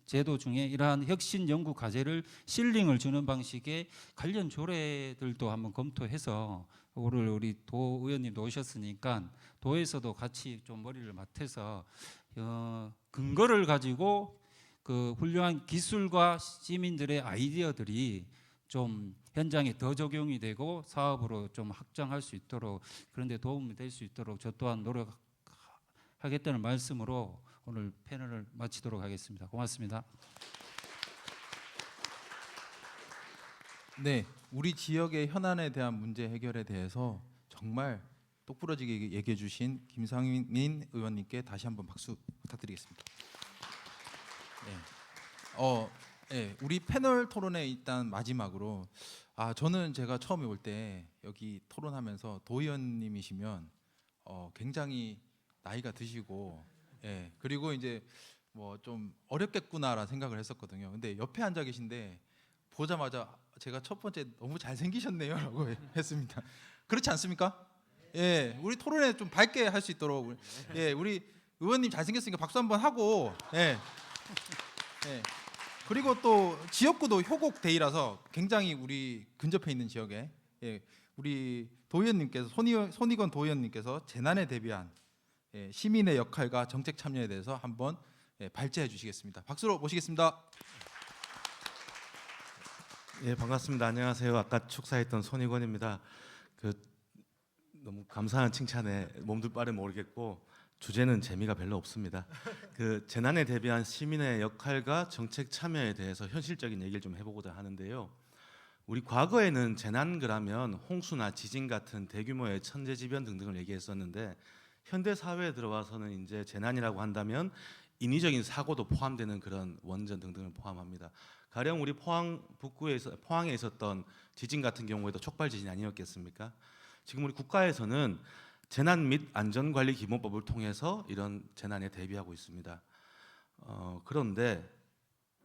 제도 중에 이러한 혁신 연구 과제를 실링을 주는 방식의 관련 조례들도 한번 검토해서 오늘 우리 도 의원님도 오셨으니까 도에서도 같이 좀 머리를 맞춰서 근거를 가지고 그 훌륭한 기술과 시민들의 아이디어들이 좀 현장에 더 적용이 되고 사업으로 좀 확장할 수 있도록 그런 데 도움이 될 수 있도록 저 또한 노력하겠다는 말씀으로 오늘 패널을 마치도록 하겠습니다. 고맙습니다. 네, 우리 지역의 현안에 대한 문제 해결에 대해서 정말 똑부러지게 얘기해 주신 김상민 의원님께 다시 한번 박수 부탁드리겠습니다. 네, 우리 패널 토론회 일단 마지막으로 저는 제가 처음에 올 때 여기 토론하면서 도 의원님이시면 굉장히 나이가 드시고 그리고 이제 뭐 좀 어렵겠구나라는 생각을 했었거든요. 근데 옆에 앉아 계신데 보자마자 제가 첫 번째 너무 잘생기셨네요라고 했습니다. 그렇지 않습니까? 예, 우리 토론회 좀 밝게 할 수 있도록 우리 의원님 잘생겼으니까 박수 한번 하고 그리고 또 지역구도 효곡대이라서 굉장히 우리 근접해 있는 지역에 우리 도의원님께서 손익원 도의원님께서 재난에 대비한 시민의 역할과 정책 참여에 대해서 한번 발제해 주시겠습니다. 박수로 모시겠습니다. 예, 반갑습니다. 안녕하세요. 아까 축사했던 손익원입니다. 너무 감사한 칭찬에 몸둘 바를 모르겠고 주제는 재미가 별로 없습니다. 재난에 대비한 시민의 역할과 정책 참여에 대해서 현실적인 얘기를 좀 해보고자 하는데요. 우리 과거에는 재난 그러면 홍수나 지진 같은 대규모의 천재지변 등등을 얘기했었는데 현대 사회에 들어와서는 이제 재난이라고 한다면 인위적인 사고도 포함되는 그런 원전 등등을 포함합니다. 가령 우리 포항에 있었던 지진 같은 경우에도 촉발 지진이 아니었겠습니까? 지금 우리 국가에서는 재난 및 안전관리 기본법을 통해서 이런 재난에 대비하고 있습니다. 그런데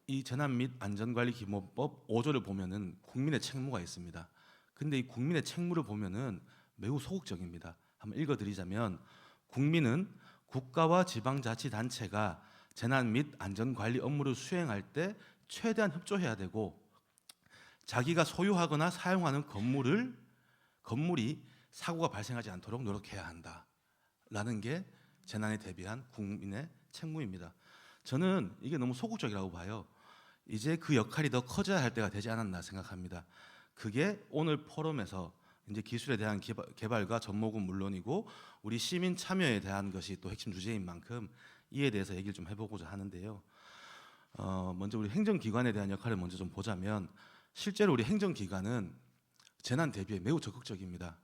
이 재난 및 안전관리 기본법 5조를 보면은 국민의 책무가 있습니다. 근데 이 국민의 책무를 보면은 매우 소극적입니다. 한번 읽어드리자면 국민은 국가와 지방자치단체가 재난 및 안전관리 업무를 수행할 때 최대한 협조해야 되고 자기가 소유하거나 사용하는 건물이 사고가 발생하지 않도록 노력해야 한다라는 게 재난에 대비한 국민의 책무입니다. 저는 이게 너무 소극적이라고 봐요. 이제 그 역할이 더 커져야 할 때가 되지 않았나 생각합니다. 그게 오늘 포럼에서 이제 기술에 대한 개발과 접목은 물론이고 우리 시민 참여에 대한 것이 또 핵심 주제인 만큼 이에 대해서 얘기를 좀 해보고자 하는데요. 먼저 우리 행정기관에 대한 역할을 먼저 좀 보자면 실제로 우리 행정기관은 재난 대비에 매우 적극적입니다.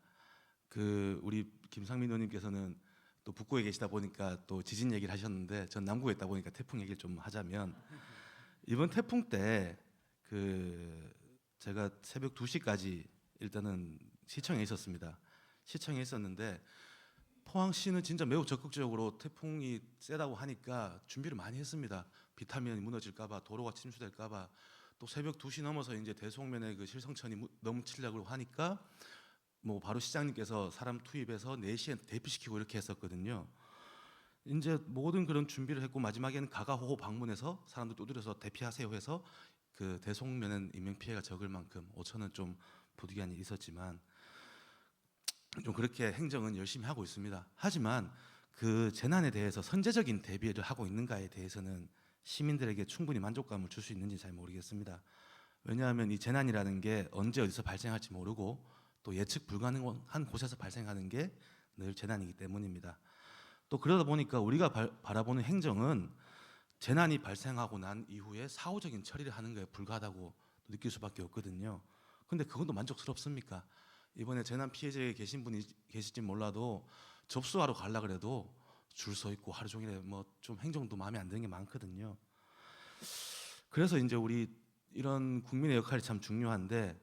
우리 김상민 의원님께서는 또 북구에 계시다 보니까 또 지진 얘기를 하셨는데 전 남구에 있다 보니까 태풍 얘기를 좀 하자면 이번 태풍 때 제가 새벽 2시까지 일단은 시청에 있었습니다. 시청에 있었는데 포항시는 진짜 매우 적극적으로 태풍이 세다고 하니까 준비를 많이 했습니다. 비타민이 무너질까봐, 도로가 침수될까봐, 또 새벽 2시 넘어서 이제 대송면에 실성천이 넘치려고 하니까 뭐 바로 시장님께서 사람 투입해서 4시에 대피시키고 이렇게 했었거든요. 이제 모든 그런 준비를 했고 마지막에는 가가호호 방문해서 사람들 두드려서 대피하세요 해서 대송면은 인명 피해가 적을 만큼 5천은 좀 부득이한 일이 있었지만 좀 그렇게 행정은 열심히 하고 있습니다. 하지만 그 재난에 대해서 선제적인 대비를 하고 있는가에 대해서는 시민들에게 충분히 만족감을 줄 수 있는지 잘 모르겠습니다. 왜냐하면 이 재난이라는 게 언제 어디서 발생할지 모르고 또 예측 불가능한 곳에서 발생하는 게 늘 재난이기 때문입니다. 또 그러다 보니까 우리가 바라보는 행정은 재난이 발생하고 난 이후에 사후적인 처리를 하는 거에 불과하다고 느낄 수밖에 없거든요. 근데 그것도 만족스럽습니까? 이번에 재난 피해자에 계신 분이 계실지 몰라도 접수하러 가려고 해도 줄 서 있고 하루 종일에 뭐 좀 행정도 마음에 안 드는 게 많거든요. 그래서 이제 우리 이런 국민의 역할이 참 중요한데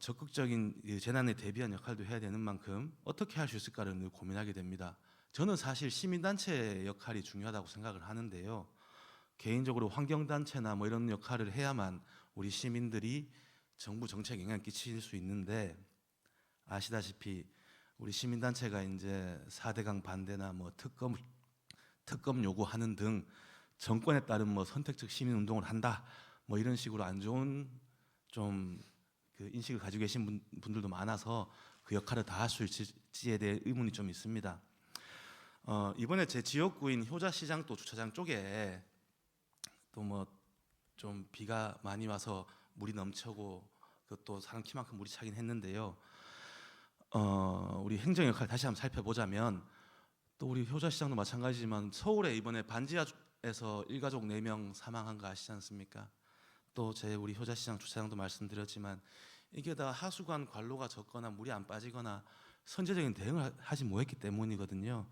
적극적인 재난에 대비한 역할도 해야 되는 만큼 어떻게 할 수 있을까를 늘 고민하게 됩니다. 저는 사실 시민단체의 역할이 중요하다고 생각을 하는데요. 개인적으로 환경단체나 뭐 이런 역할을 해야만 우리 시민들이 정부 정책에 영향을 끼칠 수 있는데 아시다시피 우리 시민단체가 이제 4대강 반대나 뭐 특검 요구하는 등 정권에 따른 뭐 선택적 시민운동을 한다 뭐 이런 식으로 안 좋은 좀 인식을 가지고 계신 분들도 많아서 그 역할을 다 할 수 있을지에 대해 의문이 좀 있습니다. 이번에 제 지역구인 효자시장 또 주차장 쪽에 또 뭐 좀 비가 많이 와서 물이 넘쳐고 그것도 사람 키만큼 물이 차긴 했는데요. 우리 행정 역할 다시 한번 살펴보자면 또 우리 효자시장도 마찬가지지만 서울에 이번에 반지하에서 일가족 4명 사망한 거 아시지 않습니까? 또 제 우리 효자시장 주차장도 말씀드렸지만 이게 다 하수관 관로가 적거나 물이 안 빠지거나 선제적인 대응을 하지 못했기 때문이거든요.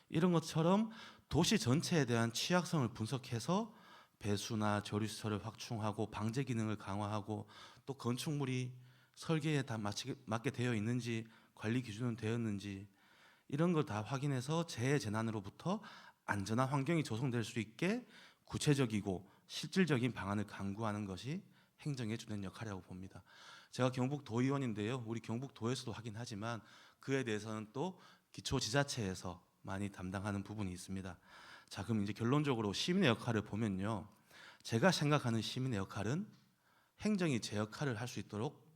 이런 것처럼 도시 전체에 대한 취약성을 분석해서 배수나 조리시설을 확충하고 방제 기능을 강화하고 또 건축물이 설계에 다 맞게 되어 있는지 관리 기준은 되었는지 이런 걸 다 확인해서 재해 재난으로부터 안전한 환경이 조성될 수 있게 구체적이고 실질적인 방안을 강구하는 것이 행정에 주는 역할이라고 봅니다. 제가 경북도의원인데요. 우리 경북도에서도 하긴 하지만 그에 대해서는 또 기초지자체에서 많이 담당하는 부분이 있습니다. 자, 그럼 이제 결론적으로 시민의 역할을 보면요. 제가 생각하는 시민의 역할은 행정이 제 역할을 할 수 있도록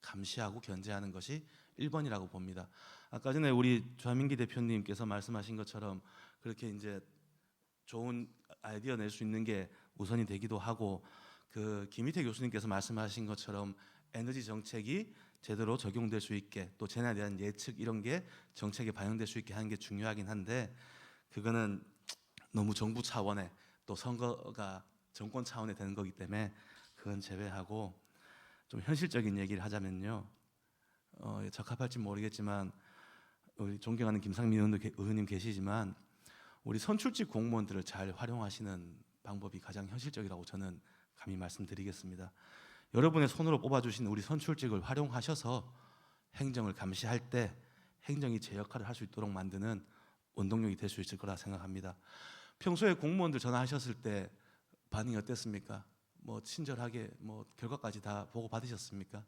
감시하고 견제하는 것이 1번이라고 봅니다. 아까 전에 우리 좌민기 대표님께서 말씀하신 것처럼 그렇게 이제 좋은 아이디어 낼 수 있는 게 우선이 되기도 하고 그 김희태 교수님께서 말씀하신 것처럼 에너지 정책이 제대로 적용될 수 있게 또 재난에 대한 예측 이런 게 정책에 반영될 수 있게 하는 게 중요하긴 한데 그거는 너무 정부 차원에 또 선거가 정권 차원에 되는 거기 때문에 그건 제외하고 좀 현실적인 얘기를 하자면요. 적합할지 모르겠지만 우리 존경하는 김상민 의원님 계시지만 우리 선출직 공무원들을 잘 활용하시는 방법이 가장 현실적이라고 저는 감히 말씀드리겠습니다. 여러분의 손으로 뽑아주신 우리 선출직을 활용하셔서 행정을 감시할 때 행정이 제 역할을 할 수 있도록 만드는 원동력이 될 수 있을 거라 생각합니다. 평소에 공무원들 전화하셨을 때 반응이 어땠습니까? 뭐 친절하게 뭐 결과까지 다 보고 받으셨습니까?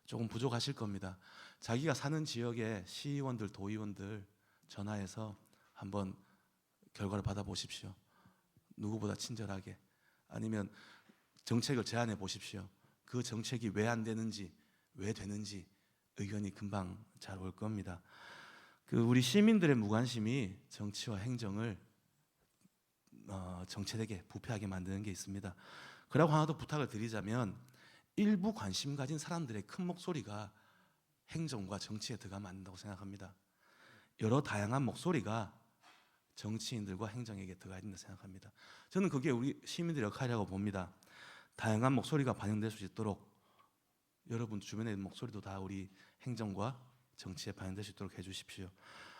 조금 부족하실 겁니다. 자기가 사는 지역의 시의원들, 도의원들 전화해서 한번 결과를 받아보십시오. 누구보다 친절하게. 아니면 정책을 제안해 보십시오. 그 정책이 왜 안 되는지, 왜 되는지 의견이 금방 잘 올 겁니다. 그 우리 시민들의 무관심이 정치와 행정을 정체되게 부패하게 만드는 게 있습니다. 그리고 하나 더 부탁을 드리자면 일부 관심 가진 사람들의 큰 목소리가 행정과 정치에 들어가면 안 된다고 생각합니다. 여러 다양한 목소리가 정치인들과 행정에게 들어가야 된다고 생각합니다. 저는 그게 우리 시민들의 역할이라고 봅니다. 다양한 목소리가 반영될 수 있도록 여러분 주변의 목소리도 다 우리 행정과 정치에 반영될 수 있도록 해주십시오.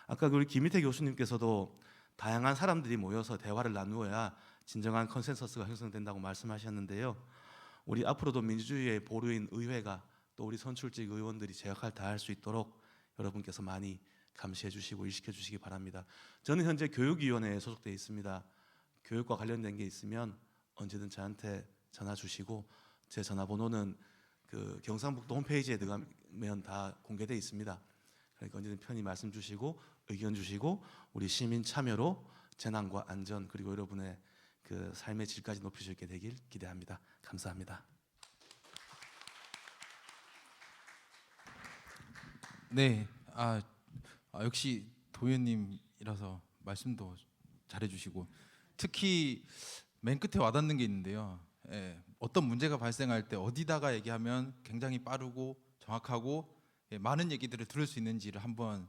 아까 우리 김희태 교수님께서도 다양한 사람들이 모여서 대화를 나누어야 진정한 컨센서스가 형성된다고 말씀하셨는데요. 우리 앞으로도 민주주의의 보루인 의회가 또 우리 선출직 의원들이 제 역할 다 할 수 있도록 여러분께서 많이 감시해 주시고 일시켜 주시기 바랍니다. 저는 현재 교육위원회에 소속되어 있습니다. 교육과 관련된 게 있으면 언제든 저한테 전화 주시고 제 전화번호는 그 경상북도 홈페이지에 들어가면 다 공개되어 있습니다. 그러니까 언제든 편히 말씀 주시고 의견 주시고 우리 시민 참여로 재난과 안전 그리고 여러분의 그 삶의 질까지 높일 수 있게 되길 기대합니다. 감사합니다. 네, 역시 도의원님이라서 말씀도 잘해주시고 특히 맨 끝에 와닿는 게 있는데요. 어떤 문제가 발생할 때 어디다가 얘기하면 굉장히 빠르고 정확하고 많은 얘기들을 들을 수 있는지를 한번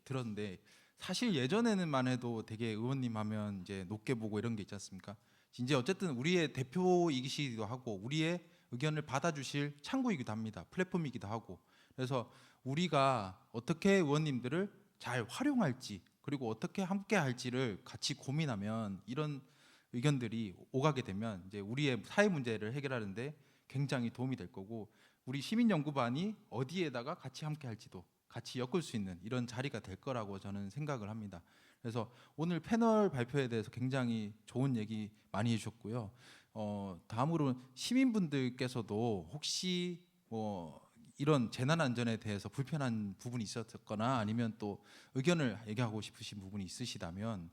들었는데 사실 예전에는만 해도 되게 의원님 하면 이제 높게 보고 이런 게 있지 않습니까? 이제 어쨌든 우리의 대표이기시기도 하고 우리의 의견을 받아주실 창구이기도 합니다. 플랫폼이기도 하고 그래서 우리가 어떻게 의원님들을 잘 활용할지 그리고 어떻게 함께 할지를 같이 고민하면 이런 의견들이 오가게 되면 이제 우리의 사회 문제를 해결하는데 굉장히 도움이 될 거고 우리 시민연구반이 어디에다가 같이 함께 할지도 같이 엮을 수 있는 이런 자리가 될 거라고 저는 생각을 합니다. 그래서 오늘 패널 발표에 대해서 굉장히 좋은 얘기 많이 해주셨고요. 다음으로 시민분들께서도 혹시 뭐 이런 재난 안전에 대해서 불편한 부분이 있었거나 아니면 또 의견을 얘기하고 싶으신 부분이 있으시다면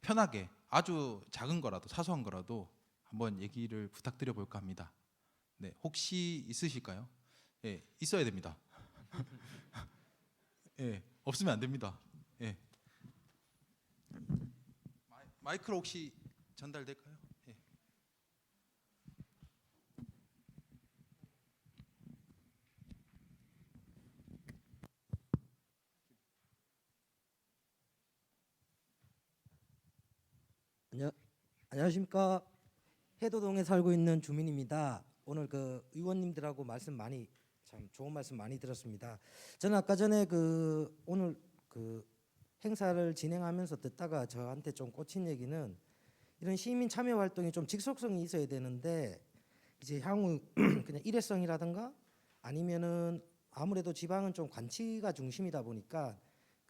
편하게 아주 작은 거라도 사소한 거라도 한번 얘기를 부탁드려 볼까 합니다. 네, 혹시 있으실까요? 예, 있어야 됩니다. 예, 없으면 안 됩니다. 예. 마이크로 혹시 전달될까요? 예. 안녕하십니까. 해도동에 살고 있는 주민입니다. 오늘 그 의원님들하고 말씀 많이 참 좋은 말씀 많이 들었습니다. 저는 아까 전에 그 오늘 그 행사를 진행하면서 듣다가 저한테 좀 꽂힌 얘기는 이런 시민 참여 활동이 좀 직속성이 있어야 되는데 이제 향후 그냥 일회성이라든가 아니면은 아무래도 지방은 좀 관치가 중심이다 보니까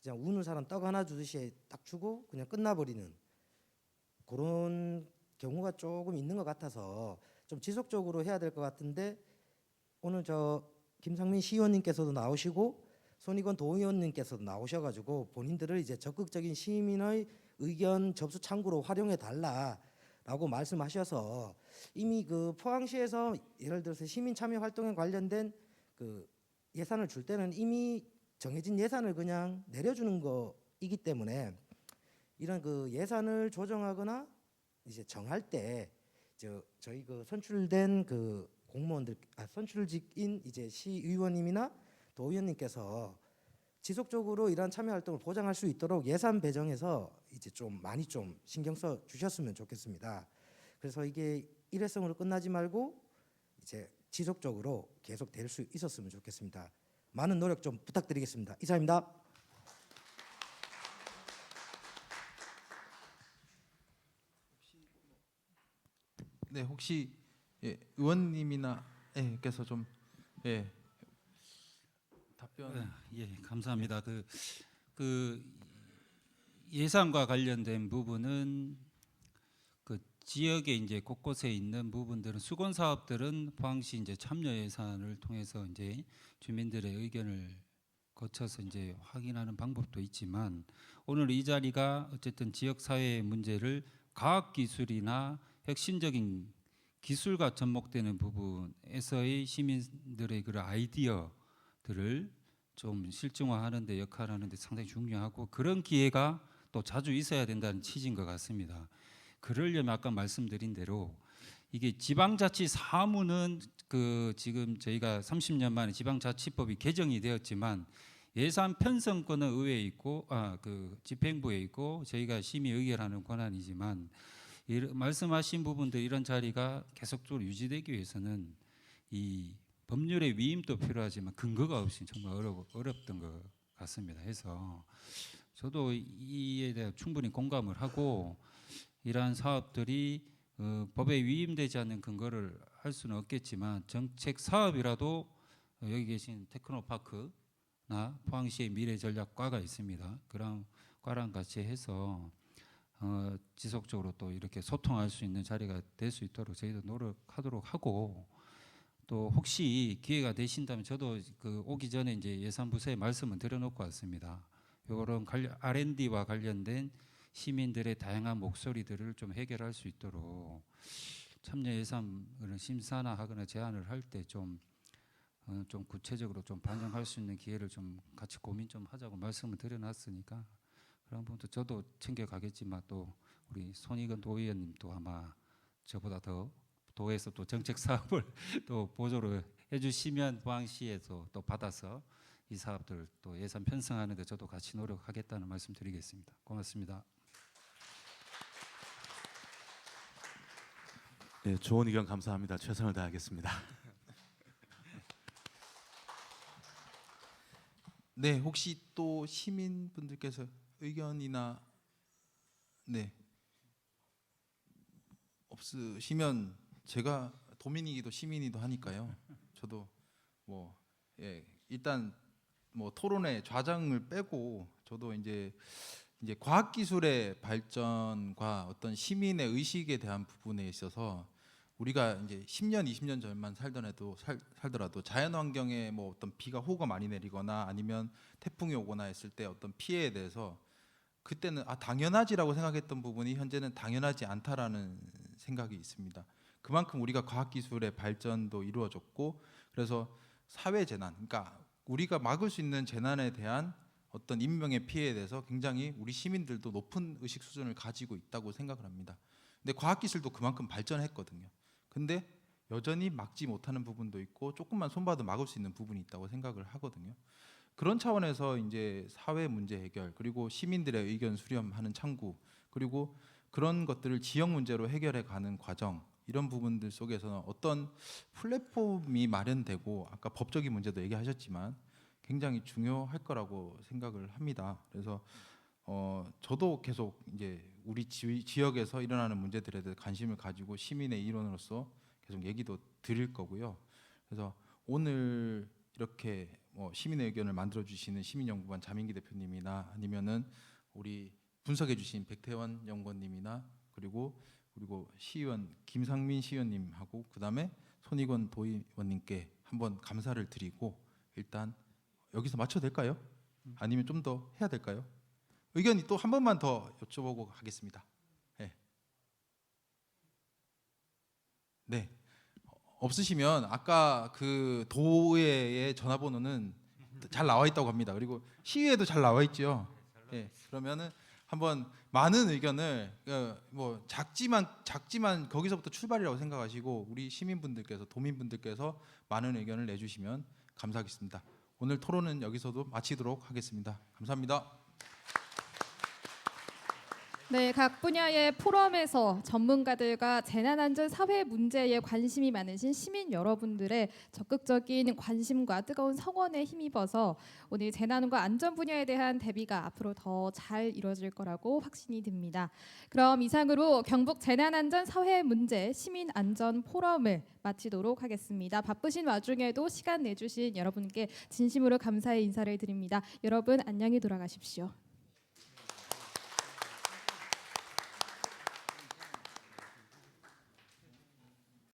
그냥 우는 사람 떡 하나 주듯이 딱 주고 그냥 끝나버리는 그런 경우가 조금 있는 것 같아서 좀 지속적으로 해야 될 것 같은데 오늘 저 김상민 시의원님께서도 나오시고 손익원 도의원님께서도 나오셔가지고 본인들을 이제 적극적인 시민의 의견 접수 창구로 활용해 달라라고 말씀하셔서 이미 그 포항시에서 예를 들어서 시민 참여 활동에 관련된 그 예산을 줄 때는 이미 정해진 예산을 그냥 내려주는 거이기 때문에 이런 그 예산을 조정하거나 이제 정할 때 저희 그 선출된 그 공무원들 선출직인 이제 시의원님이나 도의원님께서 지속적으로 이러한 참여 활동을 보장할 수 있도록 예산 배정해서 이제 좀 많이 좀 신경 써 주셨으면 좋겠습니다. 그래서 이게 일회성으로 끝나지 말고 이제 지속적으로 계속 될 수 있었으면 좋겠습니다. 많은 노력 좀 부탁드리겠습니다. 이상입니다. 네, 혹시 의원님이나 께서 좀 답변. 예, 감사합니다. 그 예산과 관련된 부분은 그 지역에 이제 곳곳에 있는 부분들은 수건 사업들은 포항시 이제 참여 예산을 통해서 이제 주민들의 의견을 거쳐서 이제 확인하는 방법도 있지만 오늘 이 자리가 어쨌든 지역 사회의 문제를 과학 기술이나 핵심적인 기술과 접목되는 부분에서의 시민들의 그런 아이디어들을 좀 실증화하는 데 역할하는 데 상당히 중요하고 그런 기회가 또 자주 있어야 된다는 취지인 것 같습니다. 그러려면 아까 말씀드린 대로 이게 지방자치 사무는 그 지금 저희가 30년 만에 지방자치법이 개정이 되었지만 예산 편성권은 의회에 있고 그 집행부에 있고 저희가 심의 의결하는 권한이지만 말씀하신 부분들 이런 자리가 계속적으로 유지되기 위해서는 이 법률의 위임도 필요하지만 근거가 없이 정말 어렵던 것 같습니다. 해서 저도 이에 대해 충분히 공감을 하고 이러한 사업들이 법에 위임되지 않는 근거를 할 수는 없겠지만 정책 사업이라도 여기 계신 테크노파크나 포항시의 미래전략과가 있습니다. 그런 과랑 같이 해서 지속적으로 또 이렇게 소통할 수 있는 자리가 될 수 있도록 저희도 노력하도록 하고 또 혹시 기회가 되신다면 저도 그 오기 전에 이제 예산부서에 말씀을 드려놓고 왔습니다. 이런 R&D와 관련된 시민들의 다양한 목소리들을 좀 해결할 수 있도록 참여 예산을 심사나 하거나 제안을 할 때 좀 구체적으로 좀 반영할 수 있는 기회를 좀 같이 고민 좀 하자고 말씀을 드려놨으니까 그런 부분도 저도 챙겨가겠지만 또 우리 손익원 도의원님도 아마 저보다 더 도에서 또 정책 사업을 또 보조를 해주시면 포항시에서 또 받아서 이 사업들 또 예산 편성하는데 저도 같이 노력하겠다는 말씀드리겠습니다. 고맙습니다. 네, 좋은 의견 감사합니다. 최선을 다하겠습니다. 네, 혹시 또 시민분들께서 의견이나 없으시면 제가 도민이기도 시민이기도 하니까요. 저도 일단 토론의 좌장을 빼고 저도 이제 과학기술의 발전과 어떤 시민의 의식에 대한 부분에 있어서 우리가 이제 10년, 20년 전만 살더라도 자연환경에 어떤 비가 호우가 많이 내리거나 아니면 태풍이 오거나 했을 때 어떤 피해에 대해서 그때는 당연하지라고 생각했던 부분이 현재는 당연하지 않다라는 생각이 있습니다. 그만큼 우리가 과학기술의 발전도 이루어졌고 그래서 사회재난, 그러니까 우리가 막을 수 있는 재난에 대한 어떤 인명의 피해에 대해서 굉장히 우리 시민들도 높은 의식 수준을 가지고 있다고 생각을 합니다. 근데 과학기술도 그만큼 발전했거든요. 근데 여전히 막지 못하는 부분도 있고 조금만 손봐도 막을 수 있는 부분이 있다고 생각을 하거든요. 그런 차원에서 이제 사회 문제 해결 그리고 시민들의 의견 수렴하는 창구 그리고 그런 것들을 지역 문제로 해결해 가는 과정 이런 부분들 속에서는 어떤 플랫폼이 마련되고 아까 법적인 문제도 얘기하셨지만 굉장히 중요할 거라고 생각을 합니다. 그래서 저도 계속 이제 우리 지역에서 일어나는 문제들에 대해 관심을 가지고 시민의 일원으로서 계속 얘기도 드릴 거고요. 그래서 오늘 이렇게 시민의 의견을 만들어 주시는 시민연구관 자민기 대표님이나 아니면은 우리 분석해 주신 백태원 연구원님이나 그리고 시의원 김상민 시의원님하고 그다음에 손익원 도의원님께 한번 감사를 드리고 일단 여기서 마쳐도 될까요? 아니면 좀 더 해야 될까요? 의견이 또 한 번만 더 여쭤보고 하겠습니다. 네. 네. 없으시면 아까 그 도의회의 전화번호는 잘 나와 있다고 합니다. 그리고 시의회도 잘 나와 있죠. 네. 그러면은 한번 많은 의견을 뭐 작지만 거기서부터 출발이라고 생각하시고 우리 시민분들께서 도민분들께서 많은 의견을 내주시면 감사하겠습니다. 오늘 토론은 여기서도 마치도록 하겠습니다. 감사합니다. 네, 각 분야의 포럼에서 전문가들과 재난안전 사회 문제에 관심이 많으신 시민 여러분들의 적극적인 관심과 뜨거운 성원에 힘입어서 오늘 재난과 안전 분야에 대한 대비가 앞으로 더 잘 이루어질 거라고 확신이 듭니다. 그럼 이상으로 경북 재난안전 사회 문제 시민 안전 포럼을 마치도록 하겠습니다. 바쁘신 와중에도 시간 내주신 여러분께 진심으로 감사의 인사를 드립니다. 여러분 안녕히 돌아가십시오.